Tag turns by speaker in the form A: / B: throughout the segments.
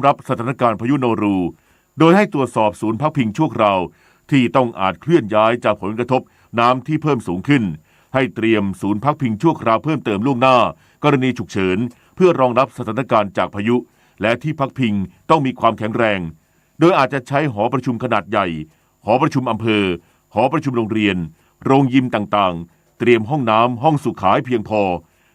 A: รับสถานการณ์พายุโนรูโดยให้ตรวจสอบศูนย์พักพิงชั่วคราวที่ต้องอาจเคลื่อนย้ายจากผลกระทบน้ำที่เพิ่มสูงขึ้นให้เตรียมศูนย์พักพิงชั่วคราวเพิ่มเติมล่วงหน้ากรณีฉุกเฉินเพื่อรองรับสถานการณ์จากพายุและที่พักพิงต้องมีความแข็งแรงโดยอาจจะใช้หอประชุมขนาดใหญ่หอประชุมอำเภอหอประชุมโรงเรียนโรงยิมต่างๆเตรียมห้องน้ำห้องสุขาให้เพียงพอ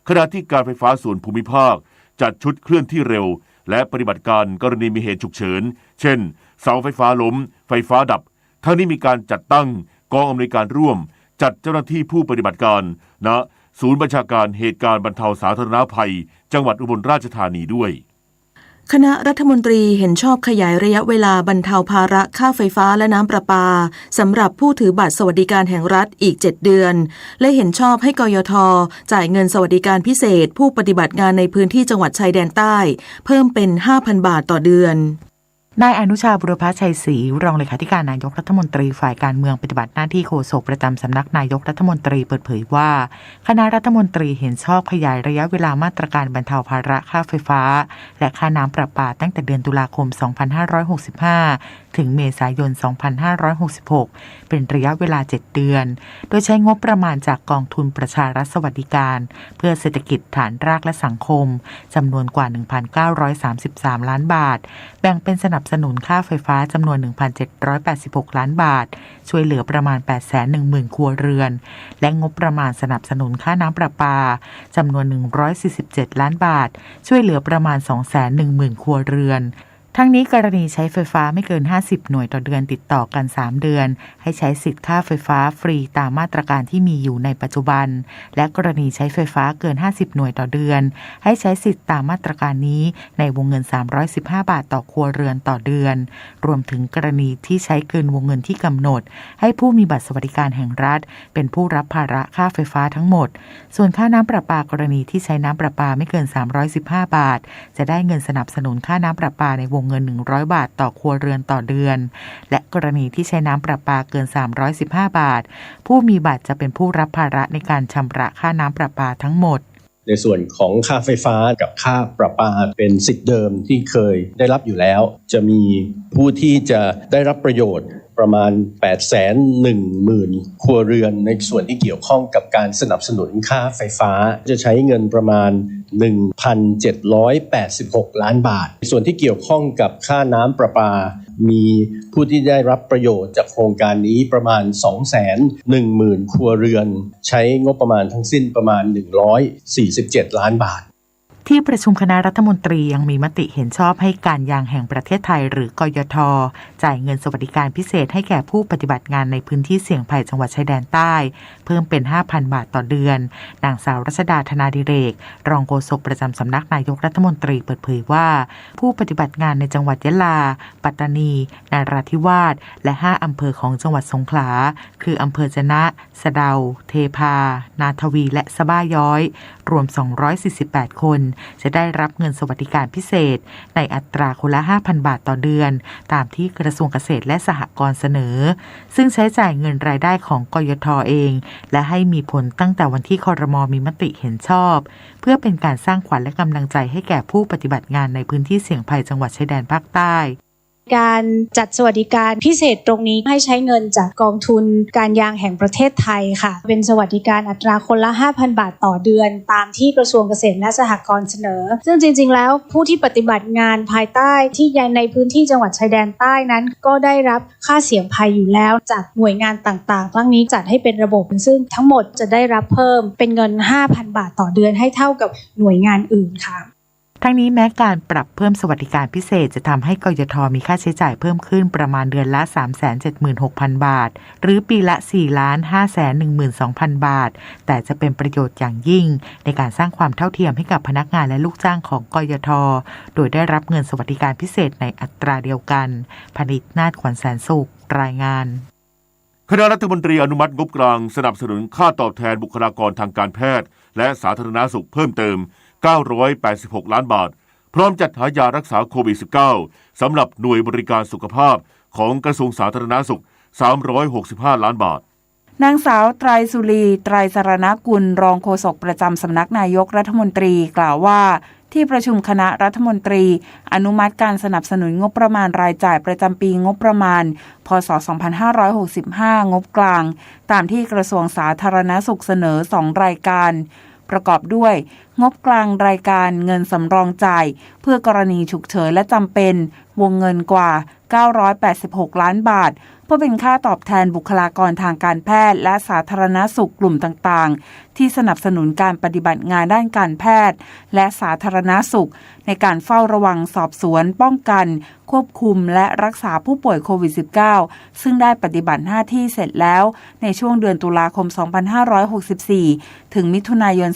A: ขณะที่การไฟฟ้าส่วนภูมิภาคจัดชุดเคลื่อนที่เร็วและปฏิบัติการกรณีมีเหตุฉุกเฉินเช่นเสาไฟฟ้าล้มไฟฟ้าดับทั้งนี้มีการจัดตั้งกองอำนวยการร่วมจัดเจ้าหน้าที่ผู้ปฏิบัติการณศูนย์บัญชาการเหตุการณ์บรรเทาสาธารณภัยจังหวัดอุบลราชธานีด้วย
B: คณะรัฐมนตรีเห็นชอบขยายระยะเวลาบรรเทาภาระค่าไฟฟ้าและน้ำประปาสำหรับผู้ถือบัตรสวัสดิการแห่งรัฐอีก7เดือนและเห็นชอบให้กยท.จ่ายเงินสวัสดิการพิเศษผู้ปฏิบัติงานในพื้นที่จังหวัดชายแดนใต้เพิ่มเป็น 5,000 บาทต่อเดือน
C: นายอนุชาบุรพชัยศรีรองเลขาธิการนายกรัฐมนตรีฝ่ายการเมืองปฏิบัติหน้าที่โฆษกประจำสำนักนายกรัฐมนตรีเปิดเผยว่าคณะรัฐมนตรีเห็นชอบขยายระยะเวลามาตรการบรรเทาภาระค่าไฟฟ้าและค่าน้ำประปาตั้งแต่เดือนตุลาคม 2565 ถึงเมษายน 2566 เป็นระยะเวลา7เดือนโดยใช้งบประมาณจากกองทุนประชารัฐสวัสดิการเพื่อเศรษฐกิจฐานรากและสังคมจำนวนกว่า 1,933 ล้านบาทแบ่งเป็นสนับสนุนค่าไฟฟ้าจำนวน 1,786 ล้านบาทช่วยเหลือประมาณ 810,000 ครัวเรือนและงบประมาณสนับสนุนค่าน้ำประปาจำนวน 147 ล้านบาทช่วยเหลือประมาณ 210,000 ครัวเรือนทั้งนี้กรณีใช้ไฟฟ้าไม่เกิน50หน่วยต่อเดือนติดต่อกัน3เดือนให้ใช้สิทธิ์ค่าไฟฟ้าฟรีตามมาตรการที่มีอยู่ในปัจจุบันและกรณีใช้ไฟฟ้าเกิน50หน่วยต่อเดือนให้ใช้สิทธิ์ตามมาตรการนี้ในวงเงิน315บาทต่อครัวเรือนต่อเดือนรวมถึงกรณีที่ใช้เกินวงเงินที่กำหนดให้ผู้มีบัตรสวัสดิการแห่งรัฐเป็นผู้รับภาระค่าไฟฟ้าทั้งหมดส่วนค่าน้ำประปากรณีที่ใช้น้ำประปาไม่เกิน315บาทจะได้เงินสนับสนุนค่าน้ำประปาในวงเงิน100บาทต่อครัวเรือนต่อเดือนและกรณีที่ใช้น้ำประปาเกิน315บาทผู้มีบัตรจะเป็นผู้รับภาระในการชำระค่าน้ำประปาทั้งหมด
D: ในส่วนของค่าไฟฟ้ากับค่าประปาเป็นสิทธิ์เดิมที่เคยได้รับอยู่แล้วจะมีผู้ที่จะได้รับประโยชน์ประมาณ 810,000 ครัวเรือนในส่วนที่เกี่ยวข้องกับการสนับสนุนค่าไฟฟ้าจะใช้เงินประมาณ 1,786 ล้านบาทส่วนที่เกี่ยวข้องกับค่าน้ำประปามีผู้ที่ได้รับประโยชน์จากโครงการนี้ประมาณ 210,000 ครัวเรือนใช้งบประมาณทั้งสิ้นประมาณ147ล้านบาท
C: ที่ประชุมคณะรัฐมนตรียังมีมติเห็นชอบให้การยางแห่งประเทศไทยหรือกยท.จ่ายเงินสวัสดิการพิเศษให้แก่ผู้ปฏิบัติงานในพื้นที่เสี่ยงภัยจังหวัดชายแดนใต้เพิ่มเป็น 5,000 บาทต่อเดือนนางสาวรัชดาธนาดิเรกรองโฆษกประจำสำนักนายกรัฐมนตรีเปิดเผยว่าผู้ปฏิบัติงานในจังหวัดยะลาปัตตานีนราธิวาสและ5อำเภอของจังหวัดสงขลาคืออำเภอจะนะสะเดาเทพานาทวีและสะบ้าย้อยรวม248คนจะได้รับเงินสวัสดิการพิเศษในอัตราคนละ 5,000 บาทต่อเดือนตามที่กระทรวงเกษตรและสหกรณ์เสนอซึ่งใช้จ่ายเงินรายได้ของกยท.เองและให้มีผลตั้งแต่วันที่ครม.มีมติเห็นชอบเพื่อเป็นการสร้างขวัญและกำลังใจให้แก่ผู้ปฏิบัติงานในพื้นที่เสี่ยงภัยจังหวัดชายแดนภาคใต้
E: การจัดสวัสดิการพิเศษตรงนี้ให้ใช้เงินจากกองทุนการยางแห่งประเทศไทยค่ะเป็นสวัสดิการอัตราคนละ 5,000 บาทต่อเดือนตามที่กระทรวงเกษตรและสหกรณ์เสนอซึ่งจริงๆแล้วผู้ที่ปฏิบัติงานภายใต้ที่ในพื้นที่จังหวัดชายแดนใต้นั้นก็ได้รับค่าเสี่ยงภัยอยู่แล้วจากหน่วยงานต่างๆครั้งนี้จัดให้เป็นระบบซึ่งทั้งหมดจะได้รับเพิ่มเป็นเงิน 5,000 บาทต่อเดือนให้เท่ากับหน่วยงานอื่นค่ะ
C: ทั้งนี้แม้การปรับเพิ่มสวัสดิการพิเศษจะทำให้กยท.มีค่าใช้จ่ายเพิ่มขึ้นประมาณเดือนละ 376,000 บาทหรือปีละ 4,512,000 บาทแต่จะเป็นประโยชน์อย่างยิ่งในการสร้างความเท่าเทียมให้กับพนักงานและลูกจ้างของกยท.โดยได้รับเงินสวัสดิการพิเศษในอัตราเดียวกันพนิษฐ์นาฏขวัญแสนสุขรายงาน
A: คณะรัฐมนตรีอนุมัติงบกลางสนับสนุนค่าตอบแทนบุคลากรทางการแพทย์และสาธารณสุขเพิ่มเติม986 ล้านบาทพร้อมจัดหายารักษาโควิด -19 สำหรับหน่วยบริการสุขภาพของกระทรวงสาธารณสุข365ล้านบาท
B: นางสาวไตรสุรีไตรสรณกุลรองโฆษกประจำสำนักนายกรัฐมนตรีกล่าวว่า
F: ที่ประชุมคณะรัฐมนตรีอนุมัติการสนับสนุนงบประมาณรายจ่ายประจำปีงบประมาณพ.ศ. 2565 งบกลางตามที่กระทรวงสาธารณสุขเสนอ2รายการประกอบด้วยงบกลางรายการเงินสำรองจ่ายเพื่อกรณีฉุกเฉินและจำเป็นวงเงินกว่า986ล้านบาทเพื่อเป็นค่าตอบแทนบุคลากรทางการแพทย์และสาธารณสุขกลุ่มต่างๆที่สนับสนุนการปฏิบัติงานด้านการแพทย์และสาธารณสุขในการเฝ้าระวังสอบสวนป้องกันควบคุมและรักษาผู้ป่วยโควิด -19 ซึ่งได้ปฏิบัติหน้าที่เสร็จแล้วในช่วงเดือนตุลาคม 2564 ถึงมิถุนายน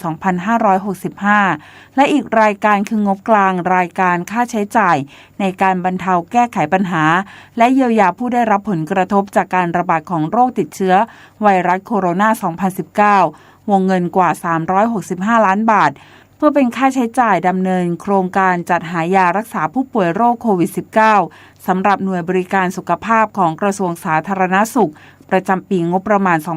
F: 2565 และอีกรายการคืองบกลางรายการค่าใช้จ่ายในการบรรเทาแก้ไขปัญหาและเยียวยาผู้ได้รับผลกระทบจากการระบาดของโรคติดเชื้อไวรัสโคโรนา 2019 วงเงินกว่า365ล้านบาทเพื่อเป็นค่าใช้จ่ายดำเนินโครงการจัดหายารักษาผู้ป่วยโรคโควิด -19 สำหรับหน่วยบริการสุขภาพของกระทรวงสาธารณสุขประจำปีงบประมาณ 2565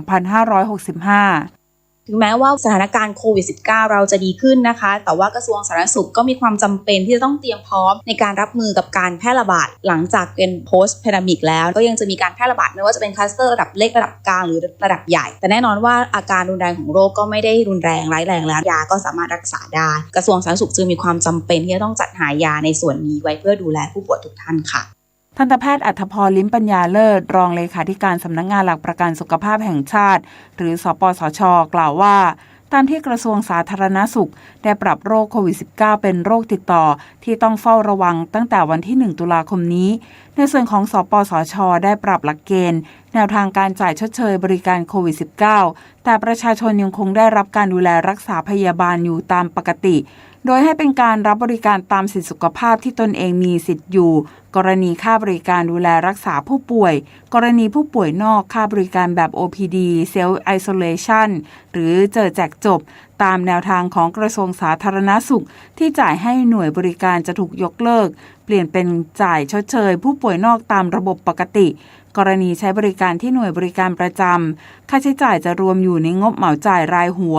G: ถึงแม้ว่าสถานการณ์โควิด -19 เราจะดีขึ้นนะคะแต่ว่ากระทรวงสาธารณสุขก็มีความจำเป็นที่จะต้องเตรียมพร้อมในการรับมือกับการแพร่ระบาดหลังจากเป็น post pandemic แล้วก็ยังจะมีการแพร่ระบาดไม่ว่าจะเป็นคลัสเตอร์ระดับเล็กระดับกลางหรือระดับใหญ่แต่แน่นอนว่าอาการรุนแรงของโรคก็ไม่ได้รุนแรงร้ายแรงแล้วยาก็สามารถรักษาได้กระทรวงสาธารณสุขจึงมีความจำเป็นที่จะต้องจัดหายาในส่วนนี้ไว้เพื่อดูแลผู้ป่วยทุกท่านค่ะ
F: ทันตแพทย์อัธพร ลิ้มปัญญาเลิศรองเลขาธิการสำนักงานหลักประกันสุขภาพแห่งชาติหรือสปสช.กล่าวว่าตามที่กระทรวงสาธารณสุขได้ปรับโรคโควิด -19 เป็นโรคติดต่อที่ต้องเฝ้าระวังตั้งแต่วันที่ 1 ตุลาคมนี้ในส่วนของสปสช.ได้ปรับหลักเกณฑ์แนวทางการจ่ายชดเชยบริการโควิด -19 แต่ประชาชนยังคงได้รับการดูแลรักษาพยาบาลอยู่ตามปกติโดยให้เป็นการรับบริการตามสิทธิสุขภาพที่ตนเองมีสิทธิ์อยู่กรณีค่าบริการดูแลรักษาผู้ป่วยกรณีผู้ป่วยนอกค่าบริการแบบ OPD Self Isolation หรือเจอแจกจบตามแนวทางของกระทรวงสาธารณสุขที่จ่ายให้หน่วยบริการจะถูกยกเลิกเปลี่ยนเป็นจ่ายชดเชยผู้ป่วยนอกตามระบบปกติกรณีใช้บริการที่หน่วยบริการประจำค่าใช้จ่ายจะรวมอยู่ในงบเหมาจ่ายรายหัว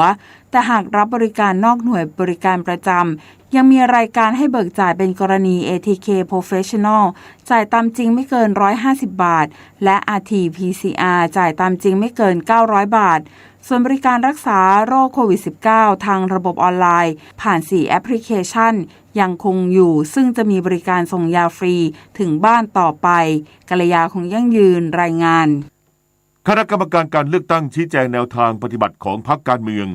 F: แต่หากรับบริการนอกหน่วยบริการประจำยังมีรายการให้เบิกจ่ายเป็นกรณี ATK Professional จ่ายตามจริงไม่เกิน150บาทและ RT-PCR จ่ายตามจริงไม่เกิน900บาทส่วนบริการรักษาโรคโควิด -19 ทางระบบออนไลน์ผ่าน4แอปพลิเคชันยังคงอยู่ซึ่งจะมีบริการส่งยาฟรีถึงบ้านต่อไปกัลยาคงยั่งยืนรายงาน
A: คณะกรรมการการเลือกตั้งชี้แจงแนวทางปฏิบัติของพรรคการเมือง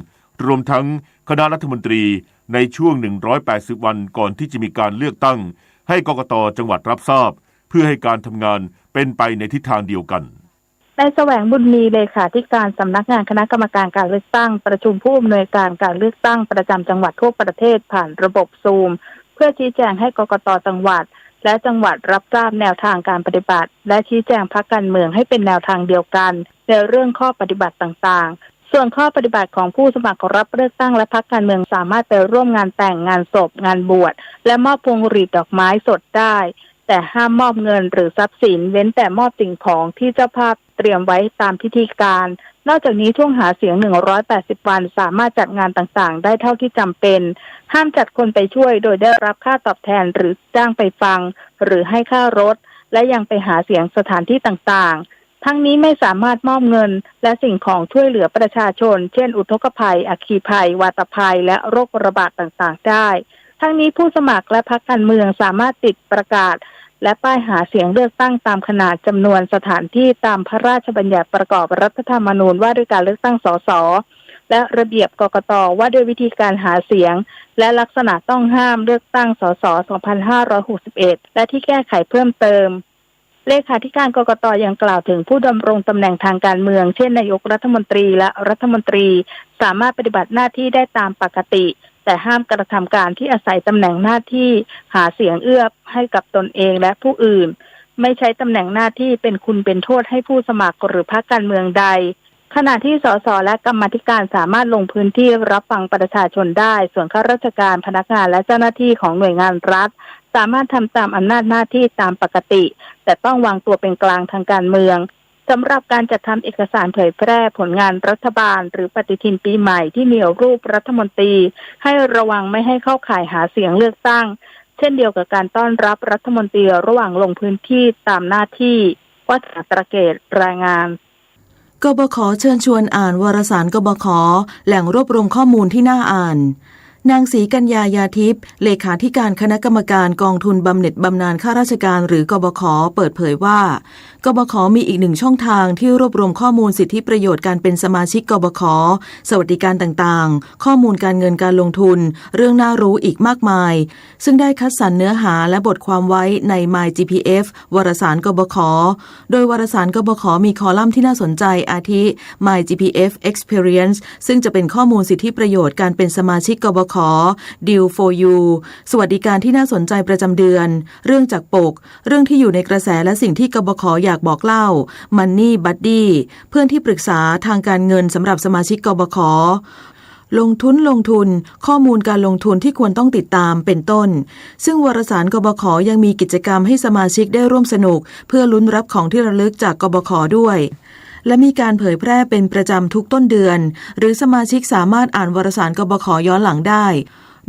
A: รวมทั้งคณะรัฐมนตรีในช่วง180วันก่อนที่จะมีการเลือกตั้งให้กกต.จังหวัดรับทราบเพื่อให้การทำงานเป็นไปในทิศทางเดียวกัน
H: นายแสวงบุญมีเลขาธิการสำนักงานคณะกรรมการการเลือกตั้งประชุมผู้อำนวยการการเลือกตั้งประจำจังหวัดทั่วประเทศผ่านระบบซูมเพื่อชี้แจงให้กกต.จังหวัดและจังหวัดรับทราบแนวทางการปฏิบัติและชี้แจงพรรคการเมืองให้เป็นแนวทางเดียวกันในเรื่องข้อปฏิบัติต่างๆส่วนข้อปฏิบัติของผู้สมัครรับเลือกตั้งและพรรคการเมืองสามารถไปร่วมงานแต่งงานศพงานบวชและมอบพวงหรีดดอกไม้สดได้แต่ห้ามมอบเงินหรือทรัพย์สินเว้นแต่มอบสิ่งของที่เจ้าภาพเตรียมไว้ตามพิธีการนอกจากนี้ช่วงหาเสียง180วันสามารถจัดงานต่างๆได้เท่าที่จำเป็นห้ามจัดคนไปช่วยโดยได้รับค่าตอบแทนหรือจ้างไปฟังหรือให้ค่ารถและยังไปหาเสียงสถานที่ต่างๆทั้งนี้ไม่สามารถมอบเงินและสิ่งของช่วยเหลือประชาชนเช่นอุทกภัยอัคคีภัยวาตภัยและโรคระบาดต่างๆได้ทั้งนี้ผู้สมัครและพรรคการเมืองสามารถติดประกาศและป้ายหาเสียงเลือกตั้งตามขนาดจำนวนสถานที่ตามพระราชบัญญัติประกอบรัฐธรรมนูญว่าด้วยการเลือกตั้งสสและระเบียบกกต.ว่าด้วยวิธีการหาเสียงและลักษณะต้องห้ามเลือกตั้งสส2561และที่แก้ไขเพิ่มเติมเลขาธิการกกต.ยังกล่าวถึงผู้ดำรงตำแหน่งทางการเมืองเช่นนายกรัฐมนตรีและรัฐมนตรีสามารถปฏิบัติหน้าที่ได้ตามปกติแต่ห้ามกระทำการที่อาศัยตำแหน่งหน้าที่หาเสียงเอื้อให้กับตนเองและผู้อื่นไม่ใช้ตำแหน่งหน้าที่เป็นคุณเป็นโทษให้ผู้สมัครหรือพรรคการเมืองใดขณะที่สสและกรรมาธิการสามารถลงพื้นที่รับฟังประชาชนได้ส่วนข้าราชการพนักงานและเจ้าหน้าที่ของหน่วยงานรัฐสามารถทำตามอำนาจหน้าที่ตามปกติแต่ต้องวางตัวเป็นกลางทางการเมือง สำหรับการจัดทำเอกสารเผยแพร่ผลงานรัฐบาลหรือปฏิทินปีใหม่ที่มีรูปรัฐมนตรีให้ระวังไม่ให้เข้าข่ายหาเสียงเลือกตั้งเช่นเดียวกับการต้อนรับรัฐมนตรีระหว่างลงพื้นที่ตามหน้าที่วัฒนตระเกตรายงาน
B: กบข.เชิญชวนอ่านวารสารกบข.แหล่งรวบรวมข้อมูลที่น่าอ่านนางศรีกัญญายาทิพย์เลขาธิการคณะกรรมการกองทุนบำเหน็จบำนาญข้าราชการหรือกบข.เปิดเผยว่ากบข.มีอีกหนึ่งช่องทางที่รวบรวมข้อมูลสิทธิประโยชน์การเป็นสมาชิกกบข.สวัสดิการต่างๆข้อมูลการเงินการลงทุนเรื่องน่ารู้อีกมากมายซึ่งได้คัดสรรเนื้อหาและบทความไว้ใน MyGPF วารสารกบข.โดยวารสารกบข.มีคอลัมน์ที่น่าสนใจอาทิ MyGPF Experience ซึ่งจะเป็นข้อมูลสิทธิประโยชน์การเป็นสมาชิกกบข.Deal for You สวัสดิการที่น่าสนใจประจำเดือนเรื่องจากปกเรื่องที่อยู่ในกระแสและสิ่งที่กบข.อยากบอกเล่า Money Buddy เพื่อนที่ปรึกษาทางการเงินสำหรับสมาชิกกบข.ลงทุนข้อมูลการลงทุนที่ควรต้องติดตามเป็นต้นซึ่งวารสารกบข.ยังมีกิจกรรมให้สมาชิกได้ร่วมสนุกเพื่อลุ้นรับของที่ระลึกจากกบข.ด้วยและมีการเผยแพร่เป็นประจำทุกต้นเดือนหรือสมาชิกสามารถอ่านวารสารกบข.ย้อนหลังได้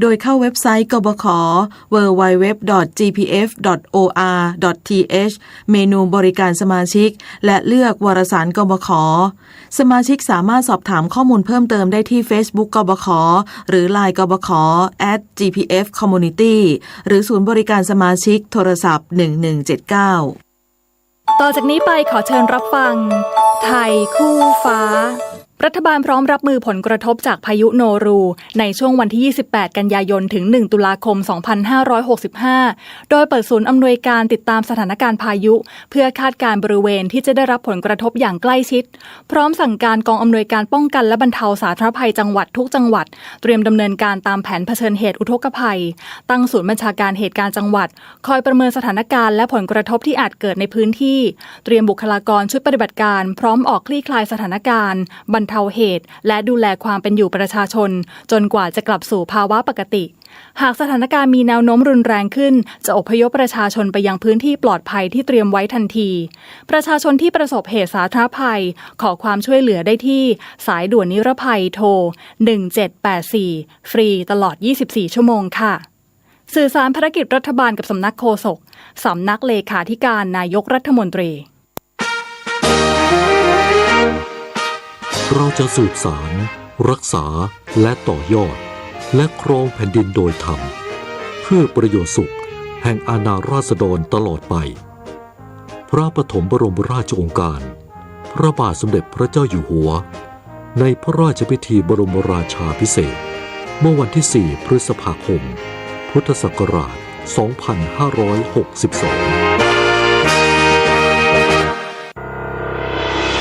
B: โดยเข้าเว็บไซต์กบข. www.gpf.or.th เมนูบริการสมาชิกและเลือกวารสารกบข.สมาชิกสามารถสอบถามข้อมูลเพิ่มเติมได้ที่ Facebook กบข.หรือ LINE กบข. @gpf-community หรือศูนย์บริการสมาชิกโทรศัพท์1179
I: ต่อจากนี้ไปขอเชิญรับฟังไทยคู่ฟ้ารัฐบาลพร้อมรับมือผลกระทบจากพายุโนรูในช่วงวันที่ 28 กันยายนถึง 1 ตุลาคม 2565 โดยเปิดศูนย์อำนวยการติดตามสถานการณ์พายุเพื่อคาดการณ์บริเวณที่จะได้รับผลกระทบอย่างใกล้ชิดพร้อมสั่งการกองอำนวยการป้องกันและบรรเทาสาธารณภัยจังหวัดทุกจังหวัดเตรียมดำเนินการตามแผนเผชิญเหตุอุทกภัยตั้งศูนย์บัญชาการเหตุการณ์จังหวัดคอยประเมินสถานการณ์และผลกระทบที่อาจเกิดในพื้นที่เตรียมบุคลากรชุดปฏิบัติการพร้อมออกคลี่คลายสถานการณ์บรรเทาเหตุและดูแลความเป็นอยู่ประชาชนจนกว่าจะกลับสู่ภาวะปกติหากสถานการณ์มีแนวโน้มรุนแรงขึ้นจะอพยพประชาชนไปยังพื้นที่ปลอดภัยที่เตรียมไว้ทันทีประชาชนที่ประสบเหตุสาธารณภัยขอความช่วยเหลือได้ที่สายด่วนนิรภัยโทร1784ฟรีตลอด24ชั่วโมงค่ะสื่อสารภารกิจรัฐบาลกับสำนักโฆษกสำนักเลขาธิการนายกรัฐมนตรี
J: เราจะสืบสารรักษาและต่อยอดและครองแผ่นดินโดยธรรมเพื่อประโยชน์สุขแห่งอาณาราษฎรตลอดไปพระปฐมบรมราชโองการพระบาทสมเด็จพระเจ้าอยู่หัวในพระราชพิธีบรมราชาภิเษกเมื่อวันที่ 4 พฤษภาคม พุทธศักราช 2562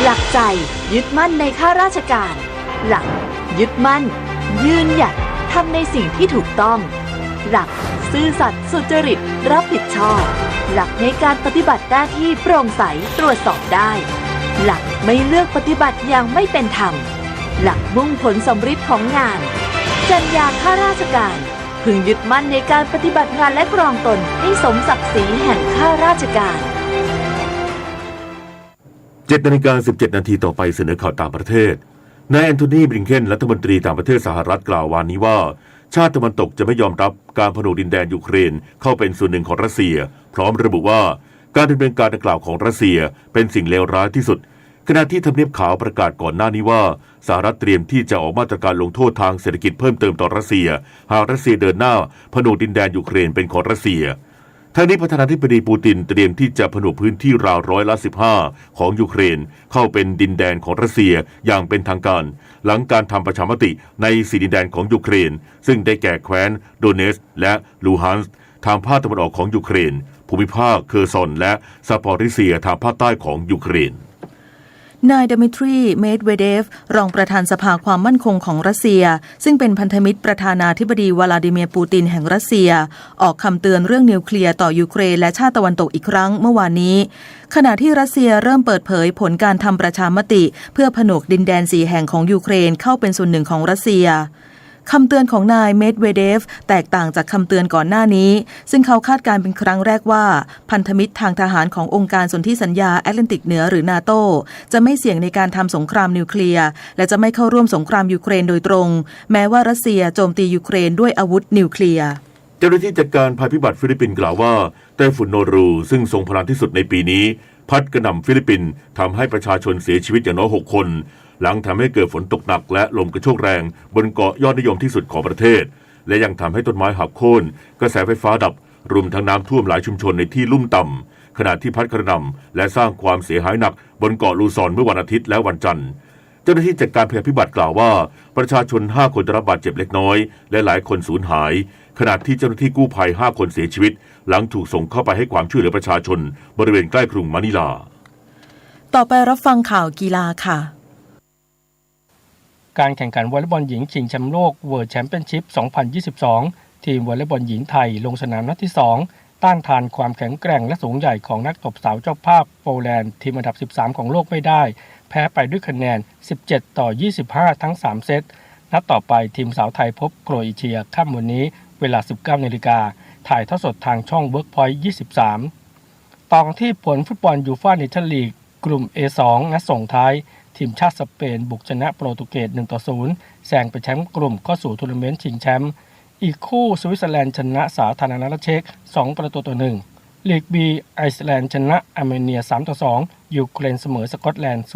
K: หลักใจยึดมั่นในข้าราชการหลักยึดมั่นยืนหยัดทำในสิ่งที่ถูกต้องหลักซื่อสัตย์สุจริตรับผิดชอบหลักในการปฏิบัติหน้าที่โปร่งใสตรวจสอบได้หลักไม่เลือกปฏิบัติอย่างไม่เป็นธรรมหลักมุ่งผลสำฤทธิ์ของงานจรรยาข้าราชการพึงยึดมั่นในการปฏิบัติงานและครองตนให้สมศักดิ์ศรีแห่งข้าราชการ
A: 7:17 นาทีต่อไปเสนอข่าวต่างประเทศนายแอนโทนี บลิงเคนรัฐมนตรีต่างประเทศสหรัฐกล่าววันนี้ว่าชาติตะวันตกจะไม่ยอมรับการผนวกดินแดนยูเครนเข้าเป็นส่วนหนึ่งของรัสเซียพร้อมระบุว่าการดำเนินการดังกล่าวของรัสเซียเป็นสิ่งเลวร้ายที่สุดขณะที่ทำเนียบขาวประกาศก่อนหน้านี้ว่าสหรัฐเตรียมที่จะออกมาตรการลงโทษทางเศรษฐกิจเพิ่มเติมต่อรัสเซียหากรัสเซียเดินหน้าผนวกดินแดนยูเครนเป็นของรัสเซียทั้งนี้ประธานาธิบดีปูตินเตรียมที่จะผนวกพื้นที่ราว15%ของยูเครนเข้าเป็นดินแดนของรัสเซียอย่างเป็นทางการหลังการทำประชามติใน4ดินแดนของยูเครนซึ่งได้แก่แคว้นโดเนสและลูฮันสก์ทางภาคตะวันออกของยูเครนภูมิภาคเคอร์ซอนและซาปอริเซียทางภาคใต้ของยูเครน
B: นายดมิทรี เมดเวเดฟรองประธานสภาความมั่นคงของรัสเซียซึ่งเป็นพันธมิตรประธานาธิบดีวลาดิเมียร์ปูตินแห่งรัสเซียออกคำเตือนเรื่องนิวเคลียร์ต่อยูเครนและชาติตะวันตกอีกครั้งเมื่อวานนี้ขณะที่รัสเซียเริ่มเปิดเผยผลการทำประชามติเพื่อผนวกดินแดน4แห่งของยูเครนเข้าเป็นส่วนหนึ่งของรัสเซีย คำเตือนของนายเมดเวเดฟแตกต่างจากคำเตือนก่อนหน้านี้ซึ่งเขาคาดการณ์เป็นครั้งแรกว่าพันธมิตรทางทหารขององค์การสนธิสัญญาแอตแลนติกเหนือหรือนาโตจะไม่เสี่ยงในการทำสงครามนิวเคลียร์และจะไม่เข้าร่วมสงครามยูเครนโดยตรงแม้ว่ารัสเซียโจมตียูเครนด้วยอาวุธนิวเคลียร์
A: เจ้าหน้าที่จัดการภัยพิบัติฟิลิปปินส์กล่าวว่าไต้ฝุ่นโนรูซึ่งทรงพลังที่สุดในปีนี้พัดกระหน่ำฟิลิปปินส์ทำให้ประชาชนเสียชีวิตอย่างน้อย6 คนหลังทำให้เกิดฝนตกหนักและลมกระโชกแรงบนเกาะยอดนิยมที่สุดของประเทศและยังทำให้ต้นไม้หักโค่นกระแสไฟฟ้าดับรวมทั้งน้ำท่วมหลายชุมชนในที่ลุ่มต่ำขณะที่พัดกระหน่ำและสร้างความเสียหายหนักบนเกาะลูซอนเมื่อวันอาทิตย์และวันจันทร์เจ้าหน้าที่จัดการภัยพิบัติกล่าวว่าประชาชน5 คนได้รับบาดเจ็บเล็กน้อยและหลายคนสูญหายขณะที่เจ้าหน้าที่กู้ภัย5 คนเสียชีวิตหลังถูกส่งเข้าไปให้ความช่วยเหลือประชาชนบริเวณใกล้กรุงมะนิลา
B: ต่อไปรับฟังข่าวกีฬาค่ะ
L: การแข่งขันวอลเลย์บอลหญิงชิงแชมป์โลกเวิลด์แชมเปี้ยนชิพ 2022 ทีมวอลเลย์บอลหญิงไทยลงสนามนัดที่ 2 ต้านทานความแข็งแกร่งและสูงใหญ่ของนักตบสาวเจ้าภาพโปแลนด์ทีมอันดับ 13 ของโลกไม่ได้แพ้ไปด้วยคะแนน 17-25 ทั้ง 3 เซตนัดต่อไปทีมสาวไทยพบโครเอเชียค่ำวันนี้เวลา 19 นาฬิกาถ่ายทอดสดทางช่อง Workpoint 23 ต่อกันที่ผลฟุตบอลยูฟ่าเนชั่นลีกกลุ่ม A2 นัดส่งท้ายทีมชาติสเปนบุกชนะโปรตุเกส 1-0 แซงเป็นแชมป์กลุ่มเข้าสู่ทัวร์นาเมนต์ชิงแชมป์อีกคู่สวิตเซอร์แลนด์ชนะสาธารณรัฐเช็ก 2-1 ลีก B ไอซ์แลนด์ชนะอาร์เมเนีย 3-2 ยูเครนเสมอสกอตแลนด์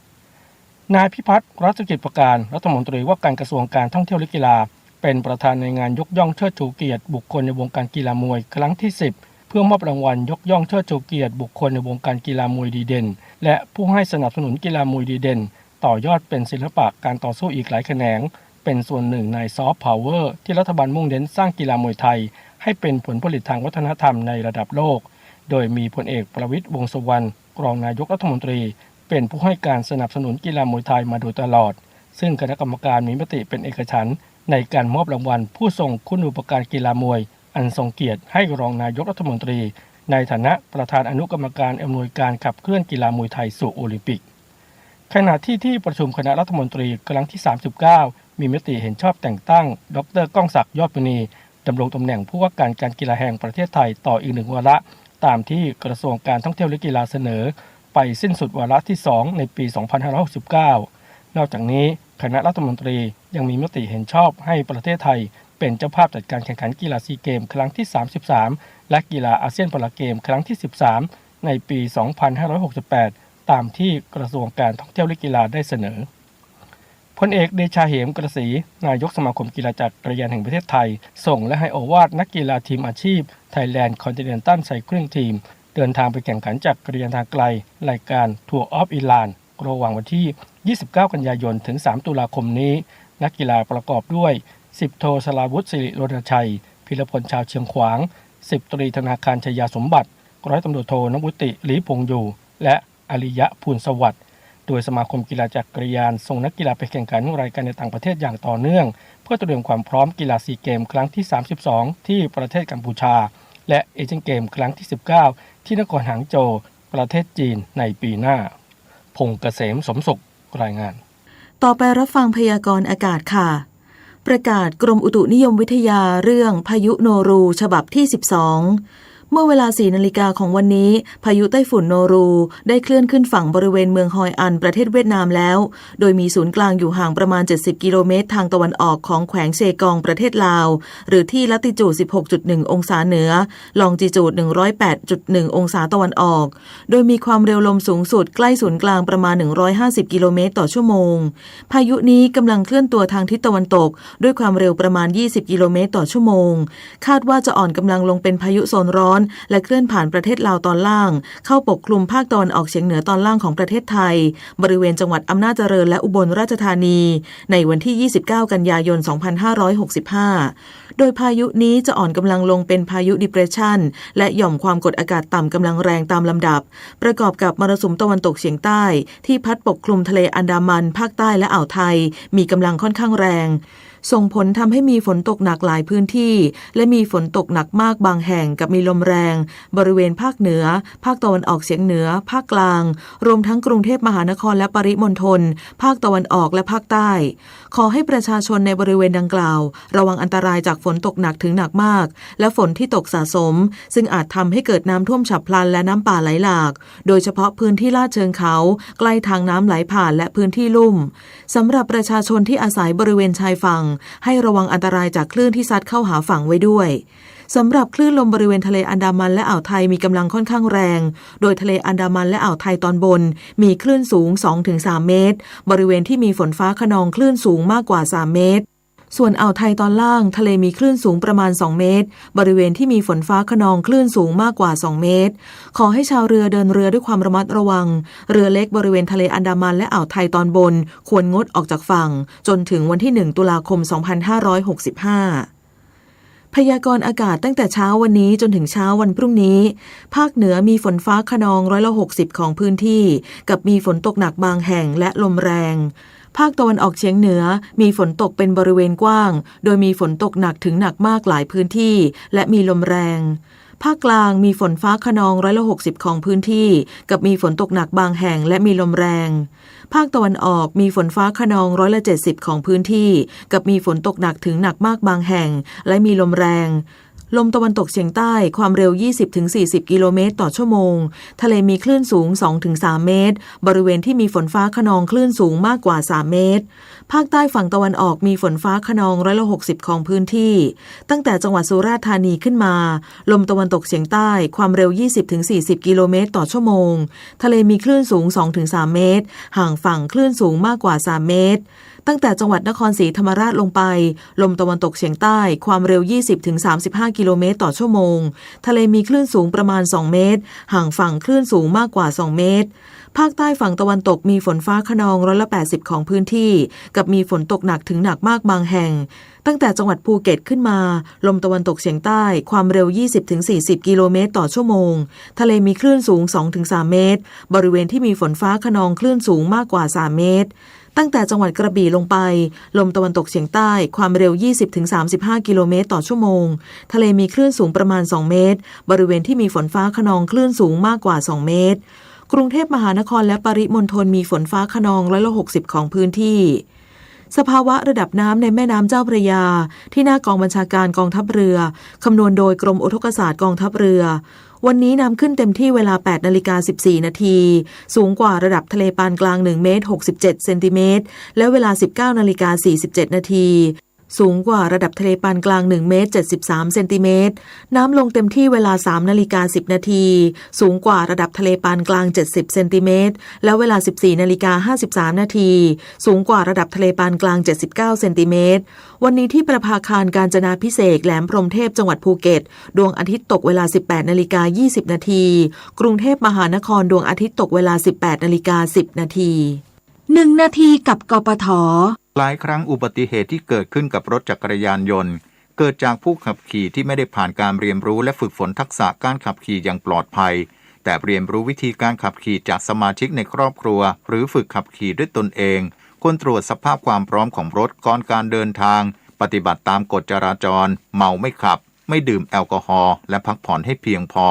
L: 0-0 นายพิพัฒน์รัชกิจประการรัฐมนตรีว่าการกระทรวงการท่องเที่ยวและกีฬาเป็นประธานในงานยกย่องเชิดชูเกียรติบุคคลในวงการกีฬามวยครั้งที่ 10เพื่อมอบรางวัลยกย่องเชิดชูเกียรติบุคคลในวงการกีฬามวยดีเด่นและผู้ให้สนับสนุนกีฬามวยดีเด่นต่อยอดเป็นศิลปะการต่อสู้อีกหลายแขนงเป็นส่วนหนึ่งในซอฟต์พาวเวอร์ที่รัฐบาลมุ่งเน้นสร้างกีฬามวยไทยให้เป็นผลผลิตทางวัฒนธรรมในระดับโลกโดยมีพลเอกประวิตรวงษ์สุวรรณรองนายกรัฐมนตรีเป็นผู้ให้การสนับสนุนกีฬามวยไทยมาโดยตลอดซึ่งคณะกรรมการมีมติเป็นเอกฉันท์ในการมอบรางวัลผู้ทรงคุณูปการกีฬามวยอันทรงเกียรติให้รองนายกรัฐมนตรีในฐานะประธานอนุกรรมการอำนวยการขับเคลื่อนกีฬามวยไทยสู่โอลิมปิกขณะที่ประชุมคณะรัฐมนตรีครั้งที่ 39 มีมติเห็นชอบแต่งตั้งดร.ก้องศักดิ์ยอดมณีดำรงตำแหน่งผู้ว่าการการกีฬาแห่งประเทศไทยต่ออีก1 วาระตามที่กระทรวงการท่องเที่ยวและกีฬาเสนอไปสิ้นสุดวาระที่ 2 ในปี 2569 นอกจากนี้คณะรัฐมนตรียังมีมติเห็นชอบให้ประเทศไทยเป็นเจ้าภาพจัดการแข่งขันกีฬาซีเกมครั้งที่ 33 และกีฬาอาเซียนพาราเกมครั้งที่ 13 ในปี 2568 ตามที่กระทรวงการท่องเที่ยวและกีฬาได้เสนอพลเอกเดชาเหมกระศรีนายกสมาคมกีฬาจักรยานแห่งประเทศไทยส่งและให้โอวาทนักกีฬาทีมอาชีพ Thailand Continental Cycling Team เดินทางไปแข่งขันจักรยานทางไกลรายการ Tour of Iran ระหว่างวันที่ 29 กันยายนถึง 3 ตุลาคมนี้นักกีฬาประกอบด้วย10 โทสราวุฒิสิริโรจนชัยพิรพลชาวเชียงขวาง10 ตรีธนาคารชยาสมบัติร้อยตำรวจโทนวุฒิหลีพงอยู่และอริยะภูลสวัสดิ์โดยสมาคมกีฬาจักรยานส่งนักกีฬาไปแข่งขันรายการในต่างประเทศอย่างต่อเนื่องเพื่อเตรียมความพร้อมกีฬาซีเกมครั้งที่ 32 ที่ประเทศกัมพูชาและเอเชียนเกมครั้งที่ 19 ที่นครหางโจวประเทศจีนในปีหน้าพงษ์เกษมสมศุขรายงาน
B: ต่อไปรับฟังพยากรณ์อากาศค่ะประกาศกรมอุตุนิยมวิทยาเรื่องพายุโนรูฉบับที่ 12 เมื่อเวลา 4 นาฬิกาของวันนี้พายุไต้ฝุ่นโนรูได้เคลื่อนขึ้นฝั่งบริเวณเมืองฮอยอันประเทศเวียดนามแล้วโดยมีศูนย์กลางอยู่ห่างประมาณ70กิโลเมตรทางตะวันออกของแขวงเซกองประเทศลาวหรือที่ลัติจูด 16.1 องศาเหนือลองจิจูด 108.1 องศาตะวันออกโดยมีความเร็วลมสูงสุดใกล้ศูนย์กลางประมาณ150กิโลเมตรต่อชั่วโมงพายุนี้กำลังเคลื่อนตัวทางทิศตะวันตกด้วยความเร็วประมาณ20กิโลเมตรต่อชั่วโมงคาดว่าจะอ่อนกำลังลงเป็นพายุโซนร้อนและเคลื่อนผ่านประเทศลาวตอนล่างเข้าปกคลุมภาคตะวันออกเฉียงเหนือตอนล่างของประเทศไทยบริเวณจังหวัดอำนาจเจริญและอุบลราชธานีในวันที่ 29 กันยายน 2565 โดยพายุนี้จะอ่อนกำลังลงเป็นพายุ Depression และหย่อมความกดอากาศต่ำกำลังแรงตามลำดับประกอบกับมรสุมตะวันตกเฉียงใต้ที่พัดปกคลุมทะเลอันดามันภาคใต้และอ่าวไทยมีกำลังค่อนข้างแรง ส่งผลทำให้มีฝนตกหนักหลายพื้นที่และมีฝนตกหนักมากบางแห่งกับมีลมแรงบริเวณภาคเหนือภาคตะวันออกเฉียงเหนือภาคกลางรวมทั้งกรุงเทพมหานครและปริมณฑลภาคตะวันออกและภาคใต้ขอให้ประชาชนในบริเวณดังกล่าวระวังอันตรายจากฝนตกหนักถึงหนักมากและฝนที่ตกสะสมซึ่งอาจทำให้เกิดน้ำท่วมฉับพลันและน้ำป่าไหลหลากโดยเฉพาะพื้นที่ลาดเชิงเขาใกล้ทางน้ำไหลผ่านและพื้นที่ลุ่มสำหรับประชาชนที่อาศัยบริเวณชายฝั่งให้ระวังอันตรายจากคลื่นที่ซัดเข้าหาฝั่งไว้ด้วยสำหรับคลื่นลมบริเวณทะเลอันดามันและอ่าวไทยมีกำลังค่อนข้างแรงโดยทะเลอันดามันและอ่าวไทยตอนบนมีคลื่นสูง 2-3 เมตรบริเวณที่มีฝนฟ้าคะนองคลื่นสูงมากกว่า3เมตรส่วนอ่าวไทยตอนล่างทะเลมีคลื่นสูงประมาณ2เมตรบริเวณที่มีฝนฟ้าคะนองคลื่นสูงมากกว่า2เมตรขอให้ชาวเรือเดินเรือด้วยความระมัดระวังเรือเล็กบริเวณทะเลอันดามันและอ่าวไทยตอนบนควรงดออกจากฝั่งจนถึงวันที่1ตุลาคม2565พยากรณ์อากาศตั้งแต่เช้าวันนี้จนถึงเช้าวันพรุ่งนี้ภาคเหนือมีฝนฟ้าคะนอง60%ของพื้นที่กับมีฝนตกหนักบางแห่งและลมแรงภาคตะวันออกเฉียงเหนือมีฝนตกเป็นบริเวณกว้างโดยมีฝนตกหนักถึงหนักมากหลายพื้นที่และมีลมแรงภาคกลางมีฝนฟ้าคะนอง60%ของพื้นที่กับมีฝนตกหนักบางแห่งและมีลมแรงภาคตะวันออกมีฝนฟ้าคะนอง70%ของพื้นที่กับมีฝนตกหนักถึงหนักมากบางแห่งและมีลมแรงลมตะวันตกเฉียงใต้ความเร็ว 20-40 กิโลเมตรต่อชั่วโมงทะเลมีคลื่นสูง 2-3 เมตรบริเวณที่มีฝนฟ้าคะนองคลื่นสูงมากกว่า3เมตรภาคใต้ฝั่งตะวันออกมีฝนฟ้าคะนอง60%ของพื้นที่ตั้งแต่จังหวัดสุราษฎร์ธานีขึ้นมาลมตะวันตกเฉียงใต้ความเร็ว 20-40 กิโลเมตรต่อชั่วโมงทะเลมีคลื่นสูง 2-3 เมตรห่างฝั่งคลื่นสูงมากกว่า3เมตรตั้งแต่จังหวัดนครศรีธรรมราชลงไปลมตะวันตกเฉียงใต้ความเร็ว 20-35 กิโลเมตรต่อชั่วโมงทะเลมีคลื่นสูงประมาณ2เมตรห่างฝั่งคลื่นสูงมากกว่า2เมตรภาคใต้ฝั่งตะวันตกมีฝนฟ้าคะนอง80%ของพื้นที่กับมีฝนตกหนักถึงหนักมากบางแห่งตั้งแต่จังหวัดภูเก็ตขึ้นมาลมตะวันตกเฉียงใต้ความเร็ว 20-40 กิโลเมตรต่อชั่วโมงทะเลมีคลื่นสูง 2-3 เมตรบริเวณที่มีฝนฟ้าคะนองคลื่นสูงมากกว่า3เมตรตั้งแต่จังหวัดกระบี่ลงไปลมตะวันตกเฉียงใต้ความเร็ว 20-35 กิโลเมตรต่อชั่วโมงทะเลมีคลื่นสูงประมาณ2เมตรบริเวณที่มีฝนฟ้าคะนองคลื่นสูงมากกว่า2เมตรกรุงเทพมหานครและปริมณฑลมีฝนฟ้าคะนอง60%ของพื้นที่สภาวะระดับน้ำในแม่น้ำเจ้าพระยาที่หน้ากองบัญชาการกองทัพเรือคำนวณโดยกรมอุทกศาสตร์กองทัพเรือวันนี้น้ำขึ้นเต็มที่เวลา 8:14 นาทีสูงกว่าระดับทะเลปานกลาง1เมตร67เซนติเมตรและเวลา 19:47 นาทีสูงกว่าระดับทะเลปานกลาง1เมตร73เซนติเมตรน้ำลงเต็มที่เวลา 3:10 นาทีสูงกว่าระดับทะเลปานกลาง70เซนติเมตรและเวลา 14:53 นาทีสูงกว่าระดับทะเลปานกลาง79เซนติเมตรวันนี้ที่ประภาคารกาญจนาภิเษกแหลมพรหมเทพจังหวัดภูเก็ตดวงอาทิตย์ตกเวลา 18:20 นาทีกรุงเทพมหานครดวงอาทิตย์ตกเวลา 18:10 นาที1 นาทีกับกปท.
M: หลายครั้งอุบัติเหตุที่เกิดขึ้นกับรถจักรยานยนต์เกิดจากผู้ขับขี่ที่ไม่ได้ผ่านการเรียนรู้และฝึกฝนทักษะการขับขี่อย่างปลอดภัยแต่เรียนรู้วิธีการขับขี่จากสมาชิกในครอบครัวหรือฝึกขับขี่ด้วยตนเองควรตรวจสภาพความพร้อมของรถก่อนการเดินทางปฏิบัติตามกฎจราจรเมาไม่ขับไม่ดื่มแอลกอฮอล์และพักผ่อนให้เพียงพอ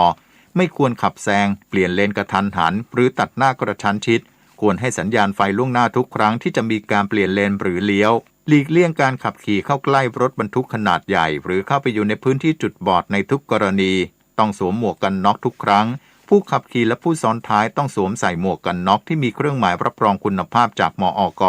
M: ไม่ควรขับแซงเปลี่ยนเลนกระทันหันหรือตัดหน้ากระชั้นชิดควรให้สัญญาณไฟล่วงหน้าทุกครั้งที่จะมีการเปลี่ยนเลนหรือเลี้ยวหลีกเลี่ยงการขับขี่เข้าใกล้รถบรรทุกขนาดใหญ่หรือเข้าไปอยู่ในพื้นที่จุดบอดในทุกกรณีต้องสวมหมวกกันน็อกทุกครั้งผู้ขับขี่และผู้ซ้อนท้ายต้องสวมใส่หมวกกันน็อกที่มีเครื่องหมายรับรองคุณภาพจากมอก.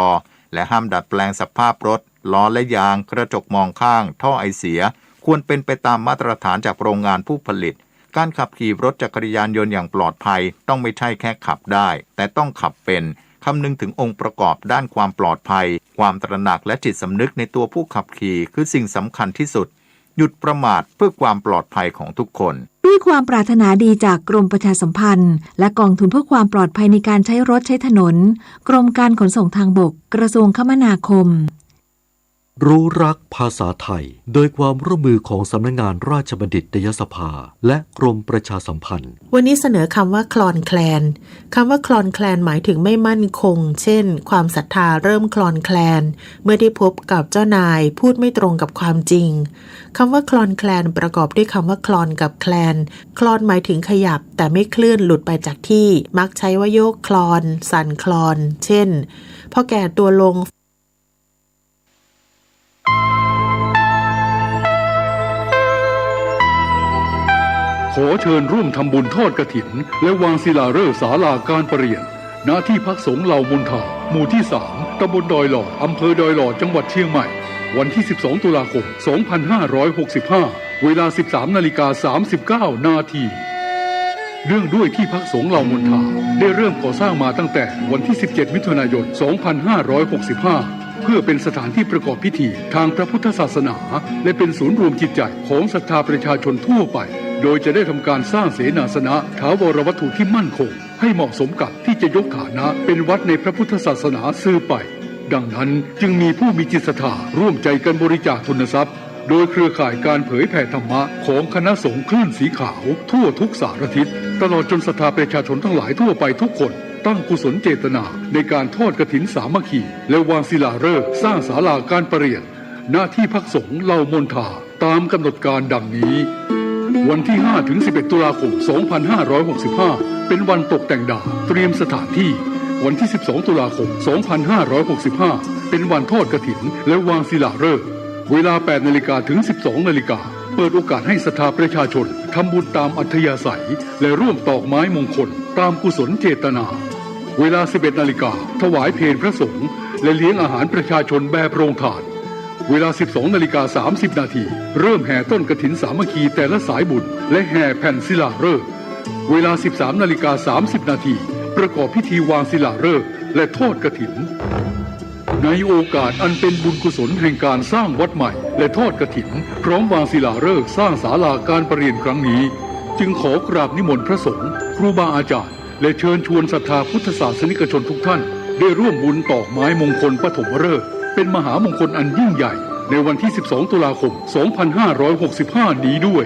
M: และห้ามดัดแปลงสภาพรถล้อและยางกระจกมองข้างท่อไอเสียควรเป็นไปตามมาตรฐานจากโรงงานผู้ผลิตการขับขี่รถจักรยานยนต์อย่างปลอดภัยต้องไม่ใช่แค่ขับได้แต่ต้องขับเป็นคำนึงถึงองค์ประกอบด้านความปลอดภัยความตระหนักและจิตสำนึกในตัวผู้ขับขี่คือสิ่งสำคัญที่สุดหยุดประมาทเพื่อความปลอดภัยของทุกคน
N: ด้วยความปรารถนาดีจากกรมประชาสัมพันธ์และกองทุนเพื่อความปลอดภัยในการใช้รถใช้ถนนกรมการขนส่งทางบกกระทรวงคมนาคม
J: รู้รักภาษาไทยโดยความร่วมมือของสำนักงานราชบัณฑิตยสภาและกรมประชาสัมพันธ์
O: วันนี้เสนอคำว่าคลอนแคลนคำว่าคลอนแคลนหมายถึงไม่มั่นคงเช่นความศรัทธาเริ่มคลอนแคลนเมื่อได้พบกับเจ้านายพูดไม่ตรงกับความจริงคำว่าคลอนแคลนประกอบด้วยคำว่าคลอนกับแคลนคลอนหมายถึงขยับแต่ไม่เคลื่อนหลุดไปจากที่มักใช้ว่าโยกคลอนสั่นคลอนเช่นพอแก่ตัวลง
P: ขอเชิญร่วมทำบุญทอดกฐินและวางศิลาฤกษ์ศาลาการประเรียนณที่พักสงฆ์เหล่ามนทาหมู่ที่ 3 ตำบลดอยหล่ออำเภอดอยหล่อจังหวัดเชียงใหม่วันที่ 12 ตุลาคม 2565 เวลา 13:39 นาทีเรื่องด้วยที่พักสงฆ์เหล่ามนทาได้เริ่มก่อสร้างมาตั้งแต่วันที่ 17 มิถุนายน 2565 เพื่อเป็นสถานที่ประกอบพิธีทางพระพุทธศาสนาและเป็นศูนย์รวมจิตใจของศรัทธาประชาชนทั่วไปโดยจะได้ทำการสร้างเสนาสนะถาวรวัตถุที่มั่นคงให้เหมาะสมกับที่จะยกฐานะเป็นวัดในพระพุทธศาสนาสืบไปดังนั้นจึงมีผู้มีจิตศรัทธาร่วมใจกันบริจาคทุนทรัพย์โดยเครือข่ายการเผยแผ่ธรรมะของคณะสงฆ์คลื่นสีขาวทั่วทุกสารทิศตลอดจนศรัทธาประชาชนทั้งหลายทั่วไปทุกคนตั้งกุศลเจตนาในการทอดกฐินสามัคคีและวางศิลาฤกษ์สร้างศาลาการประเรียนณที่พักสงฆ์เหล่ามนทาตามกำหนดการดังนี้วันที่ 5-11 ตุลาคม 2565 เป็นวันตกแต่งดาเตรียมสถานที่วันที่ 12 ตุลาคม 2565 เป็นวันทอดกฐินและวางศิลาฤกษ์เวลา 8 นาฬิกาถึง 12 นาฬิกาเปิดโอกาสให้ศรัทธาประชาชนทำบุญตามอัธยาศัยและร่วมตอกไม้มงคลตามกุศลเจตนาเวลา 11 นาฬิกาถวายเพลพระสงฆ์และเลี้ยงอาหารประชาชนแบบโรงทานเวลา 12:30 นาทีเริ่มแห่ต้นกฐินสามัคคีแต่ละสายบุญและแห่แผ่นศิลาฤกษ์เวลา 13:30 นาทีประกอบพิธีวางศิลาฤกษ์และทอดกฐินในโอกาสอันเป็นบุญกุศลแห่งการสร้างวัดใหม่และทอดกฐินพร้อมวางศิลาฤกษ์สร้างศาลาการประเรียนครั้งนี้จึงขอกราบนิมนต์พระสงฆ์ครูบาอาจารย์และเชิญชวนศรัทธาพุทธศาสนิกชนทุกท่านได้ร่วมบุญตอกไม้มงคลปฐมฤกษ์เป็นมหามงคลอันยิ่งใหญ่ในวันที่ 12 ตุลาคม 2565 นี้ด้วย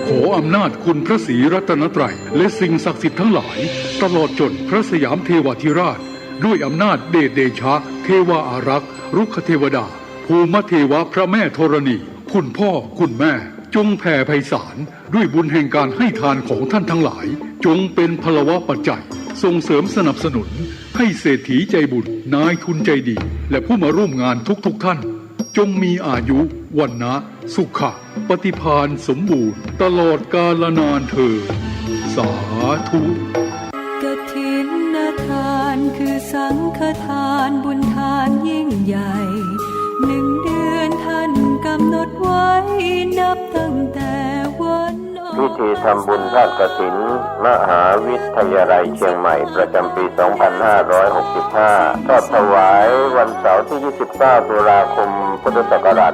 P: ขออำนาจคุณพระศรีรัตนตรัยและสิ่งศักดิ์สิทธิ์ทั้งหลายตลอดจนพระสยามเทวาธิราชด้วยอำนาจเดชเดชะเทวาอารักษ์รุกขเทวดาภูมิเทวะพระแม่ธรณีคุณพ่อคุณแม่จงแผ่ไพศาลด้วยบุญแห่งการให้ทานของท่านทั้งหลายจงเป็นพลวะปัจจัยส่งเสริมสนับสนุนให้เศรษฐีใจบุญนายทุนใจดีและผู้มาร่วมงานทุกท่านจงมีอายุวันนะสุขะปฏิภาณสมบูรณ์ตลอดกาลนานเถิดสาธุ
Q: กฐินทานคือสังฆทานบุญทานยิ่งใหญ่1 เดือนท่านกำหนดไว้นับตั้งแต่วัน
R: พิธีทำบุญทอดกฐินมหาวิทยาลัยเชียงใหม่ประจำปี 2565 ทอดถวายวันเสาร์ที่ 29 ตุลาคม พุทธศักราช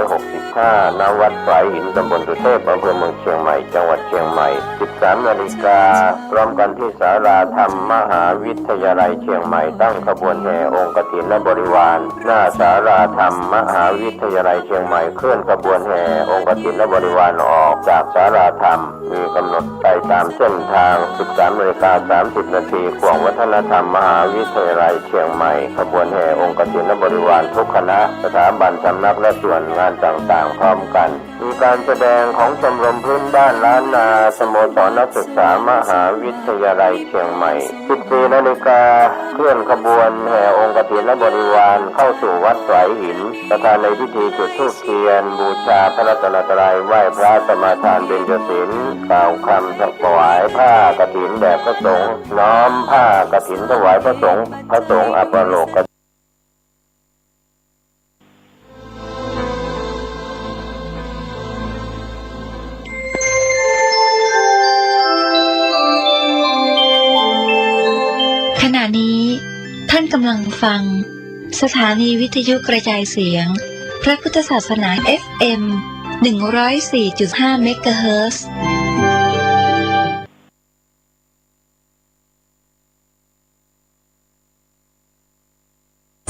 R: 2565 ณ วัดฝายหินตำบลสุเทพอำเภอเมืองเชียงใหม่ จังหวัดเชียงใหม่ 13 นาฬิกาพร้อมกันที่ศาลาธรรมมหาวิทยาลัยเชียงใหม่ตั้งขบวนแห่องค์กฐินและบริวารหน้าศาลาธรรมมหาวิทยาลัยเชียงใหม่เคลื่อนขบวนแห่องค์กฐินและบริวารออกจากศาลาธรรมมีกำหนดไปตามเส้นทาง 13:30 นาทีขวงวัฒนธรรมมหาวิทยาลัยเชียงใหม่ขบวนแห่องค์กฐินและบริวารทุกคณะสถาบันสำนักและส่วนงานต่างๆพร้อมกันมีการแสดงของชมรมพื้นบ้านล้านนาสโมสรนักศึกษามหาวิทยาลัยเชียงใหม่ 14 นาฬิกาเคลื่อนขบวนแห่องค์กฐินและบริวารเข้าสู่วัดฝายหินประธานในพิธีจุดธูปเทียนบูชาพระรัตนตรัยไหว้พระสมาทานเบญจศีลกล่าวคำถวายผ้ากฐินแด่พระสงฆ์น้อมผ้ากฐินถวายพระสงฆ์อัปโลก
S: ขณะนี้ท่านกำลังฟังสถานีวิทยุกระจายเสียงพระพุทธศาสนา FM 104.5 เมกะเฮิรตซ์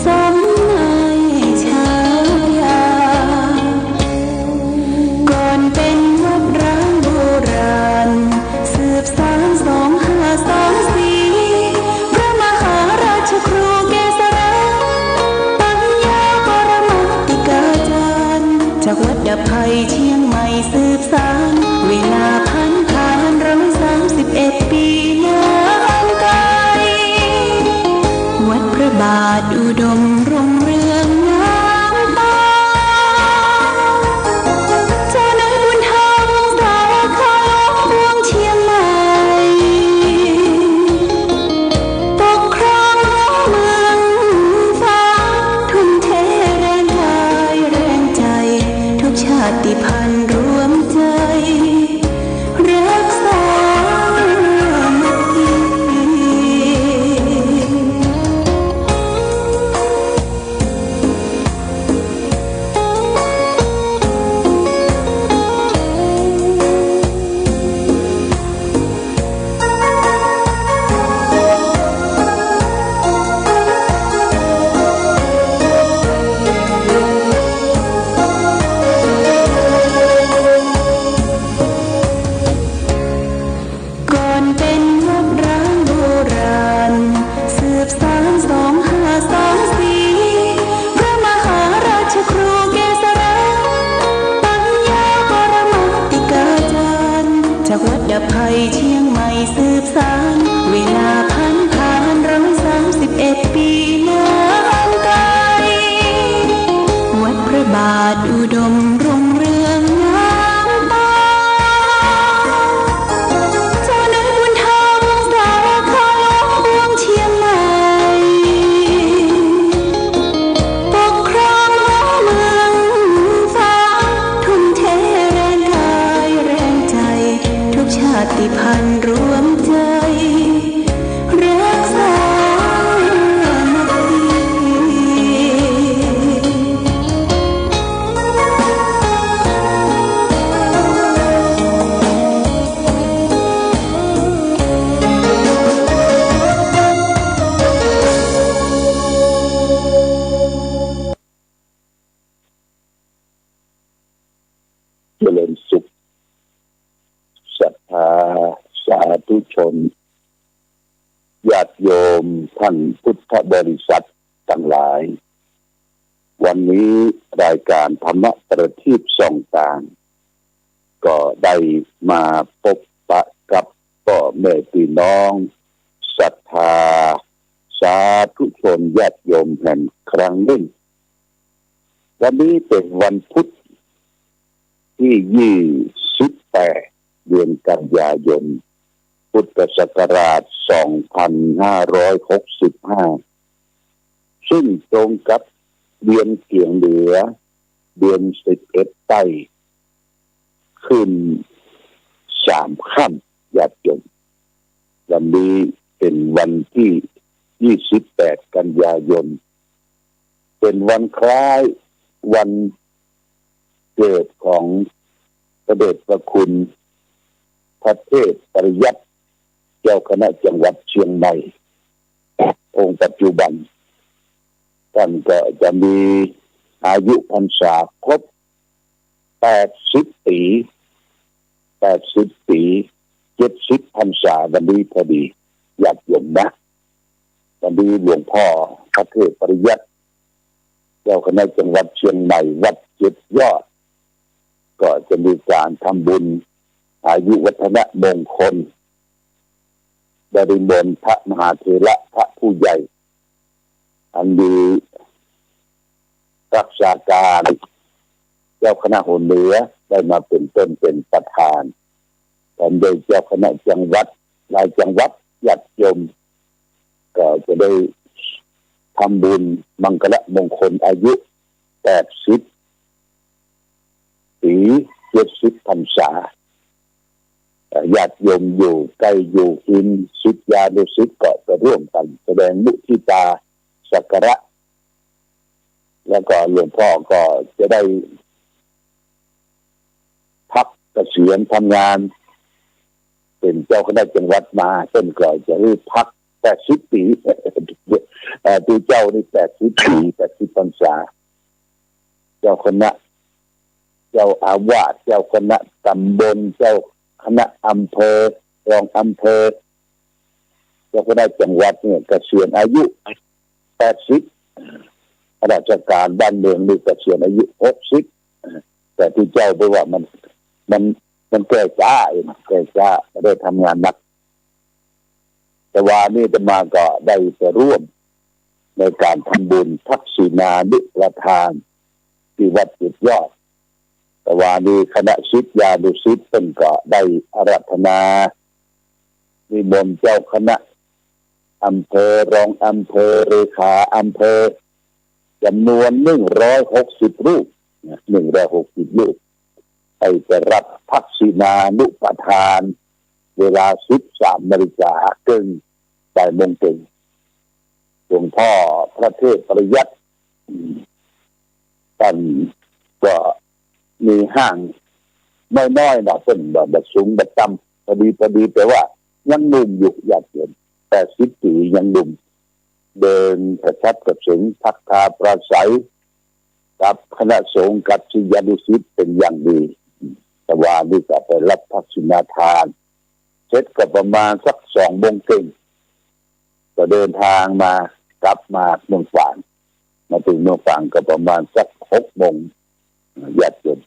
Q: สมในชา
T: สืบสานเวลาผ่าน131 ปีนานไกลวัดพระบาทอุดมรุ่งเรืองงามตาเจ้าเนื้อบุญธรรมสารคามเมืองเชียงใหม่ปกครองเมืองฟ้าทุ่มเทแรงกายแรงใจทุกชาติพันธุ์รวมใจรักษา
U: เจริญสุขศรัทธาสาธุชนญาติโยมท่านพุทธบริษัททั้งหลายวันนี้รายการธรรมประทีปส่องต่างก็ได้มาพบปะกับพ่อแม่พี่น้องศรัทธาสาธุชนญาติโยมแห่งครั้งหนึ่งวันนี้เป็นวันพุธที่28เดือนกันยายนพุทธศักราช2565ซึ่งตรงกับเดือนเกี่ยงเหนือเดือน11ใต้ขึ้น3ค่ำญาติโยมวันนี้เป็นวันที่28กันยายนเป็นวันคล้ายวันเกิดของพระเดชพระคุณพระเทพปริยัติเจ้าคณะจังหวัดเชียงใหม่องค์ปัจจุบันท่านก็จะมีอายุพรรษาครบ80 ปี70 พรรษาวันนี้พอดีญาติโยมนะวันนี้หลวงพ่อพระเทพปริยัติเจ้าคณะจังหวัดเชียงใหม่วัดเจ็ดยอดก็จะมีการทำบุญอายุวัฒนมงคลบริมนพระมหาเถระพระผู้ใหญ่อันดีรักษาการเจ้าคณะหัวเหนือได้มาเป็นต้นเป็นประธานแต่โดยเจ้าคณะจังหวัดหลายจังหวัดญาติโยมก็จะได้ทำบุญมังคละมงคลอายุ80 ปี70 พรรษาญาติโยมอยู่ใกล้อยู่กินศิษยานุศิษย์ก็จะร่วมกันแสดงมุทิตาสักการะแล้วก็หลวงพ่อก็จะได้พักเกษียณทำงานเป็นเจ้าคณะจังหวัดมาต้นก็จะได้พัก80 ปีตัวเจ้านี่80 ปี80 พรรษาเจ้าคณะเจ้าอาวาสเจ้าคณะตำบลเจ้าคณะอำเภอรองอำเภอเจ้าคณะจังหวัดเนี่ยเกษียณอายุ80ราชการบ้านเมืองนี่เกษียณอายุ60แต่ที่เจ้าบอกว่ามันแก่จ้าได้ทำงานหนักแต่ว่านี่จะมาก็ได้ไปร่วมในการทำบุญทักษิณานุประทานที่วัดเจ็ดยอดแต่ว่านี่คณะศิษยานุศิษย์เป็นก็ได้อาราธนานิมนต์เจ้าคณะอำเภอรองอำเภอเลขาอำเภอจำนวน160 รูป160 รูปให้จะรับทักษิณานุประทานเวลา 13 นาฬิกาบ่ายโมงครึ่งหลวงพ่อพระเทพปริยัติท่านก็มีห้างน้อยๆนะเป็นแบบสูงแบบต่ำพอดีแต่ว่ายังหนุ่มอยู่อยากเห็น80 ปียังหนุ่มเดินกระชับกระเฉงทักทายปราศัยกับคณะสงฆ์กับศิษยานุศิษย์เป็นอย่างดีแต่ว่านี่ก็ไปรับทักษิณาทานเสร็จก็ประมาณสัก2 โมงครึ่งก็เดินทางมากลับมาเมืองฝางมาถึงเมืองฝางก็ประมาณสัก6 โมงญาติโยม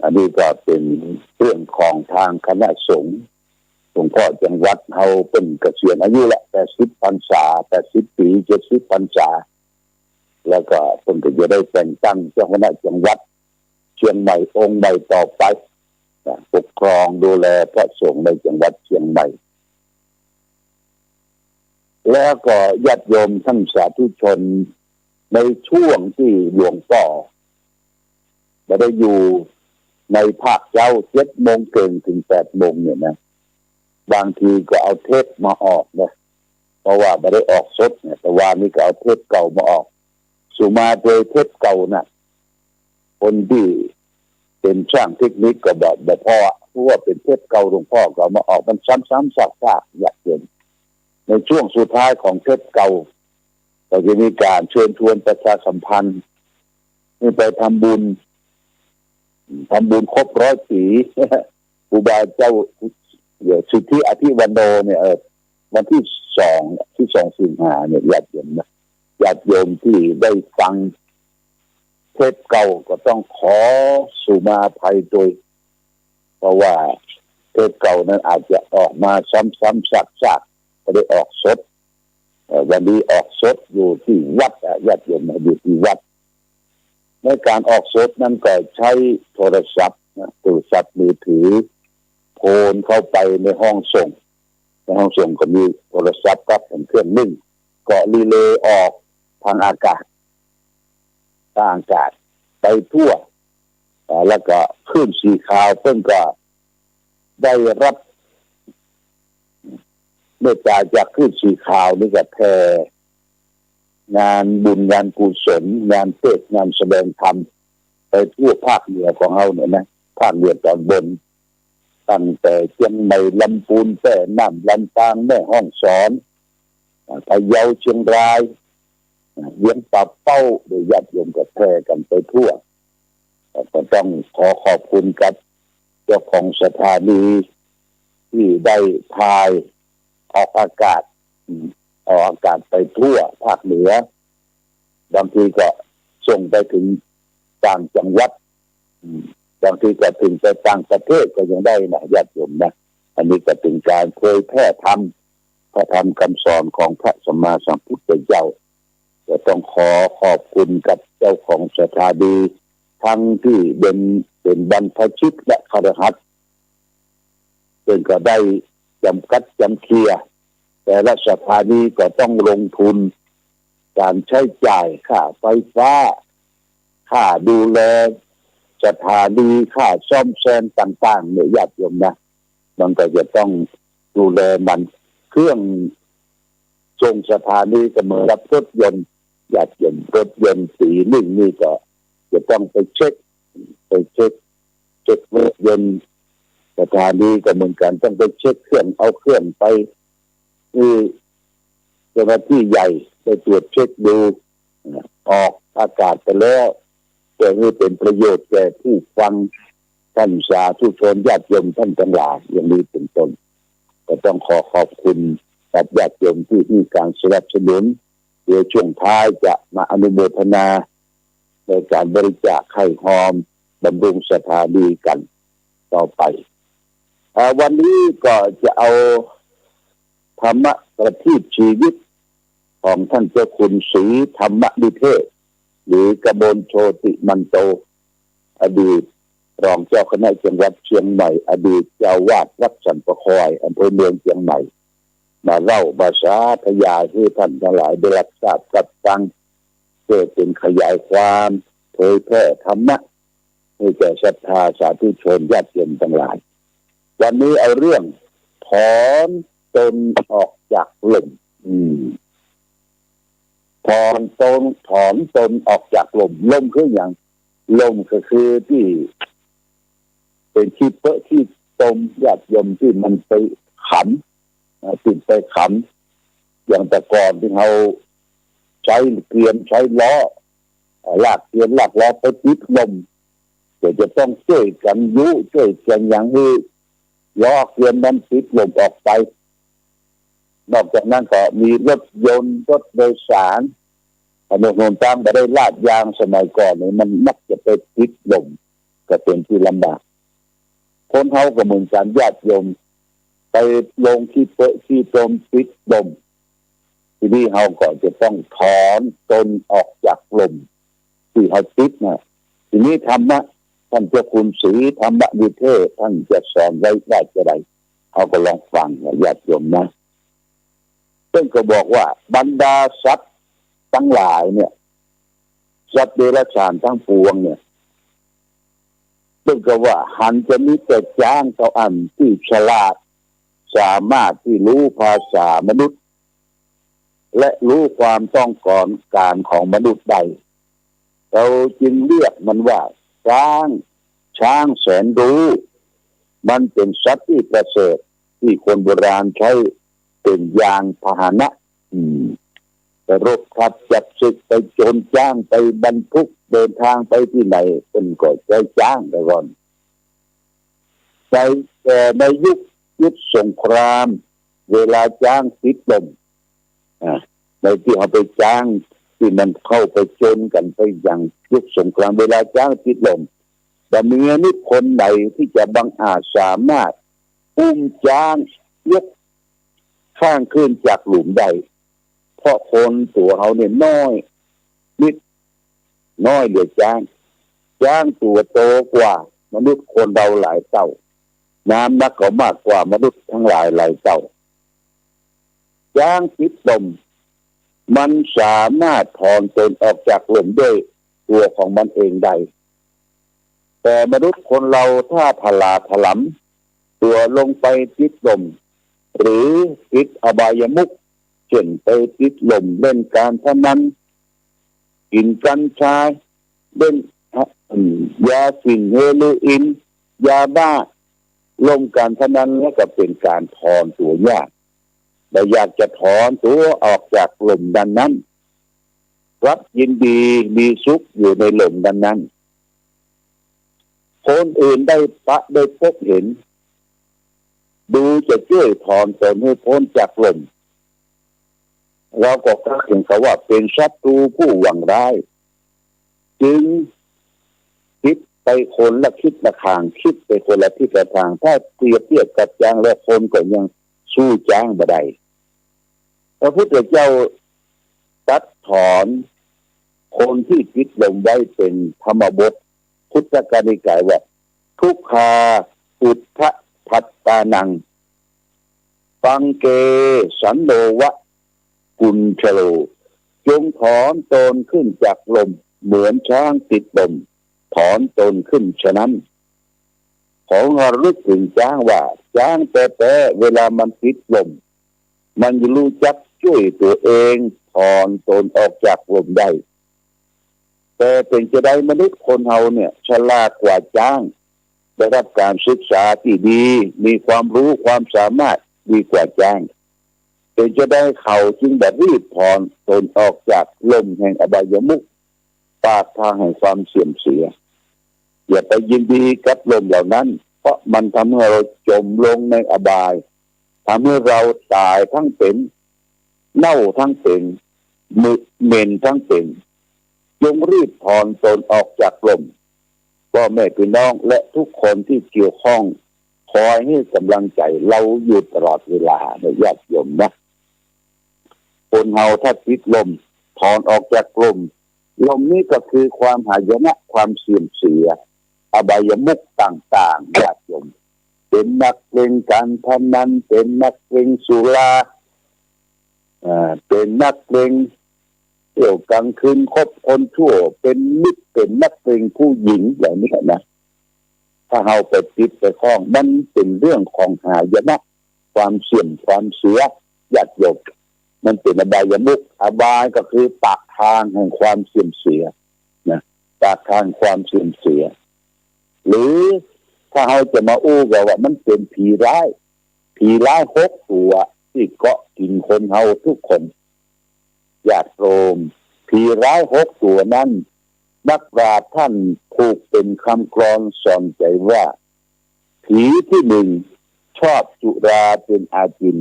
U: อันนี้ก็เป็นเรื่องของทางคณะสงฆ์ ลวงพ่อจังหวัดเฮาเป็นเกษียณอายุละ80พรรษา80ปี70พรรษาแล้วก็เพิ่นก็จะได้แต่งตั้งเจ้าคณะจังหวัดเชียงใหม่องค์ใหม่ต่อไปปกครองดูแลพระสงฆ์ในจังหวัดเชียงใหม่แล้วก็ญาติโยมท่านสาธุชนในช่วงที่หลวงพ่อได้อยู่ในภาคเช้า 7 โมงเกินถึง 8 โมงเนี่ยนะบางทีก็เอาเทปมาออกนะเพราะว่าไม่ได้ออกสดเนี่ยแต่ว่านี่ก็เอาเทปเก่ามาออกสุมาโดยเทปเก่านะคนที่เป็นช่างเทคนิคก็บอกเพราะว่าเป็นเทปเก่าหลวงพ่อก็มาออกมันซ้ำๆซากๆอยากเห็นในช่วงสุดท้ายของเทปเก่าก็จะมีการเชิญชวนประชาสัมพันธ์ให้ไปทำบุญครบ100 ปีครูบาเจ้าสิทธิอภิวันโนเนี่ยวันที่2 สิงหาเนี่ยญาติโยมที่ได้ฟังเทปเก่าก็ต้องขอสุมาภัยโดยเพราะว่าเทปเก่านั้นอาจจะออกมาซ้ำๆซากๆไม่ได้ออกสดวันนี้ออกสดอยู่ที่วัดญาติโยมอยู่ที่วัดในการออกสดนั้นก็ใช้โทรศัพท์มือถือโอนเข้าไปในห้องส่งก็มีโทรศัพท์กับเครื่องนึ่งก็รีเลย์ออกทางอากาศไปทั่วแล้วก็คลื่นสีขาวเพิ่นก็ได้รับเมตตาจากคลื่นสีขาวนี่ก็แผ่งานบุญงานกุศลงานเทศงานแสดงธรรมไปทั่วภาคเหนือของเฮาเนี่ยนะภาคเหนือตอนบนตั้งแต่เชียงใหม่ลำพูนแม่น้ำลำปางแม่ฮ่องสอนพะเยาเชียงรายเวียงป่าเป้าโดยญาติโยมก็แพร่กันไปทั่วก็ต้องขอบคุณกับเจ้าของสถานีที่ได้พายออกอากาศไปทั่วภาคเหนือบางทีก็ส่งไปถึงต่างจังหวัดบางทีก็ถึงไปต่างประเทศก็ยังได้นะญาติโยมนะอันนี้ก็เป็นการเผยแพร่ธรรมคำสอนของพระสัมมาสัมพุทธเจ้าก็ต้องขอบคุณกับเจ้าของสถานีทั้งที่เป็นบรรพชิตและคฤหัสถ์ซึ่งก็ได้จำเคลียร์แต่ละสถานีก็ต้องลงทุนการใช้จ่ายค่าไฟฟ้าค่าดูแลสถานีค่าซ่อมแซมต่างๆเนี่ยญาติโยมนะมันก็จะต้องดูแลมันเครื่องส่งสถานีก็เหมือนรับรถยนต์ญาติโยมรถยนต์สีหนึ่งนี่ก็จะต้องไปเช็ครถยนต์สถานีก็เหมือนกันต้องไปเช็คเครื่องเอาเครื่องไปเจ้าหน้าที่ใหญ่ไปตรวจเช็คดูออกอากาศไปแล้วเพื่อให้เป็นประโยชน์แก่ผู้ฟังท่านสาธุชนญาติโยมท่านทั้งหลายอย่างนี้เป็นต้นก็ต้องขอบคุณกับญาติโยมที่มีการสนับสนุนเดี๋ยวช่วงท้ายจะมาอนุโมทนาในการบริจาคไข่หอมบำรุงสถานีกันต่อไปวันนี้ก็จะเอาธรรมะประทีปชีวิตของท่านเจ้าคุณศรีธรรมนิเทศหรือกมลโชติมันโตอดีตรองเจ้าคณะจังหวัดเชียงใหม่อดีตเจ้าวาดวัดสันปะคอยอำเภอเมืองเชียงใหม่มาเล่าภาษาทยายให้ท่านทั้งหลายได้รับทราบกับฟังเพื่อเป็นขยายความเผยแพร่ธรรมะให้แก่ศรัทธาสาธุชนญาติโยมทั้งหลายวันนี้เอาเรื่องถอนตนออกจากหล่มถอนตนออกจากหล่มคืออย่างหล่มก็คือที่เป็นที่เปะที่ตมญาติโยมที่มันไปขันติดไปขันอย่างแต่ก่อนที่เราใช้เกวียนใช้ล้อลากเกวียนลากล้อไปติดลมก็จะต้องช่วยกันช่วยกันอย่างนี้ล้อเกวียนนั้นติดลมออกไปนอกจากนั้นก็มีรถยนต์รถโดยสารถนนต่างๆไม่ได้ลาดยางสมัยก่อนเนี่ยมันมักจะไปติดลมก็เป็นที่ลำบากคนเฮาก็เหมือนกันญาติโยม ไปลงที่เปที่ตมติดลมทีนี้เราก็จะต้องถอนตนออกจากลมที่เขาติดนะทีนี้ธรรมะท่านเจ้าคุณศรีธรรมวิเทศท่านจะสอนไว้ได้จะไดเขาก็ลองฟังญาติโยมนะซึ่งก็บอกว่าบรรดาสัตว์ทั้งหลายเนี่ยสัตว์เดรัจฉานทั้งปวงเนี่ยซึ่งก็ว่าหันจะมีแต่จ้างเท่าอันที่ฉลาดสามารถที่รู้ภาษามนุษย์และรู้ความต้องการของมนุษย์ใดเราจึงเรียกมันว่าช้างแสนรู้มันเป็นสัตว์ที่ประเสริฐที่คนโบราณใช้เป็นยานพาหนะไปรบขับจับศึกไปโจรจ้างไปบรรทุกเดินทางไปที่ไหนเป็นก็ใช้จ้างไปก่อนในยุคสงครามเวลาจ้างติดลมในที่เขาไปจ้างที่มันเข้าไปโจรกันไปอย่างยุคสงครามเวลาจ้างติดลมแต่มีนิคนใดที่จะบังอาจสามารถอุ้มจ้างยกข้างขึ้นจากหลุมใดเพราะคนตัวเขาเนี่ยน้อยนิดน้อยเหลือจ้างตัวโตกว่ามนุษย์คนเราหลายเท่าน้ำหนักก็มากกว่ามนุษย์ทั้งหลายเท่าจ้างติดลมมันสามารถถอนตนออกจากลมด้วยตัวของมันเองได้แต่มนุษย์คนเราถ้าถลำตัวลงไปติดลมหรือติดอบายมุขเช่นไปติดลมเล่นการพนันกินกัญชาเล่นยาฝิ่นเฮโรอีนยาบ้าลมการพนันแล้วก็เป็นการถอนตัวยากแต่อยากจะถอนตัวออกจากลมดันนั้นรับยินดีมีสุขอยู่ในลมดันนั้นคนอื่นได้พบเห็นดูจะช่วยถอนตนให้พ้นจากลมเราก็กล่าวถึงเขาว่าเป็นศัตรูผู้หวังร้ายจึงคิดไปคนละคิดละทางคิดไปคนละทิศละทางถ้าเปรียบเทียบกับจ้างและคนก็ยังสู้จ้างบ่ได้พระพุทธเจ้าตัดถอนคนที่คิดลมไว้เป็นธรรมบทพุทธกนิกายว่าทุกขาอุทธทัตตานังปังเกสันโนวะกุญชโลจงถอนตนขึ้นจากลมเหมือนช้างติดลมถอนตนขึ้นฉะนั้นของเราลึกถึงช้างว่าช้างแต่เวลามันติดลมมันรู้จักช่วยตัวเองถอนตนออกจากลมได้แต่เป็นจะได้มนุษย์คนเฮาเนี่ยฉลาดกว่าช้างได้รับการศึกษาที่ดีมีความรู้ความสามารถดีกว่าช้างเป็นจะได้เขาจึงแบบรีบถอนตนออกจากลมแห่งอบายมุขปากทางแห่งความเสื่อมเสียอย่าไปยินดีกับลมเหล่านั้นเพราะมันทำให้เราจมลงในอบายทำให้เราตายทั้งเป็นเน่าทั้งเป็นเหม็นทั้งเป็นจงรีบถอนตนออกจากลมพ่อแม่พี่น้องและทุกคนที่เกี่ยวข้องคอยให้กำลังใจเราอยู่ตลอดเวลาในญาติโยมนะคนเฮาถ้าติดลมถอนออกจากลมนี้ก็คือความหายนะความเสื่อมเสียอบายมุขต่างๆญาติโยมเป็นนักเล่นการพนันเป็นนักเล่นสุราเป็นนักเล่นเที่ยวกลางคืนคบคนชั่วเป็นมิตรเป็นนักเล่นผู้หญิงอย่างนี้นะถ้าเฮาไปติดไปคล้องมันเป็นเรื่องของหายนะความเสื่อมความเสียญาติโยมมันเป็นอบายมุขอบายก็คือปากทางแห่งความเสื่อมเสียนะปากทางความเสื่อมเสียหรือถ้าเราจะมาอู้กันว่ามันเป็นผีร้าย6 ตัวที่เกาะกินคนเฮาทุกคนญาติโยมผีร้าย6 ตัวนั้นนักปราชญ์ท่านผูกเป็นคำกลอนสอนใจว่าผีที่1ชอบสุราเป็นอาจิน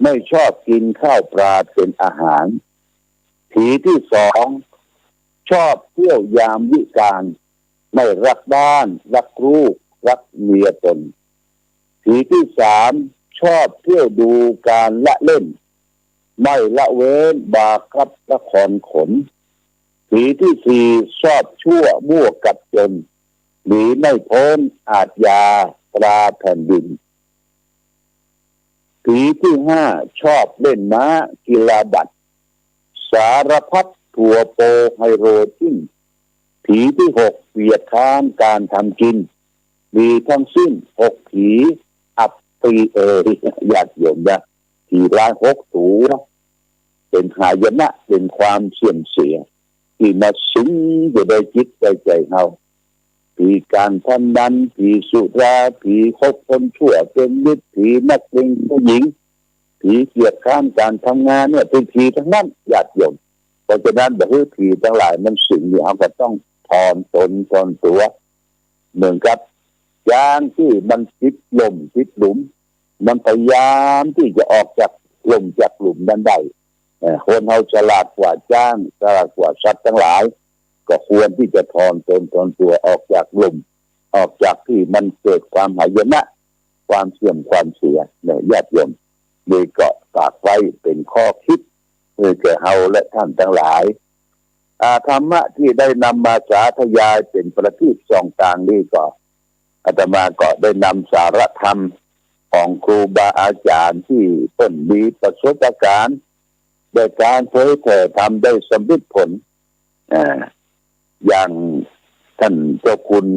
U: ไม่ชอบกินข้าวปลาเป็นอาหารผีที่2ชอบเที่ยวยามวิกาลไม่รักบ้านรักลูกรักเมียตนผีที่3 ชอบเที่ยวดูการละเล่นไม่ละเว้นบาปกับละครขนผีที่สี่ชอบชั่วมั่วกับจนหนีไม่พ้นอาทยาตราแผ่นดินผีที่ห้าชอบเล่นม้ากีฬาบัตรสารพัดถั่วโปไฮโรจิ้นผีที่หกเปียดค้านการทำกินมีทั้งสิ้นหกผีอับปีญาติโยมนะผีร้ายหกถูเป็นหายนะเป็นความเสื่อมเสียที่มาสิงอยู่ในจิตใจเราผีการพนันผีสุราผีคบคนชั่วเป็นมิตรผีนักเลงผู้หญิงผีเกียรติข้ามการทำงานเนี่ยเป็นผีทั้งนั้นญาติโยมเพราะฉะนั้นแบบผีทั้งหลายมันสิงอยู่เราก็ต้องถอนตนถอนตัวเหมือนกับยางที่มันติดลมติดหลุมมันพยายามที่จะออกจากลมจากหลุมนั้นได้คนเราฉลาดกว่าจ้างฉลาดกว่าสัตว์ทั้งหลายก็ควรที่จะถอนตนถอนตัวออกจากลมออกจากที่มันเกิดความหายนะความเสื่อมความเสียเนี่ยญาติโยมนี่ก็ฝากไว้เป็นข้อคิดแก่เราและท่านทั้งหลายธรรมะที่ได้นำมาสาธยายเป็นประทีปส่องทางนี้ก็อาตมาก็ได้นำสารธรรมของครูบาอาจารย์ที่เพิ่นมีประสบการณ์ในการเผยแผ่ธรรมได้สำเร็จผลอย่างท่านเจ้าคุณ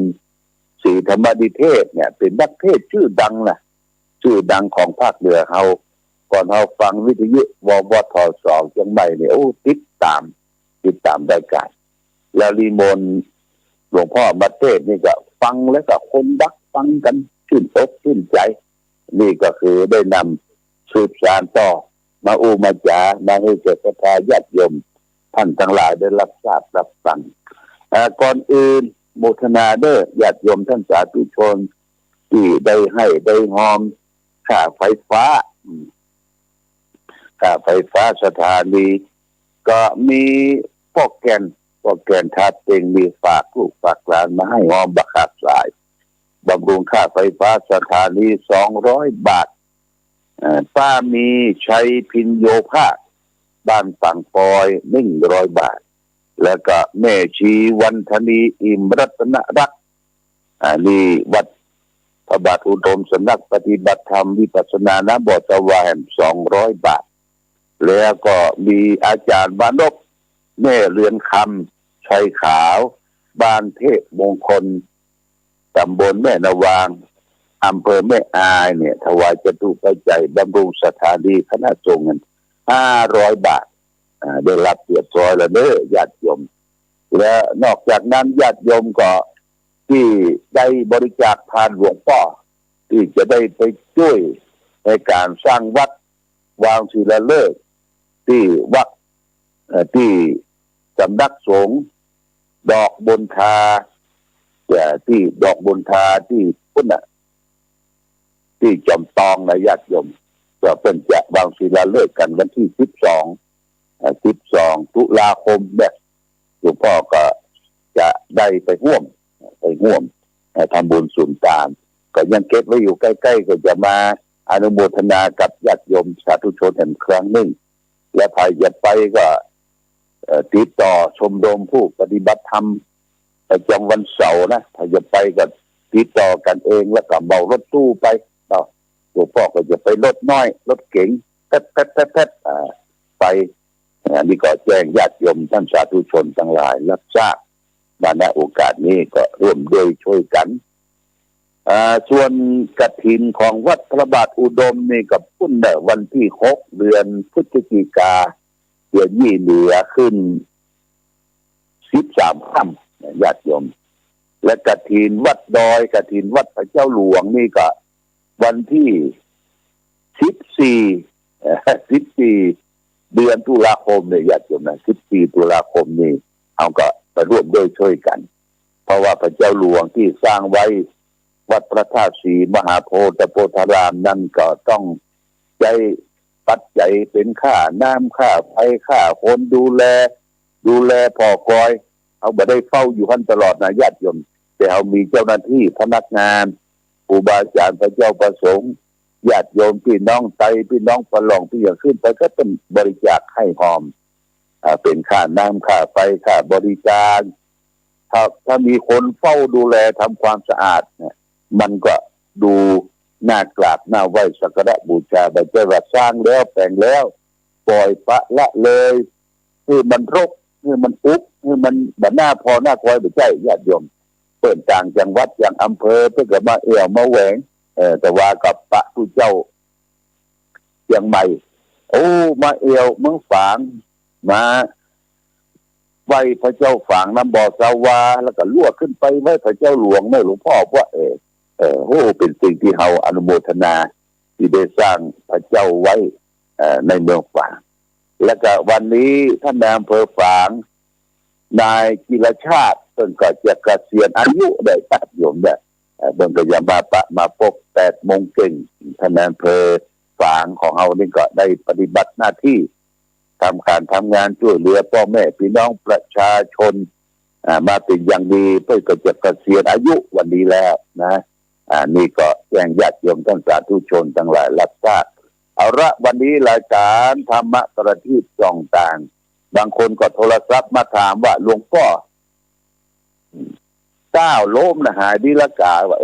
U: ศรีธรรมดิเทศเนี่ยเป็นนักเทศชื่อดังของภาคเหนือเราก่อนเราฟังวิทยุววท2เชียงใหม่เนี่ยติดตามรายการแล้วรีมนหลวงพ่อมาเทศนี่ก็ฟังแล้วก็คนดักฟังกันชื่นอกชื่นใจนี่ก็คือได้นำสืบสานต่อมามาจามาให้เกิดศรัทธาญาติโยมท่านทั้งหลายได้รับทราบรับฟังก่อนอื่นโมทนาเด้อญาติโยมท่านสาธุชนที่ได้ให้ได้หอมค่าไฟฟ้าสถานีก็มีพวกแกนทัดเต็งมีฝากลูกฝากหลานมาให้หอมบักขาดสายบำรุงค่าไฟฟ้าสถานี200 บาทป้ามีชัยพินโยภาคบ้านฝั่งปอย100 บาทแล้วก็แม่ชีวันธนีอิ่มรัตนรักษ์นี่วัดพระบาทอุดมสำนักปฏิบัติธรรมวิปัสสนาณบ่อตะวาน200 บาทแล้วก็มีอาจารย์บานพแม่เรือนคำชัยขาวบ้านเทพมงคลตำบลแม่นาวางอำเภอแม่อายเนี่ยถวายจตุปัจจัยบำรุงสถานีคณะสงฆ์500 บาทได้รับเรียบร้อยแล้วเด้อญาติโยมและนอกจากนั้นญาติโยมก็ที่ได้บริจาคผ่านหลวงพ่อที่จะได้ไปช่วยในการสร้างวัดวางศิลาฤกษ์ที่วัดที่สำนักสงฆ์ดอกบนทาที่ดอกบนทาที่พุ่นที่จอมตองนะญาติโยมก็เป็นจะวางศิลาฤกษ์กันวันที่12 ตุลาคมแบบหลวงพ่อก็จะได้ไปร่วมทำบุญสุนทานก็ยังเก็บไว้อยู่ใกล้ๆก็จะมาอนุโมทนากับญาติโยมสาธุชนอีกครั้งหนึ่งและใครจะไปก็ติดต่อชมรมผู้ปฏิบัติธรรมประจำวันเสาร์นะถ้าจะไปก็ติดต่อกันเองแล้วก็เมารถตู้ไปหลวงพ่อก็จะไปรถน้อยรถเก๋งแป๊ดไปนี่ก็แจ้งญาติโยมท่านสาธุชนทั้งหลายรับทราบมาณโอกาสนี้ก็ร่วมด้วยช่วยกันส่วนกฐินของวัดพระบาทอุดมนี่กับพุ่นวันที่6 เดือนพฤศจิกาเดือนยี่เหลือขึ้น13 ค่ำญาติโยมและกฐินวัดดอยกฐินวัดพระเจ้าหลวงนี่ก็วันที่14 เดือนตุลาคมเนี่ยญาติโยมนะ14 ตุลาคมนี่เอาก็ไปร่วมด้วยช่วยกันเพราะว่าพระเจ้าหลวงที่สร้างไว้วัดพระธาตุศรีมหาโพธิโพธารามนั่นก็ต้องใจปัจจัยเป็นค่าน้ำค่าไฟค่าคนดูแลพอกอยเอาบ่ได้เฝ้าอยู่ท่านตลอดนะญาติโยมแต่เอามีเจ้าหน้าที่พนักงานครูบาอาจารย์พระเจ้าประสงค์ ญาติโยมพี่น้องไตพี่น้องฝรั่งที่อยากขึ้นไปก็ต้องบริจาคให้พร้อมเป็นค่าน้ำค่าไฟค่าบริการถ้ามีคนเฝ้าดูแลทำความสะอาดเนี่ยมันก็ดูน่ากราบน่าไหว้สักการะบูชาไปเจอว่าสร้างแล้วแปลงแล้วปล่อยปละละเลยคือมันรกคือมันอุ๊บคือมันแบบหน้าพอหน้าคอยไปใช่ญาติโยมเปิดต่างจังหวัดอย่างอำเภอเพื่อมาเอี่ยวมาแหวงแต่ว่ากับพระผู้เจ้าเชียงใหม่โอ้มาเอี่ยวเมืองฝางมาไหว้พระเจ้าฝางน้ำบ่อสาวาแล้วก็ลวกขึ้นไปไหว้พระเจ้าหลวงเนี่ยหลวงพ่อว่าโอ้เป็นสิ่งที่เราอนุโมทนาที่ได้สร้างพระเจ้าไว้ในเมืองฝางแล้วก็วันนี้ท่านนายอำเภอฝางนายกิรชาติเพิ่งก็จะเกษียณอายุได้ตัดโยมเนี่ยเบิ่งก็ยังมาพบ8 โมงเก่งท่านนายอำเภอฝางของเรานี่ก็ได้ปฏิบัติหน้าที่ทำงานช่วยเหลือพ่อแม่พี่น้องประชาชนมาเป็นอย่างดีเพื่อก็จะเกษียณอายุวันนี้แล้วนะนี่ก็แจ้งญาติโยมท่านสาธุชนทั้งหลายรับทราบเอาละวันนี้รายการธรรมะประทีปส่องต่างบางคนก็โทรศัพท์มาถามว่าหลวงพ่อก้าวล้มนะหายดีละกาว่า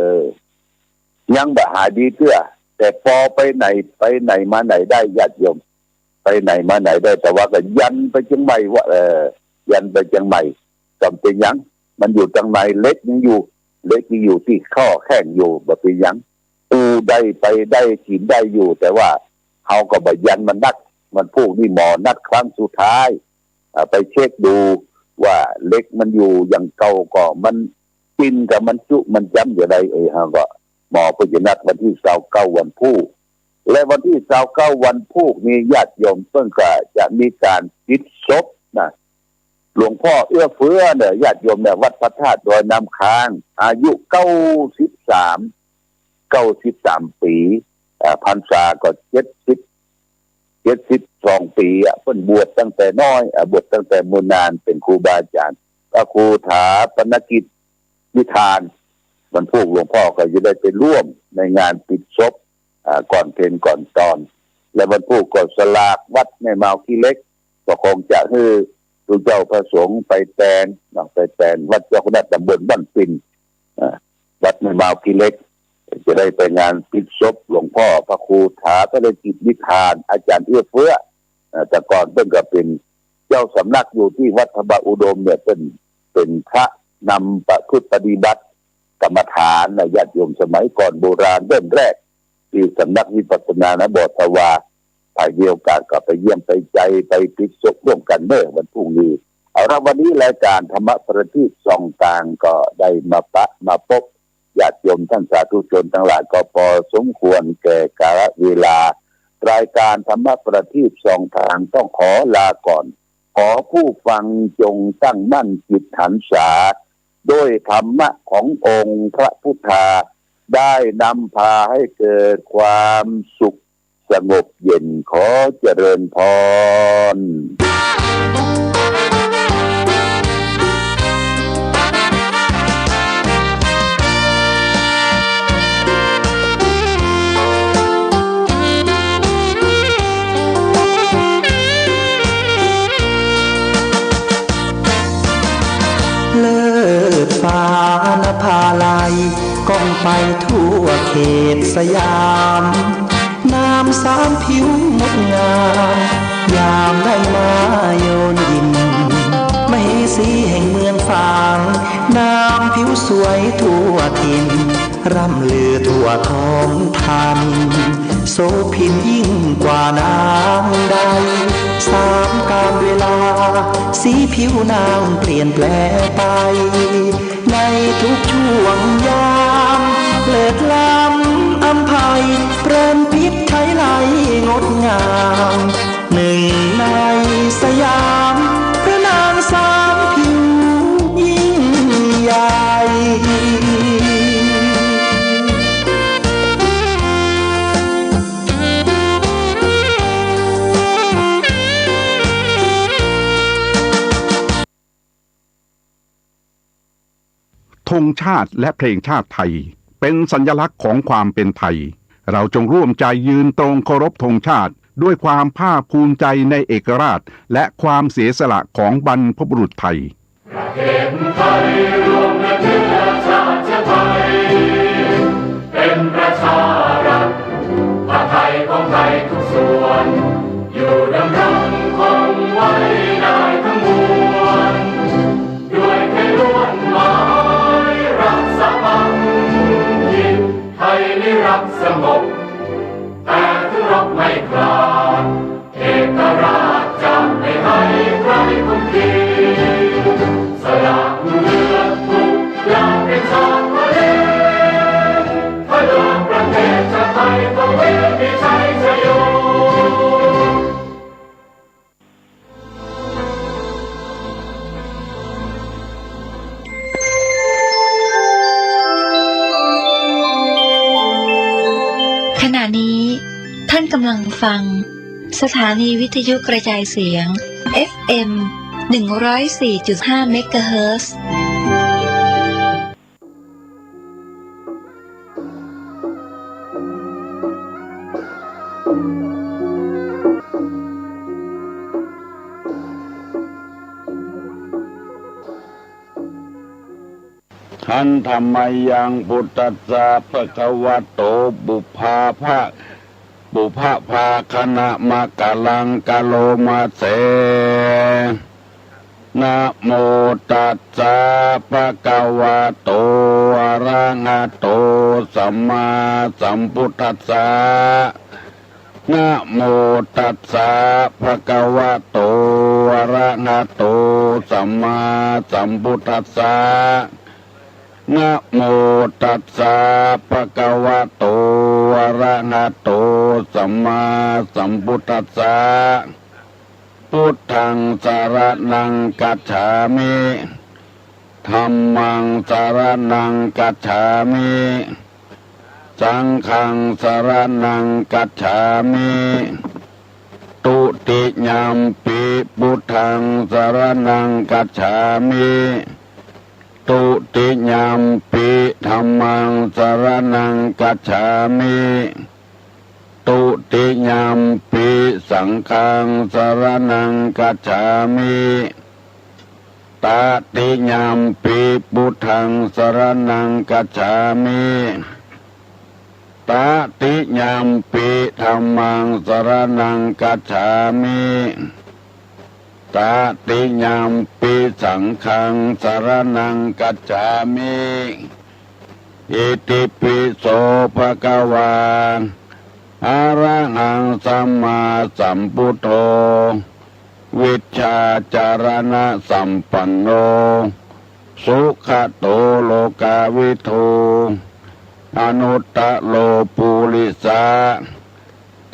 U: ยังบ่หายดีเตื้อแต่พอไปไหนมาไหนได้ญาติโยมไปไหนมาไหนได้แต่ว่าก็ยันไปเชียงใหม่ว่ายันไปเชียงใหม่จำเป็นยังมันอยู่จังไหนเล็กยังอยู่ที่ข้อแข้งอยู่บ่เป็นยังได้ไปได้กินได้อยู่แต่ว่าเฮาก็บ่ยันมันนักมันพวกนี่หมอนัดครั้งสุดท้ายไปเช็คดูว่าเล็กมันอยู่อย่างเก่าก็มันกินกับมันจุมันจำอยู่ใดเฮาก็หมอก็จะนัดวันที่29วันพุธและวันที่29วันพุธนี้ญาติโยมเพิ่งก็จะมีการปิดศพนะหลวงพ่อเอื้อเฟื้อเนี่ยญาติโยมเนี่ยวัดพระธาตุดอยน้ำค้างอายุ93ปีพรรษาก็72 ปีเพิ่นบวชตั้งแต่น้อยบวชตั้งแต่เมื่อนานเป็นครูบาอาจารย์พระครูถาปนกิจวิธานมันพวกหลวงพ่อก็จะได้ไปร่วมในงานปิดศพก่อนเพลก่อนตอนและบรรพุก็สลากวัดในเมาขี้เล็กก็คงจะให้ทุกเจ้าพระสงฆ์ไปแตนวัดเจ้าคณะตำบลบ้านปิ่นวัดในเมาขี้เล็กจะได้ไปงานปิดศพหลวงพ่อพระครูถาก็ได้กิจนิทานอาจารย์เอื้อเฟื้อแต่ก่อนเพิ่งก็เป็นเจ้าสำนักอยู่ที่วัดพระอุดมเนี่ยเป็นพระนำประพฤติปฏิบัติกรรมฐานในญาติโยมสมัยก่อนโบราณเริ่มแรกที่สำนักวิปัสสนานะบทวาไปเดียวกันก็ไปเยี่ยมไปใจไปปิดศพร่วมกันเมื่อวันพรุ่งนี้เอาละวันนี้รายการธรรมะประทีปส่องต่างก็ได้มาพบญาติโยมท่านสาธุชนทั้งหลายก็พอสมควรแก่กาลเวลารายการธรรมะประทีปส่องทางต้องขอลาก่อนขอผู้ฟังจงตั้งมั่นจิตหันษาด้วยธรรมะขององค์พระพุทธาได้นำพาให้เกิดความสุขสงบเย็นขอเจริญพร
D: ฟ้านภาลัยก้องไปทั่วเขตสยามน้ำสามผิวงดงามยามได้มาโยนยินมเหสีแห่งเมืองฝางน้ำผิวสวยทั่วถิ่นร่ำลือทั่วท้องทันโสพินยิ่งกว่านางใดสามกาลเวลาสีผิวนางเปลี่ยนแปลงไปในทุกช่วงยามเลิศล้ำอำไพเปรมพิษไทยไหลงดงามหนึ่งในสยามพระนางสามผิวยิ่งใหญ่
V: ธงชาติและเพลงชาติไทยเป็นสัญลักษณ์ของความเป็นไทย
E: เราจงร่วมใจยืนตรงเคารพธงชาติด้วยความภาคภูมิใจในเอกราชและความเสียสละของบรรพบุรุษไทย
V: ประเทศไทยรวมและเชื้อชาติไทยเป็นประชารัฐผ้าไทยของไทยทุกส่วนอยู่ดำรงคงไว้ได้ทั้งมวลด้วยแค่ล้วนหมายรักษาพันยินไทยนิรักสงบแต่ถึงรบไม่กล้าเอกราชจะไม่ให้ใครคุมขีสละเลือดทุกอย่างเป็นชาติทะเลถ้าเดินประเทศชาติไทยต้องเวทีชัยชโย
S: ขณะนี้ท่านกำลังฟังสถานีวิทยุกระจายเสียง FM 104.5 เมกะเฮิรตซ์
W: ทันธรรมยังพุทธัสสะภะคะวะโตบุพภาคณะมะกะลังกะโลมาเสนะโมตัสสะภะคะวะโตอะระหะโตสัมมาสัมพุทธัสสะนะโมตัสสะภะคะวะโตอะระหะโตสัมมาสัมพุทธัสสะนะโมตัสสะภะคะวะโตอะระหะโตสัมมาสัมพุทธัสสะพุทธังสรณังกัจฉามิธัมมังสรณังกัจฉามิสังฆังสรณังกัจฉามิตุติยัมปิพุทธังสรณังกัจฉามิตุติยัมปิธัมมังสรณังกัจฉามิตุติยัมปิสังฆังสรณังกัจฉามิตติยัมปิพุทธังสรณังกัจฉามิตติยัมปิธัมมังสรณังกัจฉามิตติยัมปิสังฆังสรณังกัจฉามิอิติปิโสภะคะวาอะระหังสัมมาสัมพุทโธวิชชาจารณะสัมปันโนสุขโตโลกาวิทูอนุตตะโลปุริสา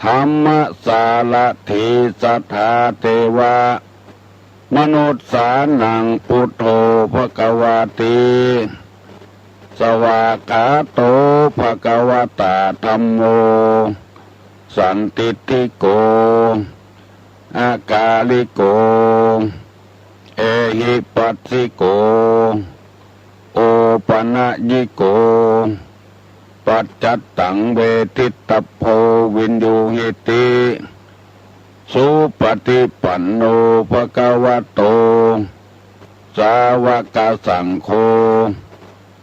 W: ธรรมสารถีสัทธาเทวามนุษย์สานังพุทโธภควาติสวากขาโตภควตาธัมโมสันติติโกอากาลิโกเอหิปัสสิโกโอปนะยิโกปัจจัตตังเวทิตโพวินยูหิติสุปฏิปันโนภะคะวะโตสาวกสังโฆ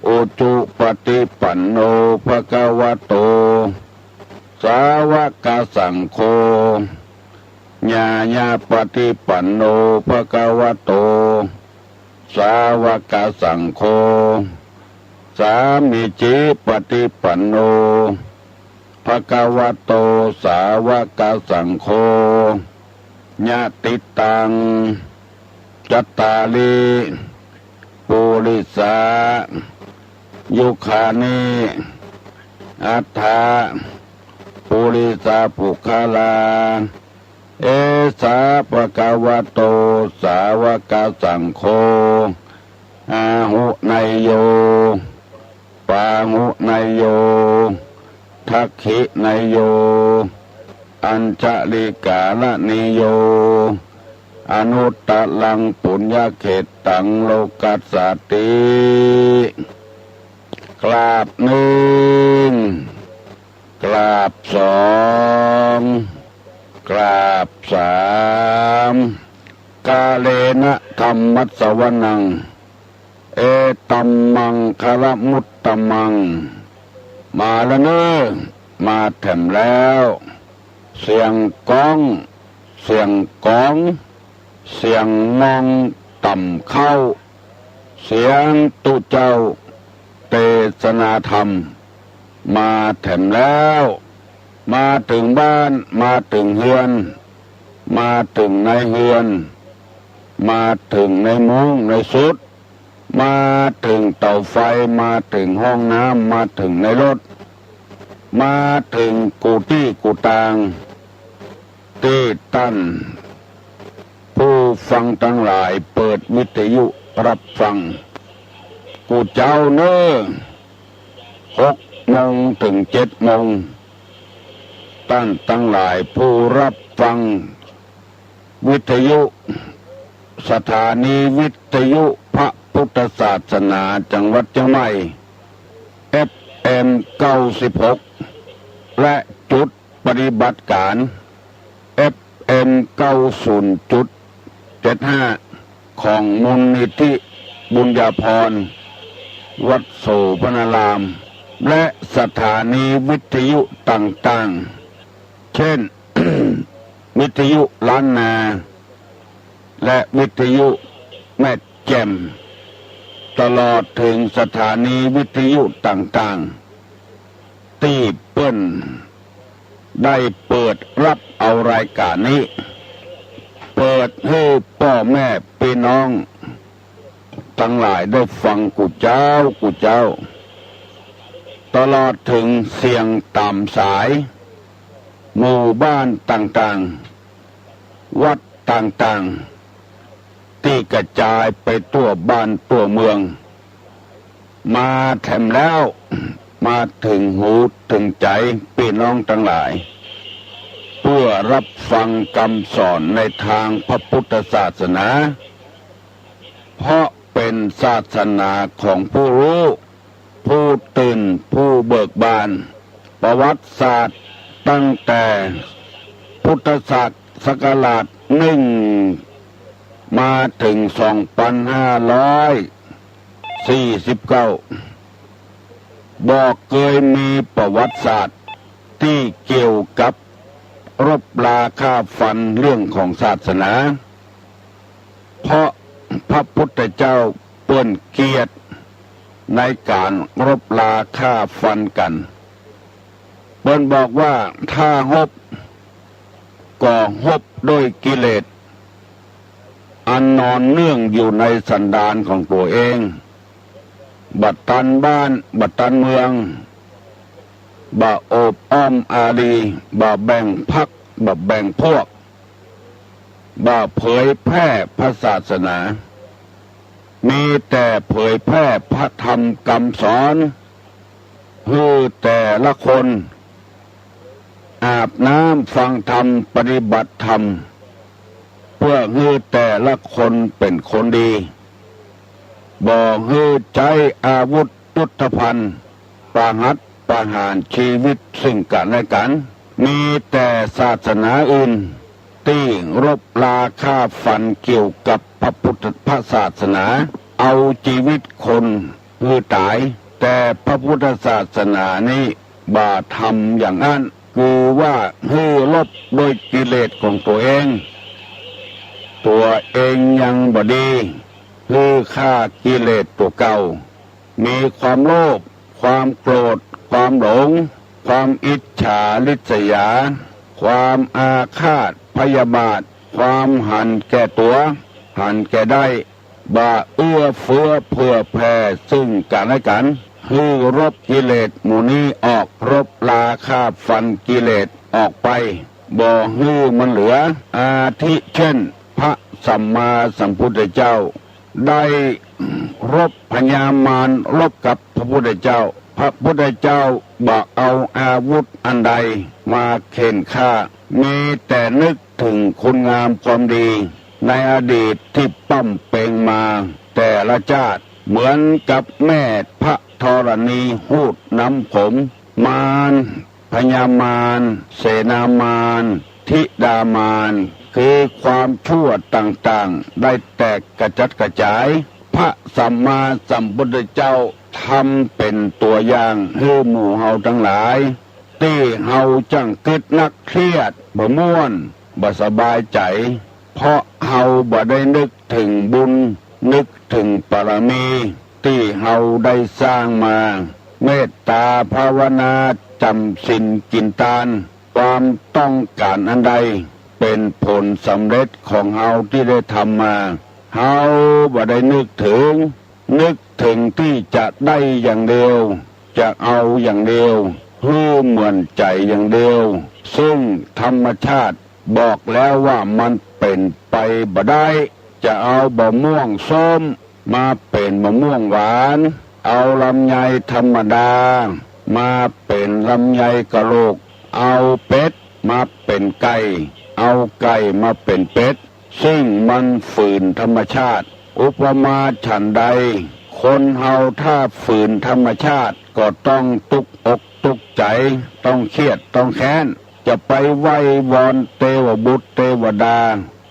W: อุจุปฏิปันโนภะคะวะโตสาวกสังโฆญาญาปฏิปันโนภะคะวะโตสาวกสังโฆสามิจิปฏิปันโนภะคะวะโตสาวกสังโฆญาติตังจัตตาลิปุริสายุคานิอัฏฐาปุริสาภุคลาเอสาภะคะวะโตสาวกสังโฆอาหุไนโยปาหุไนโยทักขิไนโยอัญชลิกาลนิโยอนุตตะลังปุญญเขตตังโลกัสสติกราบหนึ่งก กราบสองกราบสามกาเลนะธรรมัสสวนังเอตัมมังคารมุตตมังมาแล้วเนอะมาแถมแล้วเสียงก้องเสียงก้องเสียงงองต่ำเข้าเสียงตุเจ้าเทศนาธรรมมาแถมแล้วมาถึงบ้านมาถึงเฮือนมาถึงในเฮือนมาถึงในมุ้งในสุดมาถึงเตาไฟมาถึงห้องน้ำมาถึงในรถมาถึงกุฏิกุฏางที่ตั้นผู้ฟังทั้งหลายเปิดวิทยุรับฟังกูเจ้าเนอ6 โมงถึง 7 โมงท่านทั้งหลายผู้รับฟังวิทยุสถานีวิทยุพระพุทธศาสนาจังหวัดเชียงใหม่ FM 96และจุดปฏิบัติการ FM 90.75 ของมูลนิธิบุญญาภรณ์วัดโสภณารามและสถานีวิทยุต่างๆเช่น วิทยุล้านนาและวิทยุแม่แจ่มตลอดถึงสถานีวิทยุต่างๆที่เปิ้นได้เปิดรับเอารายการนี้เปิดให้พ่อแม่พี่น้องทั้งหลายได้ฟังกูเจ้าตลอดถึงเสียงตามสายหมู่บ้านต่างๆวัดต่างๆที่กระจายไปทั่วบ้านทั่วเมืองมาแถมแล้วมาถึงหูถึงใจพี่น้องทั้งหลายเพื่อรับฟังคำสอนในทางพระพุทธศาสนาเพราะเป็นศาสนาของผู้รู้ผู้ตื่นผู้เบิกบานประวัติศาสตร์ตั้งแต่พุทธศักราช1มาถึง 2549บอกเคยมีประวัติศาสตร์ที่เกี่ยวกับรบราฆ่าฟันเรื่องของศาสนาเพราะพระพุทธเจ้าเปิ้นเกียรติในการรบราฆ่าฟันกันเปิ้นบอกว่าถ้าฮบก็ฮบด้วยกิเลสอันนอนเนื่องอยู่ในสันดานของตัวเองบัดตันบ้านบัดตันเมืองบ่โอบอ้อมอารีบ่แบ่งพรรคบ่แบ่งพวกบ่เผยแพร่พระศาสนามีแต่เผยแพร่พระธรรมคำสอนให้แต่ละคนอาบน้ำฟังธรรมปฏิบัติธรรมเพื่อให้แต่ละคนเป็นคนดีบ่ให้ใจอาวุธยุทธภัณฑ์ประหัตประหารชีวิตซึ่งกันและกันมีแต่ศาสนาอื่นที่รบราฆ่าฟันเกี่ยวกับพระพุทธศาสนาเอาชีวิตคนคือตายแต่พระพุทธศาสนานี้บ่ทำอย่างนั้นคือว่าให้ลบโดยกิเลสของตัวเองยังบ่ดีคือฆ่ากิเลสตัวเก่ามีความโลภความโกรธความหลงความอิจฉาริษยาความอาฆาตพยาบาทความหันแก่ตัวหันแก่ได้บ่เอื้อเฟื้อเผื่อแผ่ซึ่งกันและกันให้รบกิเลสหมู่นี้ออกรบราฆ่าฟันกิเลสออกไปบ่ให้มันเหลืออาทิเช่นพระสัมมาสัมพุทธเจ้าได้รบพญามารรบกับพระพุทธเจ้าพระพุทธเจ้าบ่เอาอาวุธอันใดมาเข็นฆ่ามีแต่นึกถึงคุณงามความดีในอดีตที่ปั้มเปงมาแต่ละชาติเหมือนกับแม่พระธรณีหูดน้ำผมมารพ พญามารเสนามารธิดามารคือความชั่วต่างๆได้แตกกระจัดกระจายพระสัมมาสัมพุทธเจ้าทำเป็นตัวอย่างให้หมู่เฮาทั้งหลายที่เฮาจังกึดนักเครียดบ่ม่วนบ่สบายใจเพราะเฮาบ่ได้นึกถึงบุญนึกถึงบารมีที่เฮาได้สร้างมาเมตตาภาวนาจำศีลกินทานความต้องการอันใดเป็นผลสำเร็จของเฮาที่ได้ทำมาเฮาบ่ได้นึกถึงที่จะได้อย่างเดียวจะเอาอย่างเดียวเหมือนใจอย่างเดียวซึ่งธรรมชาติบอกแล้วว่ามันเป็นไปบ่ได้จะเอามะม่วงส้มมาเป็นมะม่วงหวานเอาลำไยธรรมดามาเป็นลำไยกะโหลกเอาเป็ดมาเป็นไก่เอาไก่มาเป็นเป็ดซึ่งมันฝืนธรรมชาติอุปมาฉันใดคนเฮาถ้าฝืนธรรมชาติก็ต้องตุกอกตุกใจต้องเครียดต้องแค้นจะไปไหว้วอนเทวบุตรเทวดา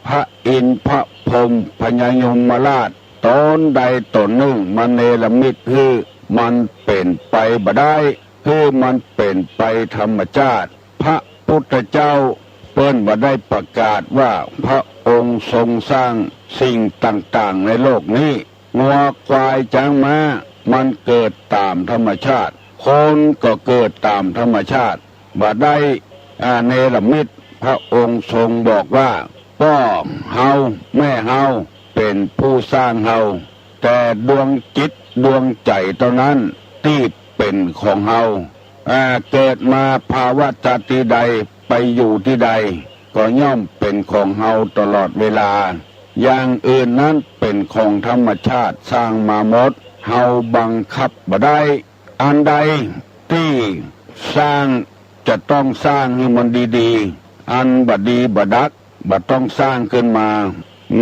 W: พระอินทร์พระพรหมพญายมราชตนใดตนหนึ่งมันเนรมิตคือมันเป็นไปบ่ได้คือมันเป็นไปธรรมชาติพระพุทธเจ้าเปิ้นบ่ได้ประกาศว่าพระองค์ทรงสร้างสิ่งต่างๆในโลกนี้งัวควายช้างม้ามันเกิดตามธรรมชาติคนก็เกิดตามธรรมชาติบ่ได้เนรมิตพระองค์ทรงบอกว่าพ่อเฮาแม่เฮาเป็นผู้สร้างเฮาแต่ดวงจิตดวงใจเท่านั้นที่เป็นของเฮาเกิดมาภาวะชาติใดไปอยู่ที่ใดก็ย่อมเป็นของเฮาตลอดเวลาอย่างอื่นนั้นเป็นของธรรมชาติสร้างมาหมดเฮาบังคับบ่ได้อันใดที่สร้างจะต้องสร้างให้มันดีๆอันบ่ดีบ่ดักบ่ต้องสร้างขึ้นมา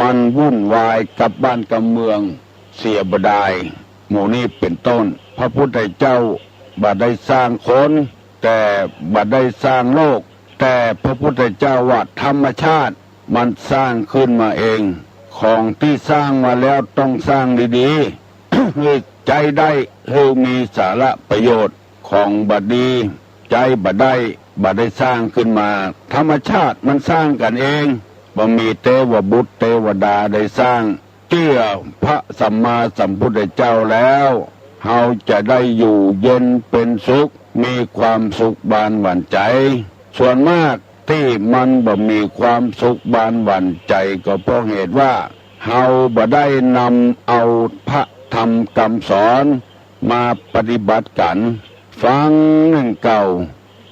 W: มันวุ่นวายกับบ้านกับเมืองเสียบ่ได้หมู่นี้เป็นต้นพระพุทธเจ้าบ่ได้สร้างคนแต่บ่ได้สร้างโลกแต่พระพุทธเจ้าว่าธรรมชาติมันสร้างขึ้นมาเองของที่สร้างมาแล้วต้องสร้างดีๆ ให้ใจได้ให้มีสาระประโยชน์ของบ่ดีใจบ่ได้สร้างขึ้นมาธรรมชาติมันสร้างกันเองบ่มีเทวบุตรเทวดาได้สร้างเชื่อพระสัมมาสัมพุทธเจ้าแล้วเฮาจะได้อยู่เย็นเป็นสุขมีความสุขบานหวั่นใจส่วนมากที่มันบ่มีความสุขบานหวั่นใจก็เพราะเหตุว่าเฮาบ่ได้นำเอาพระธรรมคำสอนมาปฏิบัติกันฟังหนึ่งเก่า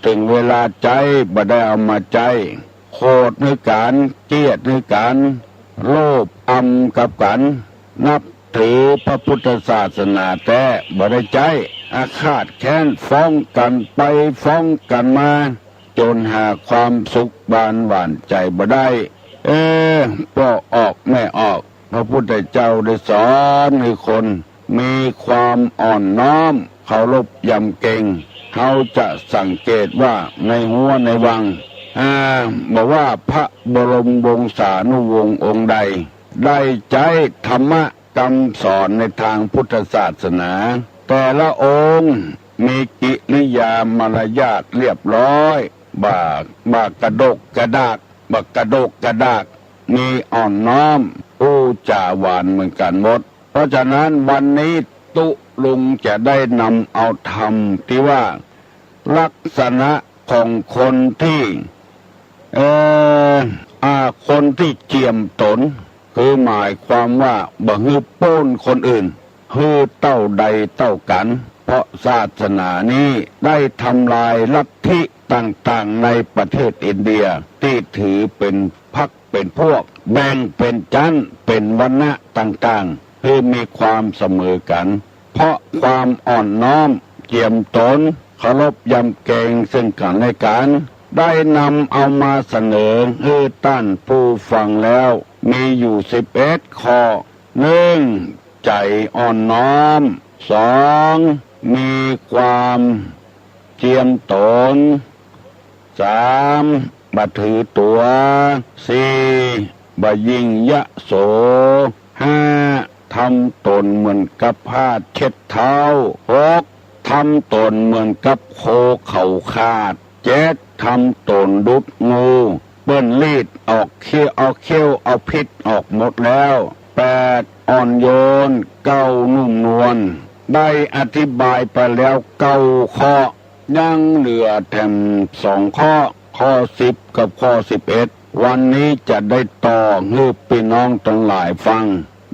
W: ถึงเวลาใจบ่ได้เอามาใจโคตรในการเกลียดในการโลภอำกับกันนับถือพระพุทธศาสนาแต่บ่ได้ใจอาฆาตแค้นฟ้องกันไปฟ้องกันมาจนหาความสุขบานหวานใจบ่ได้พ่อออกแม่ออกพระพุทธเจ้าได้สอนให้คนมีความอ่อนน้อมเคารพยำเกรงเขาจะสังเกตว่าในหัวในวังบอกว่าพระบรมวงศานุวงศ์องค์ใดได้ใจธรรมะคำสอนในทางพุทธศาสนาแต่ละองค์มีกิริยามารยาทเรียบร้อยบากกระดกกระดากบักกระดกกระดากมีอ่อนน้อมอู้จาหวานเหมือนกันหมดเพราะฉะนั้นวันนี้ตุลุงจะได้นำเอาธรรมที่ว่าลักษณะของคนที่คนที่เจียมตนคือหมายความว่าบ่ฮื้อโป้นคนอื่นฮื้อเต้าใดเต้ากันเพราะศาสนานี้ได้ทำลายลัทธิต่างๆในประเทศอินเดียที่ถือเป็นพรรคเป็นพวกแบ่งเป็นชั้นเป็นวรรณะต่างๆคือมีความเสมอกันเพราะความอ่อนน้อมเจียมตนเคารพยำเกรงซึ่งกันและกันได้นำเอามาเสนอให้ท่านผู้ฟังแล้วมีอยู่11 ข้อ 1. ใจอ่อนน้อม 2. มีความเจียมตน 3. บ่ถือตัว 4. บ่ยิ่งยะโส 5. ทำตนเหมือนกับผ้าเช็ดเท้า 6. ทำตนเหมือนกับโคเข่าขาด 7. ทำตนดุดงูเปิ้นรีดออกเขี้ยวเอาพิษออกหมดแล้ว 8. อ่อนโยน 9. นุ่มนวลได้อธิบายไปแล้ว9ข้อยังเหลือแถม2ข้อข้อ10กับข้อ11วันนี้จะได้ต่อให้พี่น้องทั้งหลายฟัง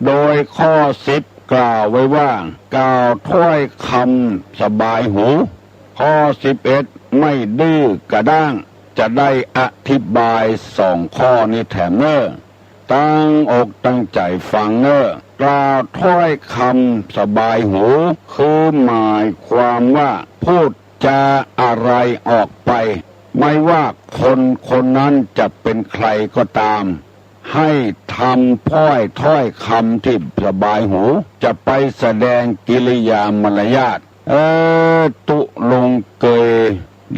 W: โดยข้อ10กล่าวไว้ว่ากล่าวถ้อยคำสบายหูข้อ11ไม่ดื้อกระด้างจะได้อธิบาย2ข้อนี้แถมเน้อตั้งอกตั้งใจฟังเน้อกล่าวถ้อยคำสบายหูคือหมายความว่าพูดจาอะไรออกไปไม่ว่าคนนั้นจะเป็นใครก็ตามให้ทำถ้อยคำที่สบายหูจะไปแสดงกิริยามารยาทตุลงเกย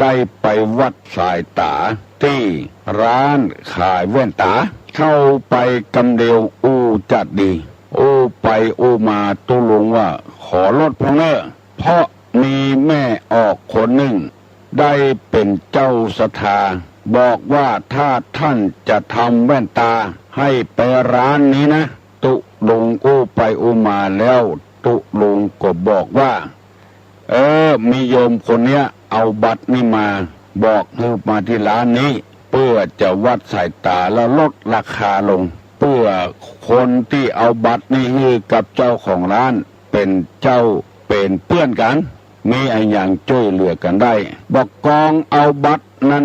W: ได้ไปวัดสายตาที่ร้านขายแว่นตาเข้าไปกำเดียวจัดดีไปมาตุลงว่าขอลดพงเนอเพราะมีแม่ออกคนหนึ่งได้เป็นเจ้าศรัทธาบอกว่าถ้าท่านจะทำแว่นตาให้ไปร้านนี้นะตุลงไปมาแล้วตุลงก็บอกว่ามีโยมคนเนี้ยเอาบัตรนี่มาบอกให้มาที่ร้านนี้เพื่อจะวัดสายตาแล้วลดราคาลงเพื่อคนที่เอาบัตรนี่ให้กับเจ้าของร้านเป็นเจ้าเป็นเพื่อนกันมีอะไรอย่างช่วยเหลือกันได้บอกกองเอาบัตรนั้น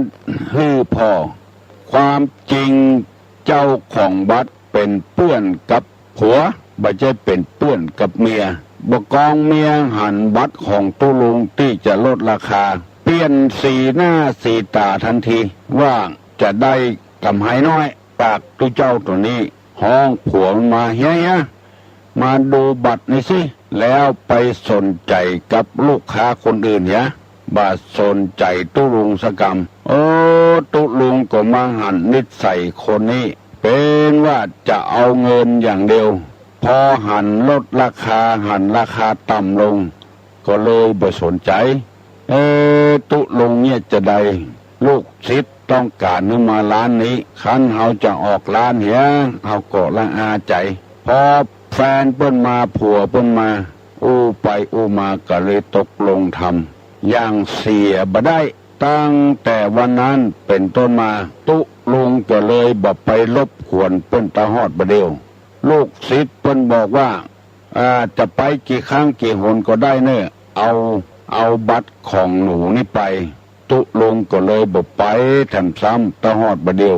W: ให้พอความจริงเจ้าของบัตรเป็นเพื่อนกับผัวไม่ใช่เป็นเพื่อนกับเมียบอกกองเมียหันบัตรของตุลุงที่จะลดราคาเปลี่ยนสีหน้าสีตาทันทีว่าจะได้กำไรน้อยปากตุเจ้าตัวนี้ห้องผัวมาเฮียมาดูบัตรนี่สิแล้วไปสนใจกับลูกค้าคนอื่นเนี่ยบาสนใจตุลุงสกรรมตุลุงก็มาหันนิสัยคนนี้เป็นว่าจะเอาเงินอย่างเดียวพอหันลดราคาต่ำลงก็เลยบ่สนใจตุลุงเนี่ยจะได้ลูกศิษย์ต้องการนึมาร้านนี้คันเขาจะออกร้านเหี้ยเขาก็ละอาใจพอแฟนเปิ้นมาผัวเปิ้นมาไปมาก็เลยตกลงทำอย่างเสียบ่ได้ตั้งแต่วันนั้นเป็นต้นมาตุลุงก็เลยบ่ไปรบกวนเปิ้นตาฮอดบ่เดียวลูกศิษย์เปิ้นบอกว่าจะไปกี่ครั้งกี่หนก็ได้เน้อเอาบัตรของหนูนี่ไปตุลุงก็เลยบ่ไปแถมซ้ำตาฮอดบ่เดียว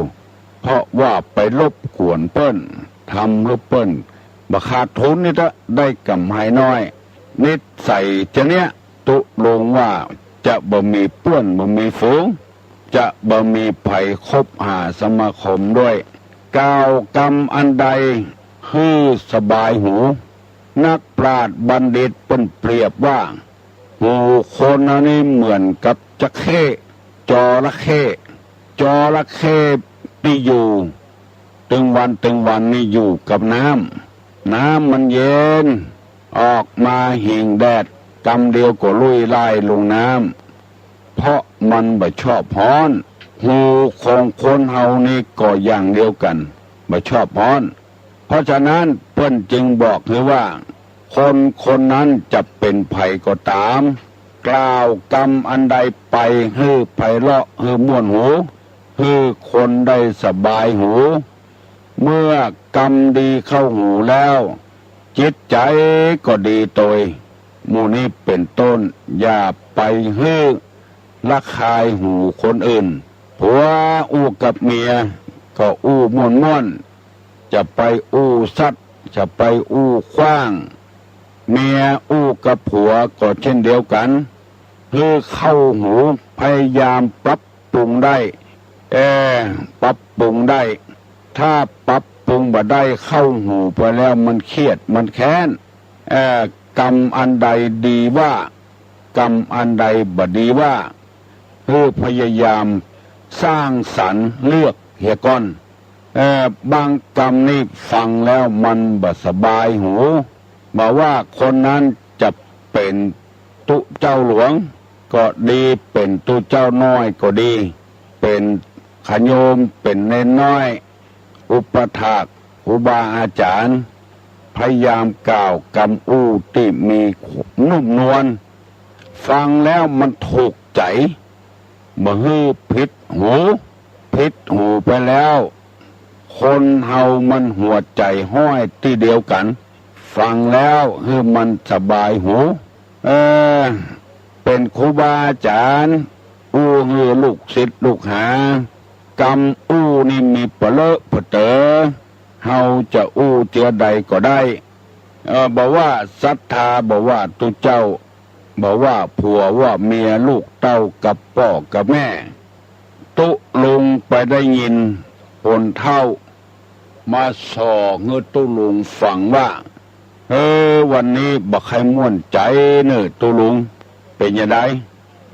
W: เพราะว่าไปรบกวนเปิ้นทำรูปเปิ้นบ่ขาดทุนนี่ถ้าได้กำไรน้อยนิสัยจะเนี้ยตุลงว่าจะบ่มีเปื้อนบ่มีฝูงจะบ่มีภัยคบหาสมาคมด้วยกล่าวกรรมอันใดฮือสบายหูนักปราชญ์บัณฑิตเปิ้นเปรียบว่าหูคนอันนี้เหมือนกับจะเข้จระเข้ที่อยู่ตึงวันนี่อยู่กับน้ำมันเย็นออกมาหิงแดดกำเดียวก็ลุยไล่ลงน้ำเพราะมันบ่ชอบร้อนหูของคนเฮานี่ก็อย่างเดียวกันบ่ชอบร้อนเพราะฉะนั้นเพิ่นจึงบอกเลยว่าคนนั้นจะเป็นภัยก็ตามกล่าวกรรมอันใดไปให้ไพเราะให้ม่วนหูให้คนได้สบายหูเมื่อกรรมดีเข้าหูแล้วจิตใจก็ดีโดยหมู่นี้เป็นต้นอย่าไปให้ละคายหูคนอื่นผัวกับเมียก็ม่วนจะไปสัตว์จะไปขว้างเมียกับผัวก็เช่นเดียวกันคือเข้าหูพยายามปรับปรุงได้ปรับปรุงได้ถ้าปรับปรุงบ่ได้เข้าหูไปแล้วมันเครียดมันแค้นกรรมอันใดดีว่ากรรมอันใดบ่ดีว่าพยายาม สร้างสรรค์เลือกเฮียก้อนบางกรรมนี่ฟังแล้วมันบ่สบายหูบอกว่าคนนั้นจะเป็นตุเจ้าหลวงก็ดีเป็นตุเจ้าน้อยก็ดีเป็นขโยมเป็นเนนน้อยอุปถากครูบาอาจารย์พยายามกล่าวกำอู้ที่มีนุ่มนวลฟังแล้วมันถูกใจบ่ฮื้อผิดหูไปแล้วคนเฮามันหัวใจห้อยที่เดียวกันฟังแล้วฮื้อมันสบายหูเป็นครูบาอาจารย์อู้ฮื้อลูกศิษย์ลูกหากำอู้นี่มีเปเลอะเปเตอเฮาจะอู้เจือใดก็ได้บอกว่าศรัทธาบอกว่าตุเจ้าบอกว่าผัวว่าเมียลูกเต้ากับพ่อกับแม่ตุลุงไปได้ยินคนเท่ามาสอเงือตุลุงฟังว่าวันนี้บักใครม่วนใจเนอตุลุงเป็นยังไง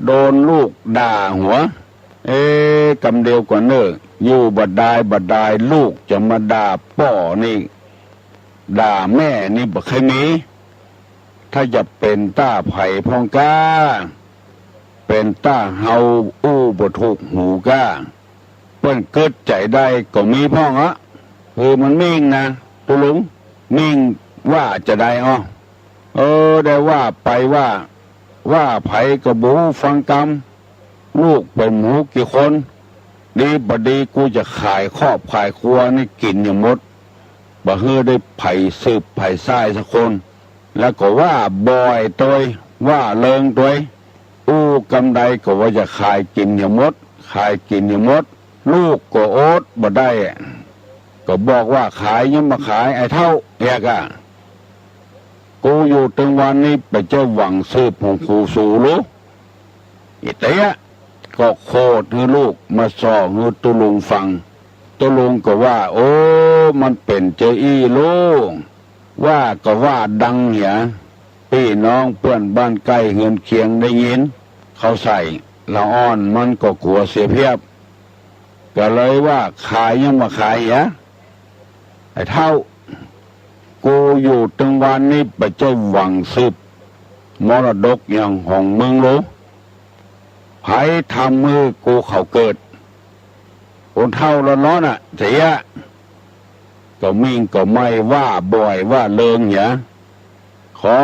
W: โดนลูกด่าหัวกำเดียวกว่าเนออยู่บัดได้ลูกจะมาด่าพ่อนี่ด่าแม่นี่บักใครมีถ้าจะเป็นต้าไผ่พองก้าเป็นต้าเฮาอู้บ่ถูกหูก้าเปิ้นเกิดใจได้ก็มีพ่องมันมิ่งนะตุลุงมิ่งว่าจะได้ได้ว่าไปว่าไผ่ก็บูฟังกรรมลูกเป็นหมูกี่คนดีบดีกูจะขายครอบขายครัวนี่กินอย่างหมดบ่ฮื้อได้ไผ่สืบไผ่ทรายสักคนแล้วก็ว่าบ่อยตัวว่าเลิงตัวอู้กำไดก็ว่าจะขายกินอย่างหมดลูกก็โอ๊ตบ่ได้ก็บอกว่าขายยังมาขายไอ้เท่าแอกกูอยู่ถึงวันนี้ไปเจ้าหวังซื้อผงคูสูรู้อีเตะก็โคตรให้ลูกมาสอให้ตุลุงฟังตุลุงก็ว่าโอ้มันเป็นเจอี้ลูกว่าก็ว่าดังเหียพี่น้องเพื่อนบ้านใกล้เฮือนเคียงได้ยินเขาใส่ละอ่อนมันก็กลัวเสียเพียบก็เลยว่าขายยังมาขายไอ้เท่ากูอยู่ถึงวันนี้ไปเจ้าหวังสืบมรดกอย่างของเมืองรู้ไผทำมือกูเขาเกิดคนเท่าละน้อนเสียก็มิ่งก็ไม่ว่าบ่อยว่าเลิงขอ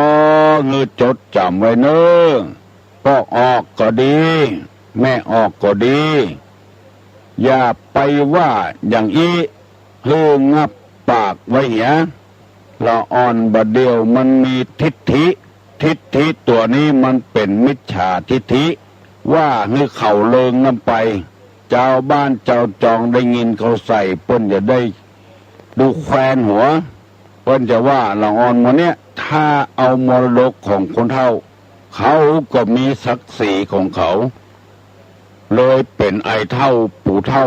W: เงือจดจำไว้เนอะพ่อออกก็ดีแม่ออกก็ดีอย่าไปว่าอย่างอี้งับปากไว้ละอ่อนบะเดียวมันมีทิฏฐิตัวนี้มันเป็นมิจฉาทิฏฐิว่าให้เขาเลิงน้ำไปเจ้าบ้านเจ้าจองได้ยินเขาใส่เปิ้นจะได้ดูแควนหัวเปิ้นจะว่าละอ่อนวันเนี้ยถ้าเอามรดกของคนเฒ่าเขาก็มีศักดิ์ศรีของเขาเลยเป็นไอ้เฒ่าปู่เฒ่า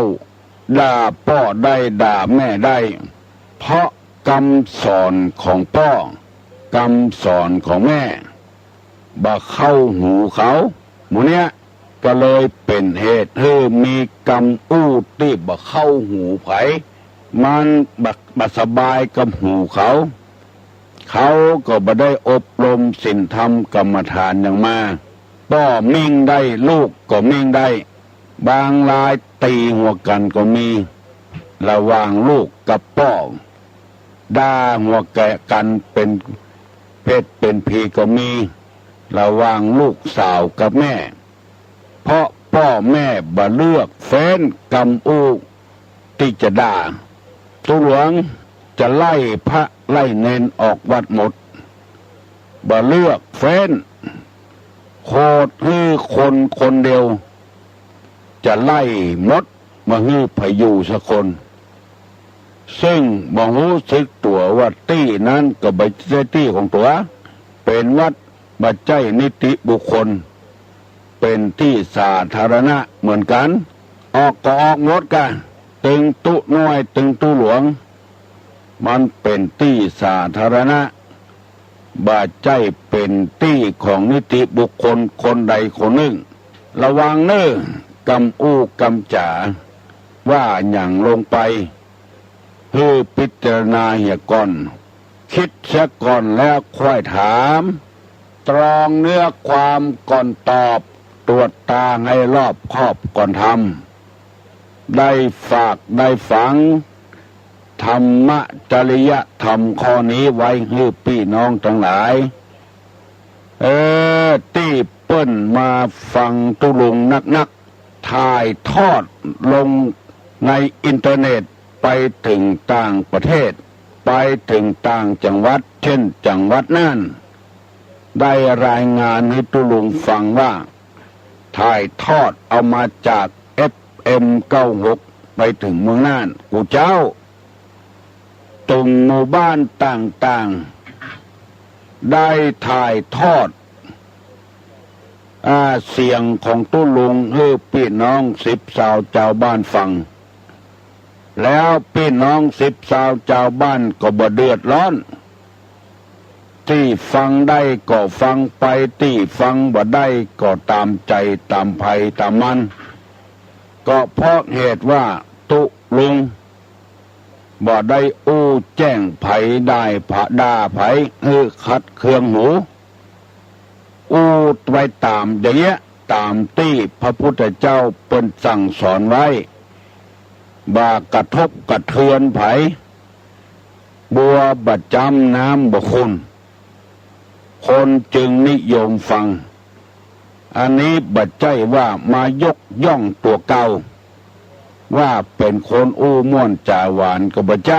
W: ด่าพ่อได้ด่าแม่ได้เพราะคำสอนของพ่อคำสอนของแม่บ่เข้าหูเขาหมู่เนี้ยก็เลยเป็นเหตุให้มีกรรมอู้ที่บ่เข้าหูไผมันบ่สบายกับหูเขาก็บ่ได้อบรมศีลธรรมกรรมฐานอย่างมาพ่อมิ่งได้ลูกก็มิ่งได้บางรายตีหัวกันก็มีระหว่างลูกกับพ่อด่าหัวแกะกันเป็นเพศเป็นผีก็มีระหว่างลูกสาวกับแม่เพราะพ่อแม่บ่เลือกเฟ้นกำอู้ที่จะด่าตุหลวงจะไล่พระไล่เนนออกวัดหมดบ่เลือกเฟ้นโคตรฮื้อคนเดียวจะไล่มดมาฮื้อพายุสักคนซึ่งบ่รู้สึกตัวว่าตี้นั้นก็บ่ใช่ตี้ของตัวเป็นวัดบ่ใช่นิติบุคคลเป็นที่สาธารณะเหมือนกันออกก็ออกหมดกันตึงตุน้อยตึงตุหลวงมันเป็นที่สาธารณะบ่ใช่เป็นที่ของนิติบุคคลคนใดคนหนึ่งระวังเน้อ กำอู้กำจ๋าว่าอย่างลงไปให้พิจารณาเหียก่อนคิดเสียก่อนแล้วค่อยถามตรองเนื้อความก่อนตอบตรวจตาให้รอบคอบก่อนทำได้ฝากได้ฝังธรรมะจริยธรรมข้อนี้ไว้ให้พี่น้องทั้งหลายที่เปิ้นมาฟังตุลุงนักถ่ายทอดลงในอินเทอร์เน็ตไปถึงต่างประเทศไปถึงต่างจังหวัดเช่นจังหวัดน่านได้รายงานให้ตุลุงฟังว่าถ่ายทอดเอามาจาก FM 96ไปถึงเมืองน่านกูเจ้าตรงหมู่บ้านต่างๆได้ถ่ายทอดเสียงของตุลุงให้พี่น้อง10 ชาวชาวบ้านฟังแล้วพี่น้อง10 ชาวชาวบ้านก็บ่เดือดร้อนที่ฟังได้ก็ฟังไปที่ฟังบ่ได้ก็ตามใจตามภัยตามมันก็เพราะเหตุว่าตุลุงบ่ได้อู้แจ้งไผได้ผะด่าไผขัดเคืองหูอู้ไว้ตามอย่างเงี้ยตามที่พระพุทธเจ้าเปิ้นสั่งสอนไว้บ่ากระทบกระเทือนไผบัวบ่จำน้ำบ่คุณคนจึงนิยมฟังอันนี้บ่ใจว่ามายกย่องตัวเก่าว่าเป็นคนอู้ม่วนจ่าหวานก็บ่ใจ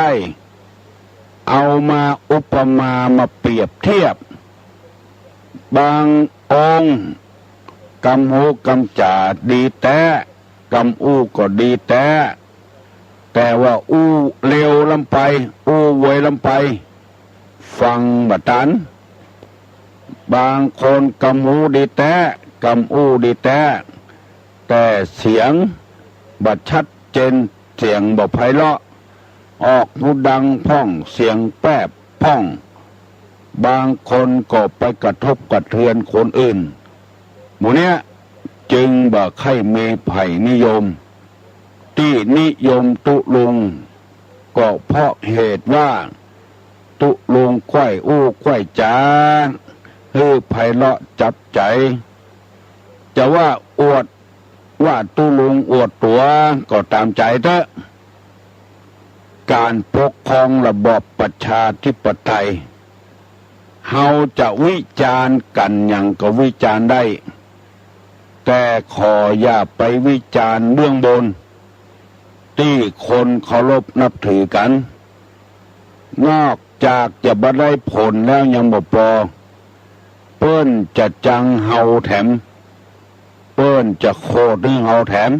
W: เอามาอุปมามาเปรียบเทียบบางองค์กำหูกำจ่าดีแต่กำอู้ก็ดีแต่ว่าอู้เร็วลำไปอู้ไวลำไปฟังบ่ทันบางคนกำหูดีแต่กำอู้ดีแต่เสียงบ่ชัดเจนเสียงบ่ไพเราะออกหูดังพ่องเสียงแป๊บพ่องบางคนก็ไปกระทบกระเทือนคนอื่นหมู่เนี้ยจึงบ่ค่อยมีไผนิยมที่นิยมตุลุงก็เพราะเหตุว่าตุลุงค่อยอู้ค่อยจาให้ไพเราะจับใจจะว่าอวดว่าตุลุงอวดตัวก็ตามใจเถอะการปกครองระบอบประชาธิปไตยเฮาจะวิจารณ์กันอย่างก็วิจารณ์ได้แต่ขออย่าไปวิจารณ์เบื้องบนที่คนเคารพนับถือกันนอกจากจะบ่ได้ผลแล้วยังบ่พอเปิ้นจะจังเฮาแถมเปิ้นจะโคตรให้เฮาแถม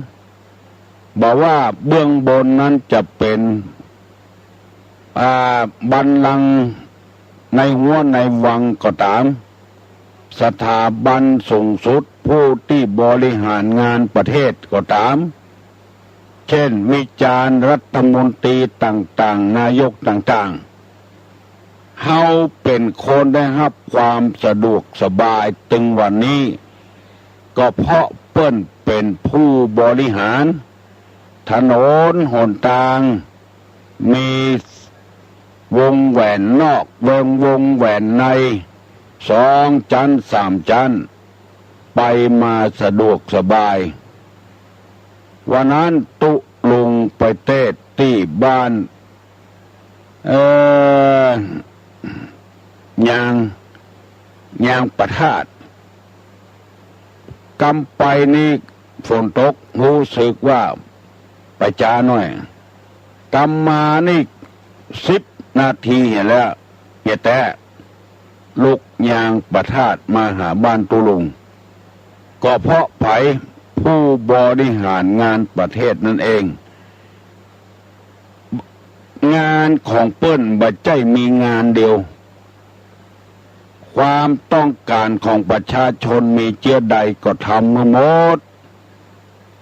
W: บอกว่าเบื้องบนนั้นจะเป็นบัลลังก์ในหัวในวังก็ตามสถาบันสูงสุดผู้ที่บริหารงานประเทศก็ตามเช่นวิจารณ์รัฐมนตรีต่างๆนายกต่างๆเฮาเป็นคนได้รับความสะดวกสบายถึงวันนี้ก็เพราะเปิ้นเป็นผู้บริหารถนนหนทางมีวงแหวนนอกวงแหวนใน2 ชั้น 3 ชั้นไปมาสะดวกสบายวันนั้นตุลุงไปเทศที่บ้านยางประทาดกำไปนี่ฝนตกรู้สึกว่าไปจ้าหน่อยกำมานี่10 นาทีแล้วแต่ลูกยางประทาดมาหาบ้านตุลุงก็เพราะไผผู้บริหารงานประเทศนั่นเองงานของเปิ้นบ่ใช่มีงานเดียวความต้องการของประชาชนมีเจือใดก็ทำหมด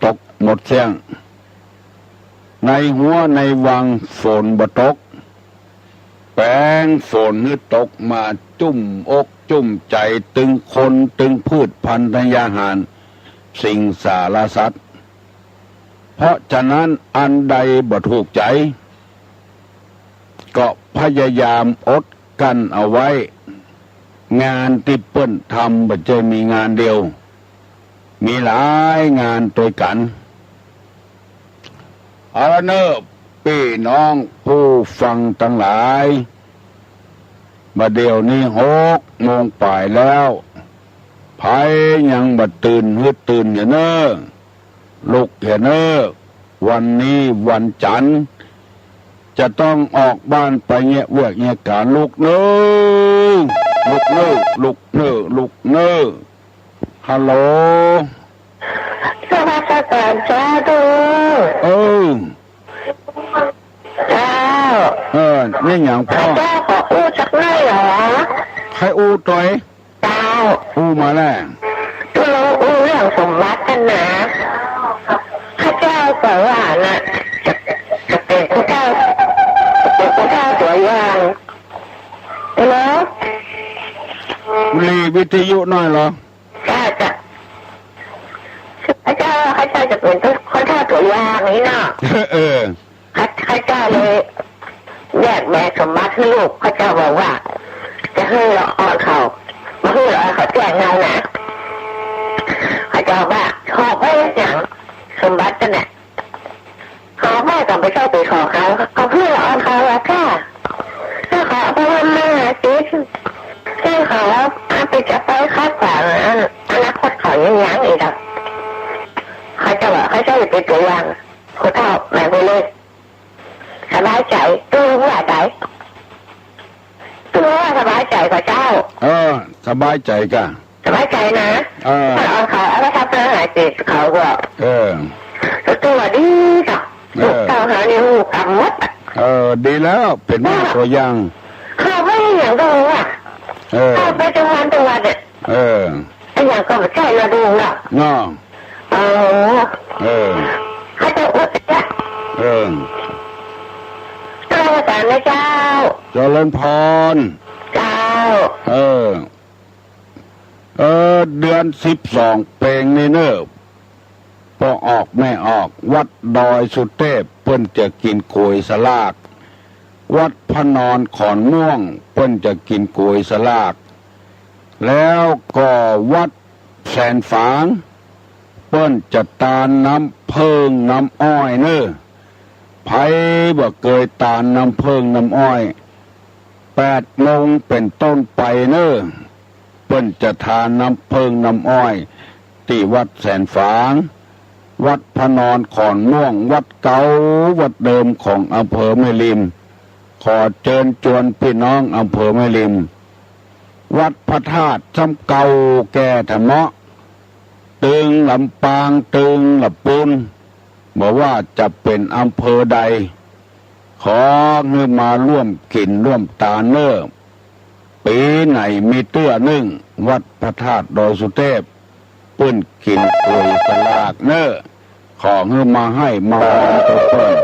W: ตกหมดเสียงในหัวในวังฝนบ่ตกแป้งฝนนี่ตกมาจุ่มอกจุ่มใจตึงคนตึงพืชพันธุ์ยาหารสิ่งสารสัตว์ เพราะฉะนั้นอันใดบ่ถูกใจก็พยายามอดกันเอาไว้งานที่เปิ้นทำบ่ใช่มีงานเดียวมีหลายงานตัวกันเอาละเนอะพี่น้องผู้ฟังทั้งหลายมาเดี๋ยวนี้6:00 ป่ายแล้วไผยังบ่ตื่นฮึดตื่นอย่าเนอะลุกอย่าเนอะวันนี้วันจันทร์จะต้องออกบ้านไปเงี้ยเวียกเงี้ยการลุกเนอะลุกเนอะลุกเนอะลุกเนอะฮัลโหล
C: สวัสดีครับจ้าดู
W: เจ้านี่อย่างพ่อ
C: เจ้าขออู้สักหน่อยเหรอ
W: ใครอู้ตัว
C: เจ้า
W: อู้มาแล้ว
C: ตัวเราอู้เรื่องสมบัติกันนะข้าเจ้าบอกว่าน่ะจะเป็นข้าเจ้าตัวอย่างแล้ว
W: รีวิทยุหน่อยเหรอ
C: จ้าข้าเจ้าจะเป็นข้าเจ้าตัวอย่างนี้เนาะข้าเจ้าเลยแยกแม่สมบัติให้ลูกข้าเจ้าบอกว่าจะให้เราอ่อนเขามาให้เราเขาแจ้งเงานะข้าเจ้าว่าขอไปอย่างสมบัติกันเนี่ยขอแม่กลับไปเข้าไปขอเขาเอาเพื่อเราอ่อนเขาแล้วค่ะถ้าขอไปวันหน้าสิถ้าขอไปจะไปคัดฝันอนาคตเขายังอีกอ่ะเขาจะบอกเขาจะเป็นตัวอย่างคนเท่าแม่ไปเลยสบายใจตัวว่าใจตัวว่าสบายใจกว่าเจ้า
W: สบายใจกัน
C: สบายใจนะถ้าเอาเขาเอาไปทำอาหารติดเขาก็ตัวดีจ้ะเจ้าหาในหูกำมัด
W: ดีแล้วเป็นแม่ตัวอย่าง
C: เขาไม่อย่างดูอ่ะเขาไปจังหวัดเนี่ยไอ้อย่างก็ไม่ใช่เราดูหรอก
W: น้อ
C: เขาจะอุดเนี่ยเจ้าสารนะเจ้า
W: เจริญพร
C: เจ้า
W: เดือน12เพลงนี่เนอะพอออกแม่ออกวัดดอยสุเทพเปิ้นจะกินกล้วยสลากวัดพระนอนขอนม่วงเปิ้นจะกินกล้วยสลากแล้วก็วัดแสนฝางเปิ้นจะตาลน้ำเพิงน้ำอ้อยเนอะไผบ่เคยตาลน้ำเพิงน้ำอ้อย8:00 เป็นต้นไปเนอะเปิ้นจะทานน้ำเพิงน้ำอ้อยที่วัดแสนฝางวัดพระนอนขอนม่วงวัดเก่าวัดเดิมของอำเภอแม่ริมขอเชิญชวนพี่น้องอำเภอแม่ริมวัดพระธาตุซ้ำเก่าแก่ธรรมะตึงลำปางตึงลำปูนบอกว่าจะเป็นอำเภอใดขอเงินมาร่วมกินร่วมตาเนอปีไหนมีเตื้อนึ่งวัดพระธาตุดอยสุเทพปื้นกินกล้วยสลากเนอขอเงินมาให้มาตัวเปิ้น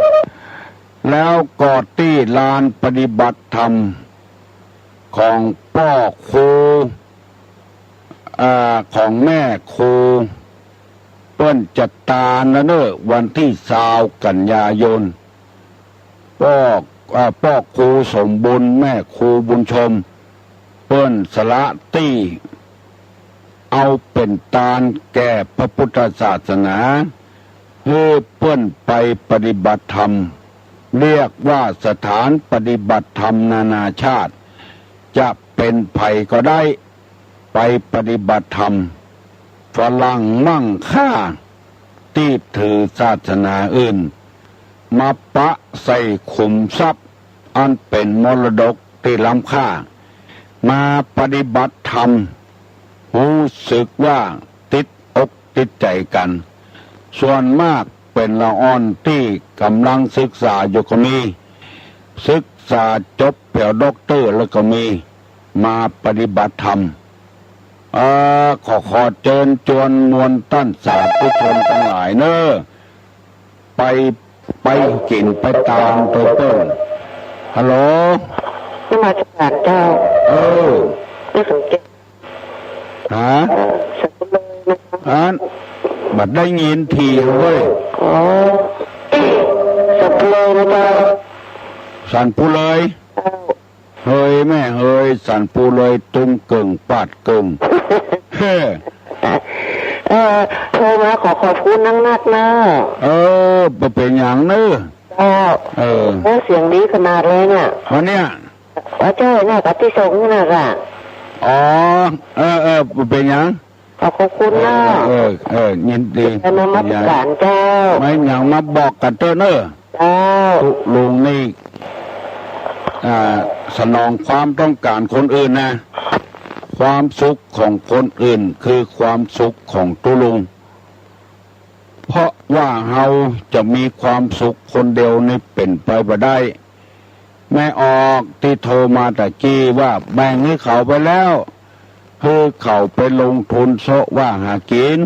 W: แล้วกอดที่ลานปฏิบัติธรรมของพ่อครูของแม่ครูเปิ้นจัดตานะเนอวันที่20 กันยายนพ่อครูสมบุญแม่ครูบุญชมเปิ้นสละตี้เอาเป็นตาลแก่พระพุทธศาสนาเพื่อเปิ้นไปปฏิบัติธรรมเรียกว่าสถานปฏิบัติธรรมนานาชาติจะเป็นไผก็ได้ไปปฏิบัติธรรมฝรั่งมั่งค่าที่ถือศาสนาอื่นมาปะใส่ขุมทรัพย์อันเป็นมรดกที่ล้ำค่ามาปฏิบัติธรรมรู้สึกว่าติดอกติดใจกันส่วนมากเป็นละอ่อนที่กำลังศึกษาอยู่ก็มีศึกษาจบแถวด็อกเตอร์แล้วก็มีมาปฏิบัติธรรมขอเชิญชวนมวลต้านสาธุชนทั้งหลายเนอะไปกินไปตามตัวเปิ้ลฮัลโหล
C: มาจากเจ้า
W: ไม่สนใจฮะ บัดได้ยินทีเว้ย
C: อ๋อสับเลยนะจ๊ะ
W: สันปูเลยเฮ้ยแม่เฮ้ยสันปูเลยตุ้มเก่งปาดเก่งเฮ้
C: โทรมาขอบคุณนักนะ
W: เป็นอย่างเนอะ
C: เสียงดีขนาดเลยเนี่ย
W: วันเนี้ย
C: ว่าเจ้าเนี่ยกับที่ส่งนี่นะ
W: อ๋อเป็นอย่าง
C: ขอบคุณนะ
W: ยินดี
C: มามัดสารเจ้า
W: ไม่อย่างมาบอกกันเจ้าเนอะตุลุงนี่สนองความต้องการคนอื่นนะความสุขของคนอื่นคือความสุขของตุลุงเพราะว่าเราจะมีความสุขคนเดียวนี่เป็นไปบ่ได้แม่ออกที่โทรมาตะกี้ว่าแบ่งให้เขาไปแล้วคือเขาไปลงทุนโซว่าหากิน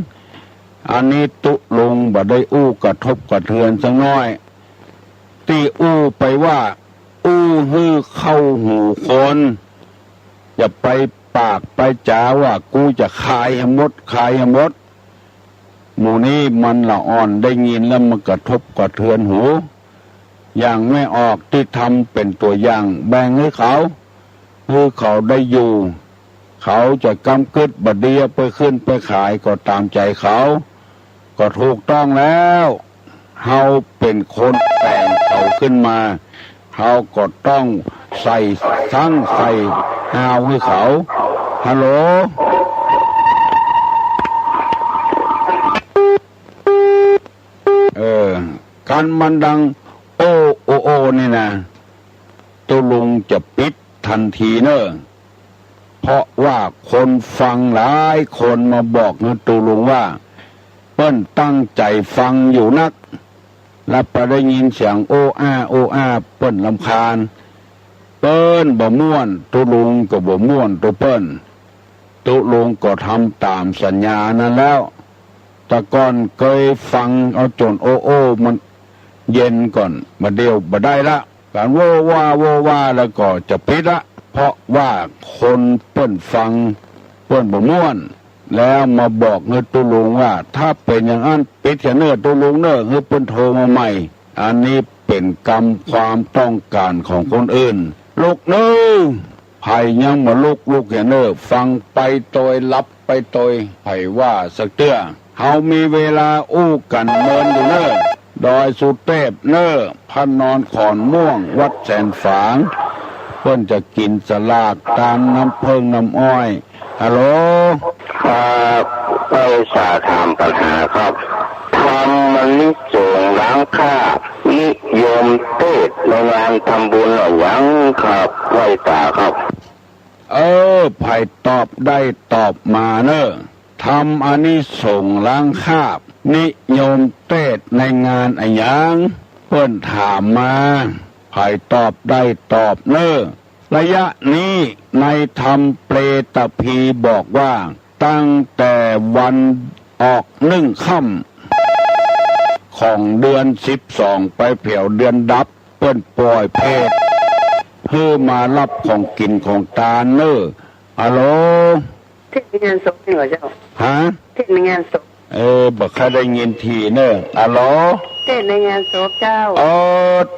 W: อันนี้ตุลุงบ่ได้อู้กระทบกระเทือนสักน้อยตีอู้ไปว่าอู้ฮือเข้าหูคนอย่าไปปากไปจ๋าว่ากูจะขายให้หมดหมู่นี้มันละอ่อนได้ยินแล้วมันกระทบกระเทือนหูอย่างไม่ออกที่ทำเป็นตัวอย่างแบ่งให้เขาคือเขาได้อยู่เขาจะกำกึดบัดเดียไปขึ้นไปขายก็ตามใจเขาก็ถูกต้องแล้วเฮาเป็นคนแต่งเขาขึ้นมาเฮาก็ต้องใส่ฮาวให้เขาฮัลโหลการมันดังโอนี่นะตุลุงจะปิดทันทีเนอะเพราะว่าคนฟังหลายคนมาบอกนะตุลุงว่าเปิ้นตั้งใจฟังอยู่นักแล้วไปได้ยินเสียงโออาเปิ้นรำคาญเปิ้นบ่ม่วนตุลุงก็บ่ม่วนตัวเปิ้นตุลุงก็ทำตามสัญญานั้นแล้วแต่ก่อนเคยฟังเอาจนโอมันเย็นก่อนมาเดียวบ่ได้ละการโวว่าแล้วก็จะปิดละเพราะว่าคนเปิ้นฟังเปิ้นบ่ม่วนแล้วมาบอกเงือตุลุงว่าถ้าเป็นอย่างนั้นปิดแค่เนื้อตุลุงเนื้อเงือเปิ้นโทรมาใหม่อันนี้เป็นกรรมความต้องการของคนอื่นลูกเนื้อไผ่ยังมาลูกแค่เนื้อฟังไปโดยรับไปโดยไผ่ว่าสักเตื้อเฮามีเวลาอู้กันเมินอยู่เนื้อดอยสุเทพเนอพันนอนขอนม่วงวัดแสนฝางเพิ่นจะกินสลากตามน้ำเพิงน้ำอ้อยฮัลโหล
C: ไปสาถามปัญหาครับทำมันนิจงล้างค่านิยมเทศในงานทำบุญหรือยังครับไหว้ตาครับ
W: ไผ่ตอบได้ตอบมาเนอะทำอานิสงส์ล้างคาบนิยมเทศในงานอะไรอย่างเพิ่นถามมาไผ่ตอบได้ตอบเนอะระยะนี้ในธรรมเปรตพีบอกว่าตั้งแต่วันออกค่ำของเดือน12ไปเผียวเดือนดับเปิ้นปล่อยเพศเพื่อมารับของกินของตาเนอะฮัลโหล
C: เทศในงานศพนี่เหรอเจ้า
W: ฮะ
C: เทศในงานศพ
W: บอกใครได้ยินทีเนอะฮัลโหล
C: เทศในงานศพเจ้า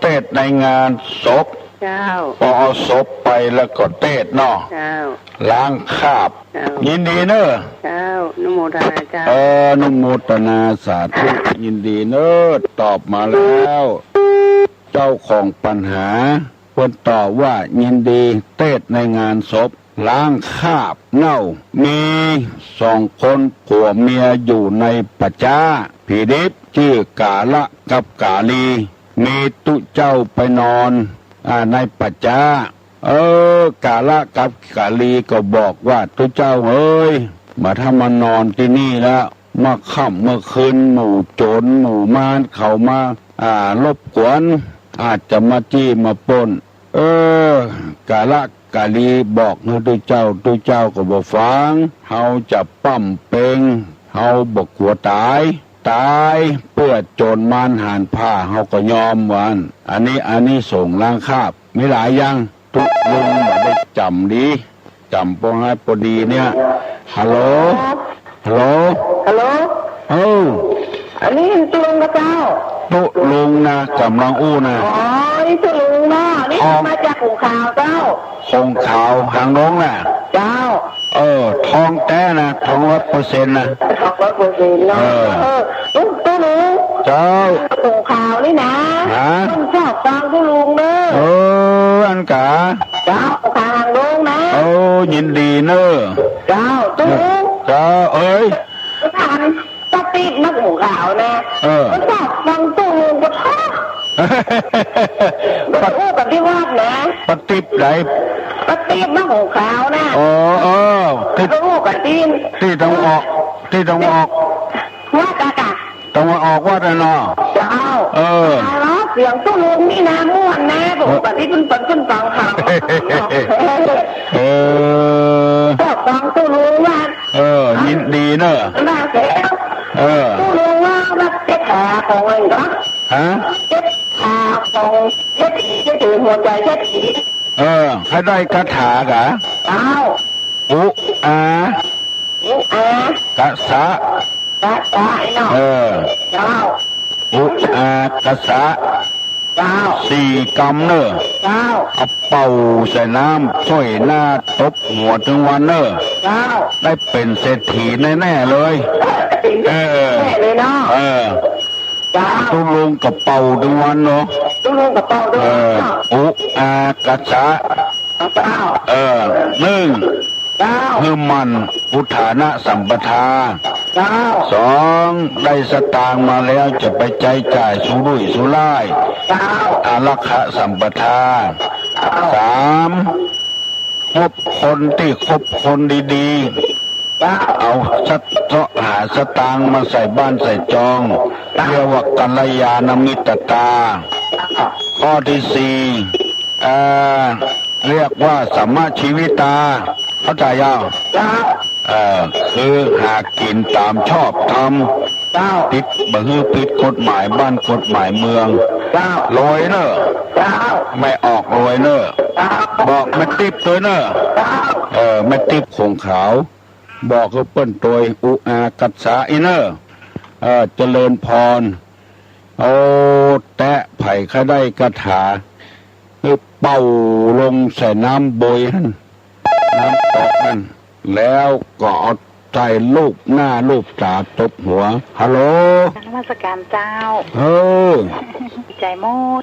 W: เทศในงานศพ
C: เจ้า
W: พอเอาศพไปแล้วก็เทศเนาะ
C: เจ้า
W: ล้างคาบยินดีเนอะ
C: เจ้านุโมทนาเจ้า
W: นุโมทนาสาธุยินดีเนอะตอบมาแล้วเจ้าของปัญหาคนตอบว่ายินดีเทศในงานศพล้างคาบเน่ามี2 คนผัวเมียอยู่ในปัจจาผีดิบชื่อกาละกับกาลีมีตุเจ้าไปนอนในปัจจากาละกับกาลีก็บอกว่าตุเจ้าเอ้ยมาถ้ามานอนที่นี่แล้วมาค่ำเมื่อคืนหมู่โจรหมู่มารเขามารบกวนอาจจะมาจี้มาปล้นกาละกาลีบอกให้ตุเจ้าก็บ่ฟังเฮาจะปั้มเปงเฮาบ่กลัวตายเพื่อโจรมารหานผ้าเฮาก็ยอมวันอันนี้ส่งล้างคาบไม่หลายอย่างทุกลุงบ่ได้จำดีจำพอให้พอดีเนี่ยฮัลโหล
C: อันนี้ตุลุงกับเจ้า
W: ตุลุงนะกำลังอู้นะ
C: อ๋อนี่ตุลุงเนาะนี่มาจากหงขาวเจ้า
W: คงขาวหางน้องน่ะ
C: เจ้า
W: ทองแท้นะทอง100%นะ
C: ทอง100%เนาะตุลุง
W: เจ้า
C: หงขาวนี่นะต้องชอบฟังตุลุงเด้อ
W: อันกะ
C: เจ้าทางลุงนะ
W: ยินดีเนอะ
C: เจ้าตุลุง
W: เจ้า
C: ทานตะติดนักหงขาวนะต้องชอบฟังตุลุงก็ท้อปะอู้กับที่วาดนะ
W: ปะติบไหน
C: ปะติบนักหงขาวนะ
W: ที่
C: อู้กับที่
W: ต้องออก
C: ว่ากะ
W: ต้องออกว่าแต่นอ
C: เจ้าเสียงตุลุงนี่นะม่วนนะผมกับที่ขึ้นฟังข่าวชอบฟังตุลุงว่า
W: ยินดีเนอะ
C: น่าเสียตุลุงว่าเจ็บขาของเองก็เจ็บขาของเจ็บถือหัวใจเจ็บผี
W: ให้ได้คาถากะอุอากะสะ
C: เนาะเจ้า
W: อุอากะสะ4 กำเนอะเอาเป่าใส่น้ำช่วยหน้าตบหัวถึงวันเนอะได้เป็นเศรษฐีแน่ๆเลย
C: เลยเนาะ
W: ตุลุงกับเป่าถึงวันเนาะ
C: ตุลุงกับเป่าด้วย
W: อุอากะสะ1คือมันพุทธานะสัมปทา2ได้สตางค์มาแล้วจะไปใจจ่ายสุรุ่ยสุร่ายอารักขะสัมปทา3คบคนที่คบคนดีๆเอาหาสตางค์มาใส่บ้านใส่จองเรียกว่ากัลยาณมิตรตาข้อที่4เรียกว่าสัมมาชีวิตาเข้าใจยังคือหากินตามชอบธรรมติดบังคับผิดกฎหมายบ้านกฎหมายเมืองรวยเนอะไม่ออกรวยเนอะบอกไม่ติบตัวเนอะไม่ติบคงขาวบอกเขาเปิ้นตัวอุอากัสสะอินเนอร์เจริญพรแตะไผ่ข้าได้กระถาเป่าลงใส่น้ำบยนั่นน้ำตกนั่นแล้วก็เอาใจลูกหน้าลูกตาตบหัวฮัลโหล
F: นมัสการเจ้าดีใจหมด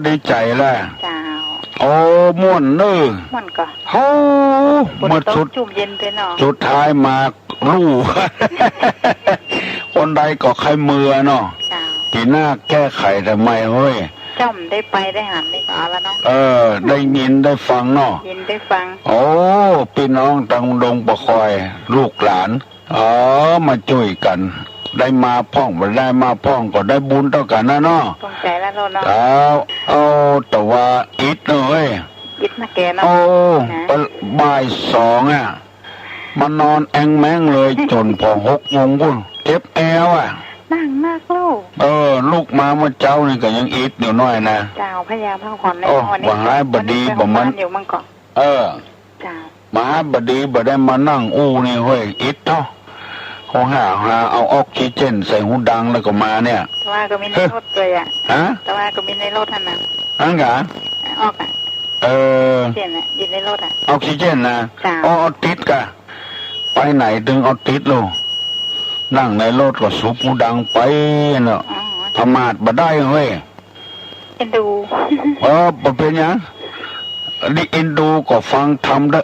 W: ดีใจแหละ
F: เจ้า
W: ม่วนเนอะ
F: ม่วนก็
W: หมดสุด
F: จุ่มเย็นไปเนาะ
W: สุดท้ายมาลู่คนใดก็ใครมือเนาะปีหน้าแก้ไขแต่ไม่เฮ้ย
F: จำได้ไปได้หันได้ก่อนแล้วเนาะ
W: ได้ยินได้ฟังเนาะ
F: ยินได้ฟัง
W: พี่น้องตังดงประคอยลูกหลานมาช่วยกันได้มาพ่องได้มาพ่องก็ได้บุญเท่ากันนะเนาะ
F: ต้องใจแล้วเนา
W: ะแต่ว่าอิดเลย
F: อิดนะแกเนาะ
W: บ่าย2มันนอนแองแมงเลยจนพอ6 โมงพุ่นเจ็บแอว
F: นั่งมากลูก
W: ลูกมาเมื่อเจ้านี่ก็ยังอิดอยู่น้อยนะ
F: เจ้าพยายามพักผ่อนใน
W: วันนี้หายบดีบ่มัน
F: อยู่มังก่อน
W: เจ้ามหาบดีบ่ได้มานั่งอู้นี่เฮ้ยอิดเนาะเขาหาเอาออกซิเจนใส่หูดังแล้วก็มาเนี่ย
F: แต่ว่าก็มีในรถเลยแต่ว่าก็มีในรถท่านนั้น
W: กะ
F: ออกเจนอยู่ในรถ
W: ออกซิเจนนะติดกะไปไหนถึงเอาติดลูกนั่งในรถก็สูบหูดังไปเนาะธรรมาดบ่ได้เว้ย
F: เอ็นดู
W: บ่เป็นยังนี่เอ็นดูก็ฟังทำเด้อ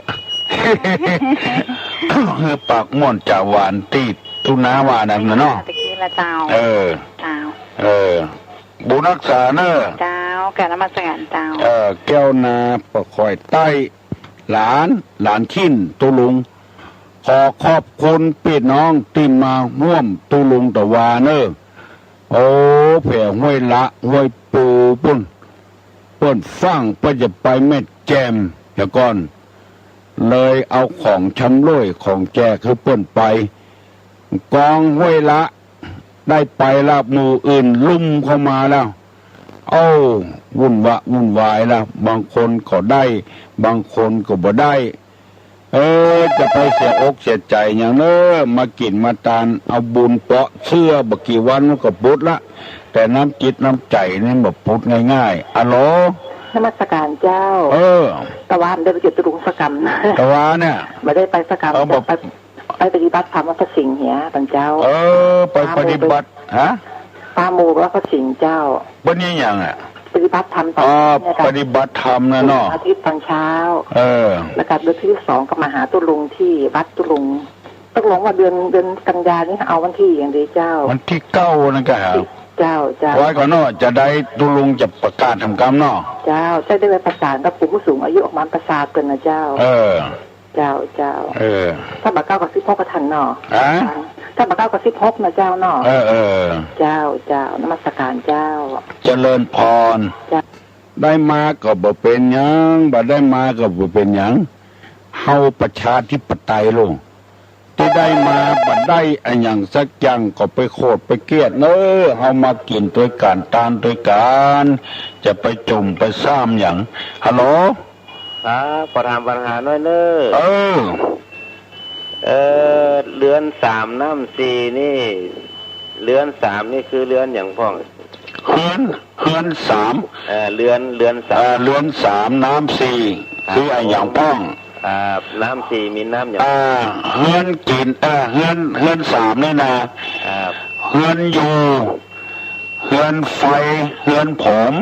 W: ปากม่วนจ่าหวานตีตุนาว่านั่นเนาะ
F: ตะกี้ละเจ้าเจ้า
W: บุญรักษาเนอะ
F: เจ้าแก่นมัสการเจ้า
W: แก้วนาประคอยใต้หลานชิ้นตุลุงขอขอบคุณพี่น้องที่มาร่วมตุลุงตะวาเนอะแผ่ห้วยละห้วยปูปุ่นฟังเพื่อจะไปเม็ดแจมเดี๋ยวก่อนเลยเอาของชำร่วยของแจกคือเปิ้นไปกองห้วยละได้ไปละหมู่อื่นลุ่มเข้ามาแล้ววุ่นวายแล้วบางคนก็ได้บางคนก็บ่ได้ จะไปเสียอกเสียใจอย่างเนอะมากินมาตานเอาบุญเปาะเชื่อบักกี่วันมันก็ปุดละแต่น้ำจิตน้ำใจนี่แบบปุดง่ายๆอะโหล
F: นมัสการเจ้าตะวันได้ไปจุดตุลุงสกรรมนะ
W: ตะวันเนี่ย
F: ไม่ได้ไปสกรรมไปปฏิบัติธรรมวัดพระสิงห์เหียตังเจ้า
W: ไปปฏิบัติฮะ
F: ปาโมวัดพระสิงห์เจ้า
W: วันนี้ยังอ่ะ
F: ปฏิบัติธรรม
W: ปฏิบัติธรรมนะเนาะ
F: อาทิตย์ตอนเช้าแล้วก็เดือนที่2ก็มาหาตุลุงที่วัดตุลุงต้องลงว่าเดือนกันยานี่เอาวันที่อย่างเดียวเจ้า
W: วันที่9นั่นก็ครับ
F: เจ้า
W: ไว้ก่อนเนาะจะได้ตุลุงจะประกาศทำกรรมเนาะ
F: เจ้าจะได้ไปประสานกับผู้สูงอายุออกมาประสาทกันนะเจ้าเจ้าถ้าบักเก้ากับ16ก็ทันเนาะถ้าบักเก้ากับ16นะเจ้าเนาะเจ้านมัสการเจ้า
W: เจริญพรได้มาก็บ่เป็นหยังบ่ได้มาก็บ่เป็นหยังเฮาประชาธิปไตยลงที่ได้มาบ่ได้อันหยังสักอย่างก็ไปโคตรไปเกลียดเนอะเฮามากินด้วยกันตานด้วยกันจะไปจุ่มไปซ้ำหยังฮัลโหล
R: ขอถามปัญหาหน่อยเนอะเรือน3น้ำ4นี่เรือน3นี่คือเรือนอย่างพ่อง
W: เฮือน3
R: เรือน3
W: เรือน3น้ำ4คือไอ้อย่างพ้อง
R: น้ำ4มีน้ำอย่าง
W: เฮือนกินเฮือน3นี่นะเฮือนอยู่เฮือนไฟเฮือนผม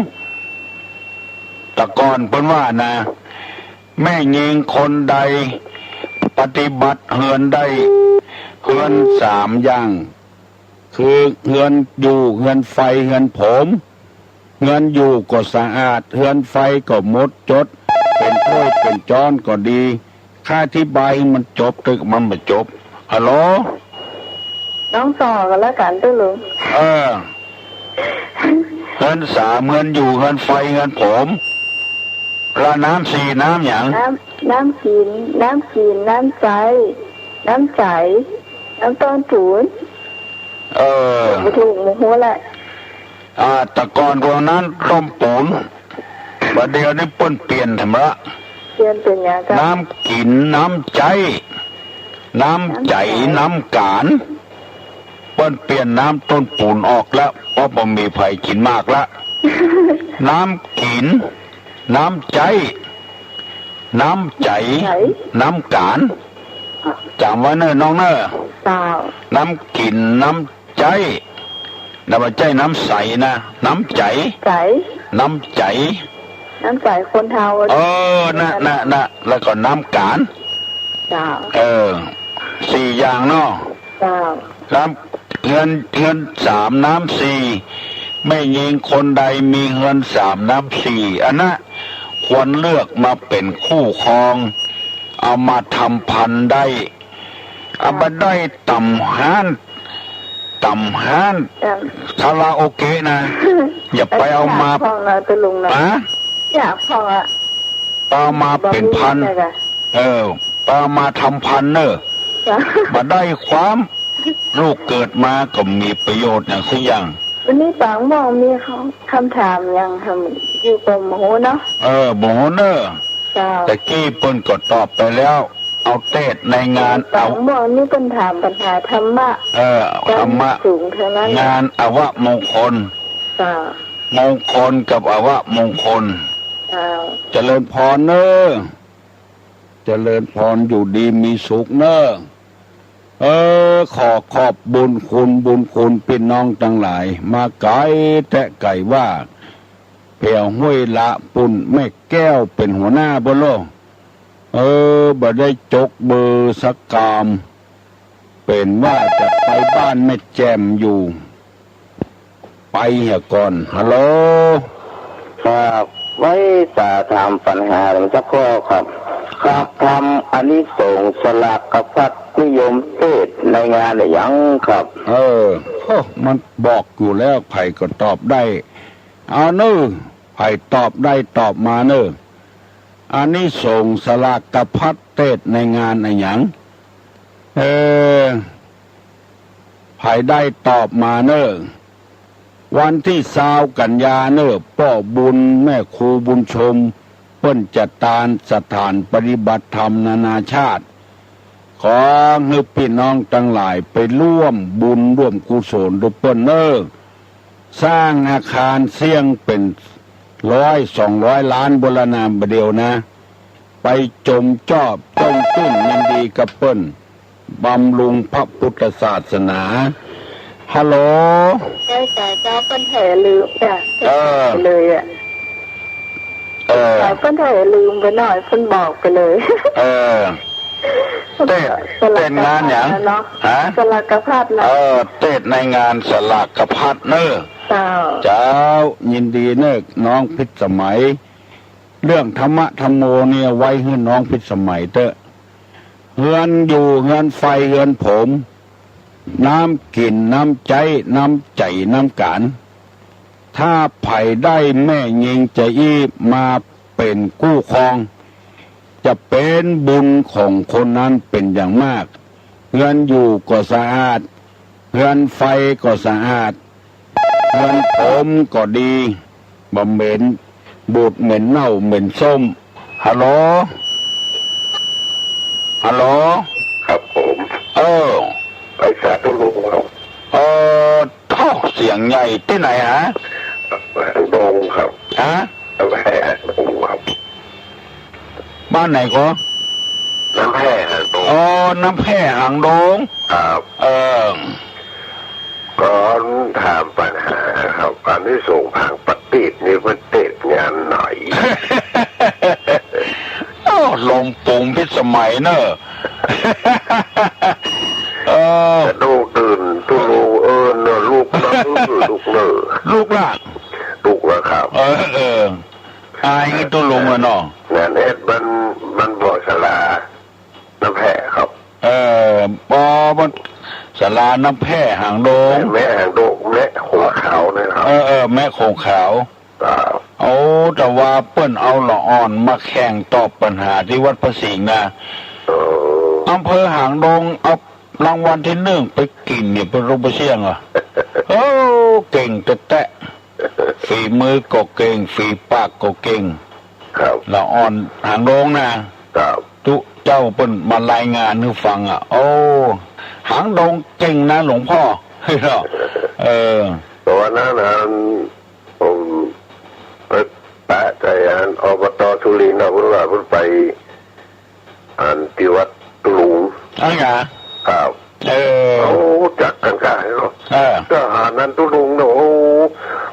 W: ตะกอนเพิ่นว่านะแม่ยิงคนใดปฏิบัติเฮือนได้เฮือน3อย่างคือเฮือนอยู่เฮือนไฟเฮือนผมเฮือนอยู่ก็สะอาดเฮือนไฟก็หมดจดเป็นถ้วยเป็นจานก็ดีค่าอธิบายมันจบตึกมันไม่จบฮัลโหล
F: น้องต่อกันแล้วกันตึ้งลุง
W: เฮือน3เฮือนอยู่เฮือนไฟเฮือนผมแล้วน้ำ4น้ำอย่าง
F: น้ำกินน้ำใสน้ำต้นจูนไม่ถูกหัวแหละ
W: ตะกอนกว่านั้นต้มปูนบัดเดียวนี้เปลี่ยนทำละ
F: เปลี่ยนเป็นยังไง
W: น้ำกินน้ำใจน้ำกานเปลี่ยนน้ำต้นปูนออกแล้วเพราะมันมีไผ่กินมากละน้ำกินน้ำใจน้ำกานจำไว้เนอะน้องเนอะน้ำกินน้ำใจน้ำใจน้ำใสนะน้ำใจน้ำใจ
F: คนเทา
W: นะแล้วก็น้ำกาน4อย่างเนาะน้ำเฮือน3น้ำ4ไม่ยิงคนใดมีเฮือน3น้ำ4อันนั้นควรเลือกมาเป็นคู่ครองเอามาทำพันธุ์ได้เอามาได้ต่ำห้านคาราโอเกะนะอย่าไปเอามา
F: อยากพอ
W: เอามาเป็นพันเอามาทำพันเนอะมาได้ความลูกเกิดมาก็มีประโยชน์อย่างสิอย่าง
F: วันนี้ปังมองมีเขาคำถามยังทำอยู่กับหมูเนาะ
W: หมูเนอะแต่กี้เปิ้นก็ตอบไปแล้วเอาเทศในงาน
F: ปังมองนี่เป็นถามปัญหาธรรมะ
W: ธรรมะ
F: สูงเท่านั้น
W: งานอวมงคลมงคลกับอวมงคลเจริญพรเนอะเจริญพรอยู่ดีมีสุขเนอะขอบบุญคุณพี่น้องทั้งหลายมาไก่แตะไก่ว่าเปี่ยวห้วยละปุ่นแม่แก้วเป็นหัวหน้าบ่โลบ่ได้จกเบอร์สักกามเป็นว่าจะไปบ้านแม่แจมอยู่ไปเหี่ยก่อนฮัลโหล
R: ครับไว้ตาถามปัญหาสักข้อครับทำอันนี้ส่งสลากกับพัดนิยมเทศในงานอะไรยังครับ
W: มันบอกอยู่แล้วไผ่ก็ตอบได้เอาเนอะไผ่ตอบได้ตอบมาเนอะอันนี้ส่งสลากกับพัดเทศในงานอะไรยังไผ่ได้ตอบมาเนอะวันที่20 กันยาเนอะพ่อบุญแม่ครูบุญชม เปิ้นจัดการสถานปฏิบัติธรรมนานาชาติขอให้พี่น้องทั้งหลายไปร่วมบุญร่วมกุศลด้วยเปิ้นสร้างอาคารเสี่ยงเป็น100-200 ล้านบรณาเดียวนะไปจมจอบต้นตุ้นยินดีกับเปิ้นบำรุงพระพุทธศาสนาฮัลโหล
F: ใช่แต่เจ้าเปิ้นแห่ลืมจ้ะเลยอ่ะเปิ้นแห่ลืมไปหน่อยเปิ้นบอกไปเลย
W: เต้นงานอย่างฮะ
F: สลากพัดนะ
W: เต้นในงานสลากพัดเจ้ายินดีน้องพิษสมัยเรื่องธรรมะธรรมโมเนี่ยไว้ให้น้องพิษสมัยเเฮือนอยู่เฮือนไฟเฮือนผมน้ำกินน้ำใจน้ำใจน้ำกันถ้าไผ่ได้แม่ยิงจะอี้มาเป็นกู้ครองจะเป็นบุญของคนนั้นเป็นอย่างมากเฮือนอยู่ก็สะอาดเฮือนไฟก็สะอาดเฮือนผมก็ดีบำเหม็นบูดเหม็นเน่าเหม็นส้มฮัลโหล
U: ครับผมไปสาธุลุงครับ
W: ท่อเสียงใหญ่ที่ไหนฮะ
U: ดงครับแพร่ดงครับ
W: บ้านไหนก็
U: น้ำแพร่หางดง
W: น้ำแพร่หางดง
U: ครับก็ถามปัญหาครับการที่ส่งทางปฏิทินนี่มันติดงานไหน
W: ลมปุ่มพิษสมัยเนอะ
U: ลูกตื่นตุลูลูกละ
W: ลูกละ
U: ครับ
W: อายงี้ตุลุงอะเนาะ
U: งานมันบ่อสลาน้ำแพร่ครับ
W: มันสลาน้ำแพร่หางดง
U: แม่หางดงแม่โขงขาวนะครับ
W: แม่โขงขาวแต่ว่าเปิ้นเอาละอ่อนมาแข่งตอบปัญหาที่วัดพระสิงห์นะอำเภอหางดงเอารางวัลที่1ไปกินเนี่ยเป็นรูปเสียงอ่ะเก่งแต่ฝีมือก็เก่งฝีปากก็เก่งละอ่อนหางดงนะตุเจ้าเปิ้นมารายงานให้ฟังอ่ะหางดงเก่งนะหลวงพ่อ
U: ตัวนั้นผมแปะใจอบต.สุรินทร์พูดว่าพูดไปที่วัดตุลุงครับจักกันกันเนาะก็หานั้นตุลุงเนาะ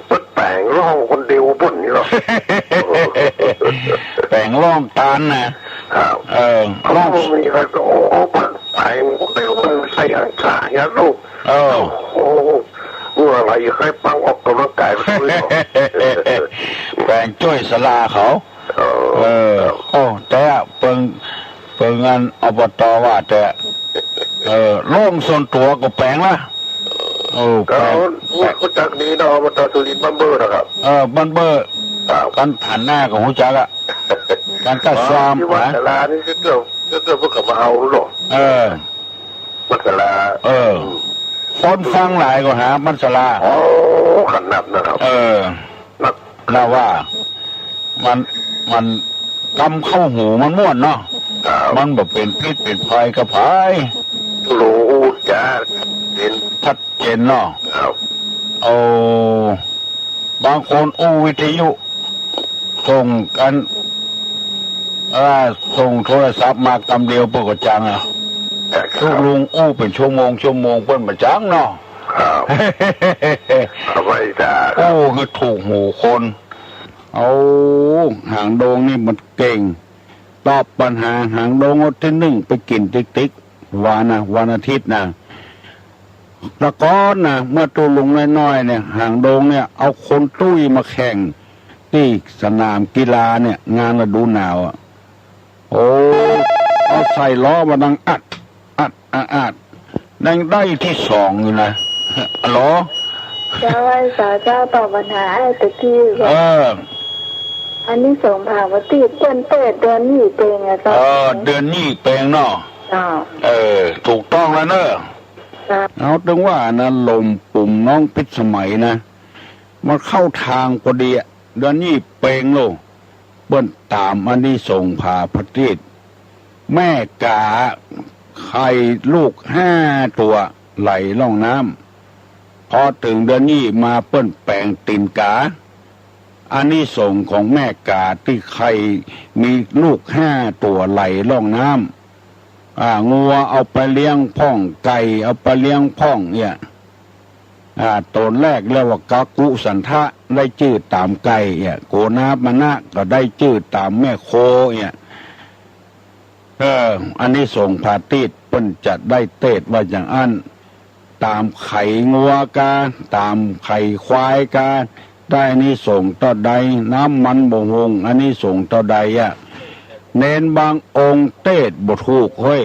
U: ปัดแปลงร่องคนเดียวปุ่นนี่หรอ
W: แปลงร่องตานนะครับ
U: ร่องมีใครก็ปัดแปลงคนเดียวมันใส่อังกาอย่างลูกอะไรให้ปังออกกำลังกาย
W: แปลงจ้อยสลาเขาแต่เปิงงานอบต.ว่าแต่โล่งส่วนตัวก็แปลงละ
U: ก็คนจากนี้เนาะอบต.สุรินทร์บันเบอร์นะครับ
W: บันเบอร์กันผ่านหน้าของหัวใจละการกัดซ้อม
U: ที่วัดสลานี่ก็เกิดพวกกับมาเอาหรอวัดสลา
W: คนฟังหลายก็หามัสลา
U: ขนาดนะครับ
W: น่าว่ามันกำเข้าหูมันม่วนเนาะมันแบบเป็นพิษเป็นภัยกับภัย
U: รู้จ้า
W: ชัดเจนเนาะบางคนวิทยุส่งกันส่งโทรศัพท์มากำเดียวปกจังทุกลุงเป็นชั่วโมงเพิ่นประจังเนาะ
U: ไม่จ้า
W: คือถูกหูคนหางดงนี่มันเก่งตอบปัญหาหางดงที่1ไปกินติ๊กวันอาทิตย์นะแล้วก็เมื่อตัวลุงน้อยๆเนี่ยหางดงเนี่ยเอาคนตุ้ยมาแข่งที่สนามกีฬาเนี่ยงานฤดูหนาวเอาใส่ล้อมาดังอัดดังได้ที่2อยู่นะหรอ
F: เจ้าไอ้สาวเจ้าตอบปัญหาไอ้ตะกี้อันนี้ส่งผ่านว่าติดเดือนนี้เปงอะจ้า
W: เดือนนี้เปงเนาะถูกต้องแล้วเนอะเอาถึงว่านะลมปุ่มน้องพิษสมัยนะมันเข้าทางพอดีเดือนนี้เปงโล เปิ้นตามอันนี้ส่งผ่าพระติดแม่กาไข่ลูก5 ตัวไหลล่องน้ำพอถึงเดือนนี้มาเปิ้นแปลงตีนกาอันนี้ส่งของแม่กาที่ไข่มีลูก5 ตัวไหลล่องน้ำงัวเอาไปเลี้ยงพ่องไก่เอาไปเลี้ยงพ่องเนี่ยตนแรกเรียกว่ากากุสันทะได้ชื่อตามไก่เนี่ยโกนาบมนะก็ได้ชื่อตามแม่โคเนี่ยอันนี้ส่งพาติดเปิ้นจะได้เตดว่าอย่างอันตามไข่งัวกาตามไข่ควายกาได้นี่ส่งต่อใดน้ำมันบ่หงอันนี้ส่งต่อใดเน้นบางองค์เตดบ่ถูกเฮ้ย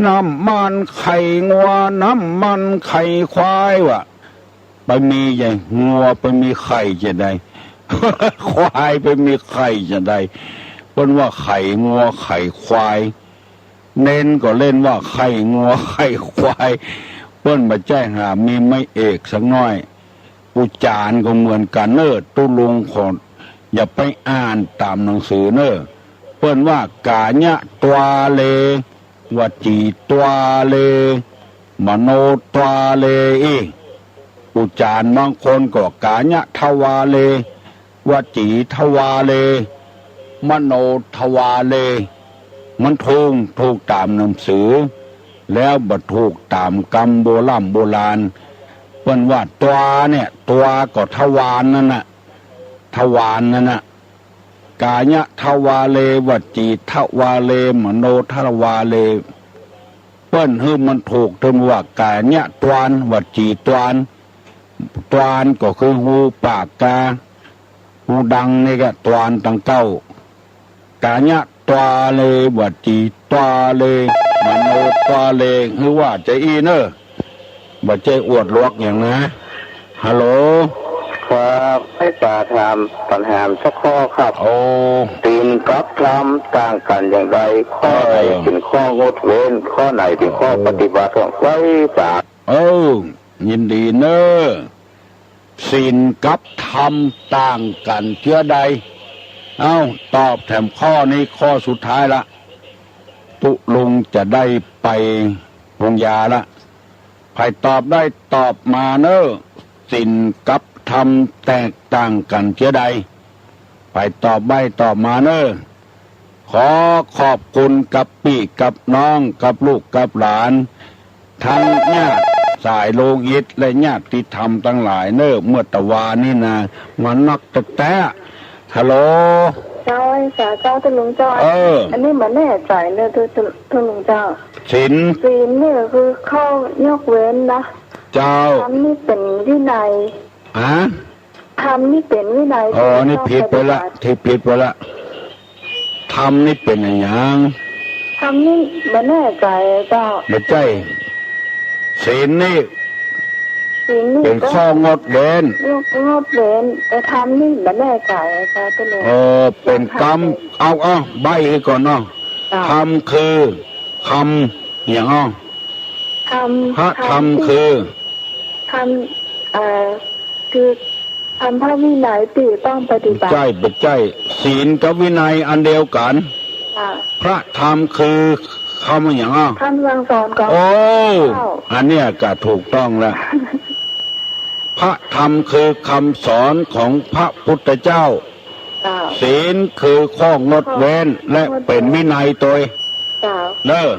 W: น้ำมันไข่งัวน้ำมันไข่ควายวะไปมีอย่างงัวไปมีไข่จะได้ ควายไปมีไข่จะได้เพิ่นว่าไข่งัวไข่ควายเน้นก็เล่นว่าไข่งัวไข่ควายเพิ่นมาแจ้งหามีไม่เอกสักน้อยอุจารก็เหมือนกันเนอตุลุงขออย่าไปอ่านตามหนังสือเนอเพิ่นว่ากาญะตัวเลวจีตัวเลมโนตัวเลอุจารบางคนก็กาญะทวาเลวจีทวาเลมโนทวาเลมันถูกตามหนังสือแล้วบ่ถูกตามกรรมโบราณเพิ่นว่าตัวเนี่ยตัวก็ทวารนั่นน่ะทวารนั่นน่ะกาญะทวาเลวจีทวาเลมโนทวาเลเปิ้นคือมันถูกถึงว่ากาญะตวานวจีตวานก็คือหูปากกาหูดังนี่ก็ตวานตั้งเก้ากาญะตวาเลวจีตวาเลมโนตวาเลคือว่าใจอีเนอบ่ใจอวดลวกอย่างนะฮัลโหล
U: ครับให้ป่าถามปัญหาสักข้อครับ
W: โอ้
U: ตีนกับธรรมต่างกันอย่างไรข้อไหนเป็นข้องดเว้นข้อไหนเป็นข้อปฏิบัติของไว้ป่า
W: ยินดีเนอศีลกับธรรมต่างกันเชื่อใดตอบแถมข้อนี้ข้อสุดท้ายละตุลุงจะได้ไปโรงยาละใครตอบได้ตอบมาเนอศีลกับธรรมแตกต่างกันเชื่อใดไปตอบใบตอบมาเนอขอขอบคุณกับพี่กับน้องกับลูกกับหลานทั้งญาติสายโลหิตและญาติธรรมทั้งหลายเนอเมื่อตะวานี่นะมันนักแต่ฮัลโหล
F: เจ้าไอ้สาเจ้าตุลุงเจ้าอันนี้มันแน่ใจเนอะตุลุงเจ้า
W: ศีล
F: นี่คือข้อยกเว้นนะ
W: เจ้า
F: ธรรมนี่เป็นวินัยธรรมนี่เป็นวินัย
W: นี่ผิดไปละที่ผิดไปละธรรมนี่เป็นอย่าง
F: ธรรมนี่มันแน่ใจเจ้า
W: ไม่ใช่ศีลนี่เป็นข้องดเว้น
F: งดเว้นแต่ธรรมนี่มันแน่ใจเจ้าตุลุง
W: เป็นกรรมเอาใบให้ก่อนเนาะธรรมคือคำอย่างพระธรรมคือ
F: ธรรมคือธรรมพระวินัยที่ต้องปฏิบัติ
W: ใช่เป็นใช่ศีลกับวินัยอันเดียวกันพระธรรมคือคำอย่าง
F: คำสั่งสอนของ
W: อันเนี้ยก็ถูกต้องแล้วพระธรรมคือคำสอนของพระพุทธเจ้าศีลคือข้องดเว้นและเป็นวินัยตัวเลิก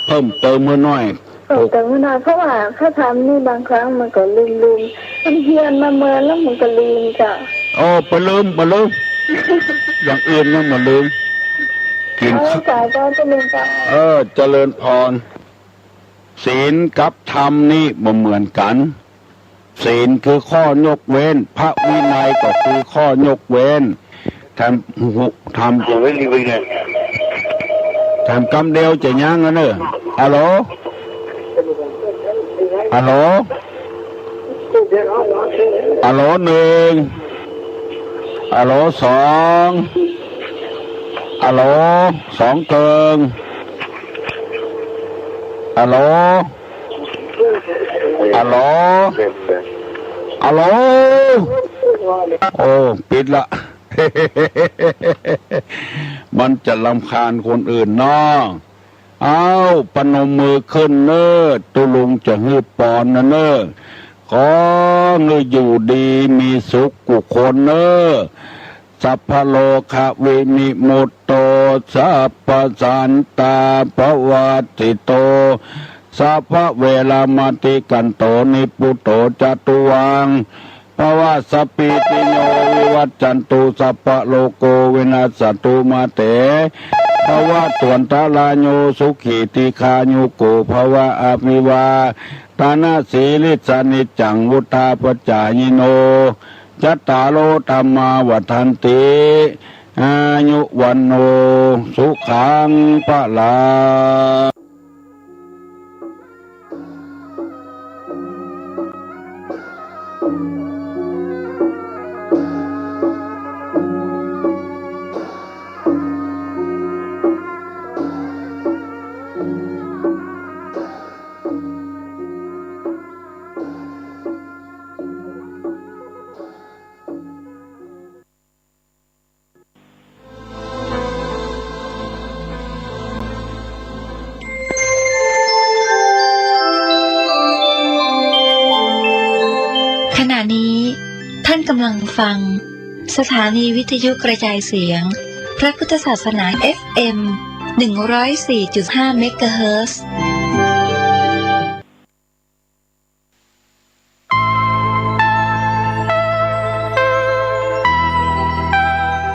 W: เพิ่มเติมเมื่อน้อย
F: แต่เมื่อนานเพราะว่าถ้าทำนี่บางครั้งมันก็ลืมมันเฮียนมาเมื่อแล้วมันก็ลืมจ้ะ
W: ไปลืมอย่างอื่นยังมาลืมกิน
F: ข้าวจ่ายก็จะลืมจ้ะ
W: เจริญพรศีลกับธรรมนี่บ่เหมือนกันศีลคือข้อยกเว้นพระวินัยก็คือข้อยกเว้นทำกรรมเดียวจะยั้งกันเนอะฮัลโหล1ฮัลโหล2ฮัลโหล2เกิงฮัลโหลโอ้ปิดละ มันจะรำคาญคนอื่นเนาะเอาปนมมือขึ้นเนอตุลุงจะฮือปอนนะเนอขอเงยอยู่ดีมีสุขกุคนเนอสัพพโลกเวมิมุตโตสัพพสันตาภวัตติโตสัพพเวลามติกันโตนิปุตโตจตุวังภวะสปิติโยวิวัจจันตุสัพพโลโกวินาศตุมาเตภวะตวนตาลาโยสุขีติคาโยโกภวะอภิวาตานาสีลิสานิจังวุธาปจายิโนจัตตาโลธรรมาวัฏันติอายุวันโนสุขังพลา
S: ขณะนี้ท่านกำลังฟังสถานีวิทยุกระจายเสียงพระพุทธศาสนา FM 104.5 เมกะเฮิรตซ์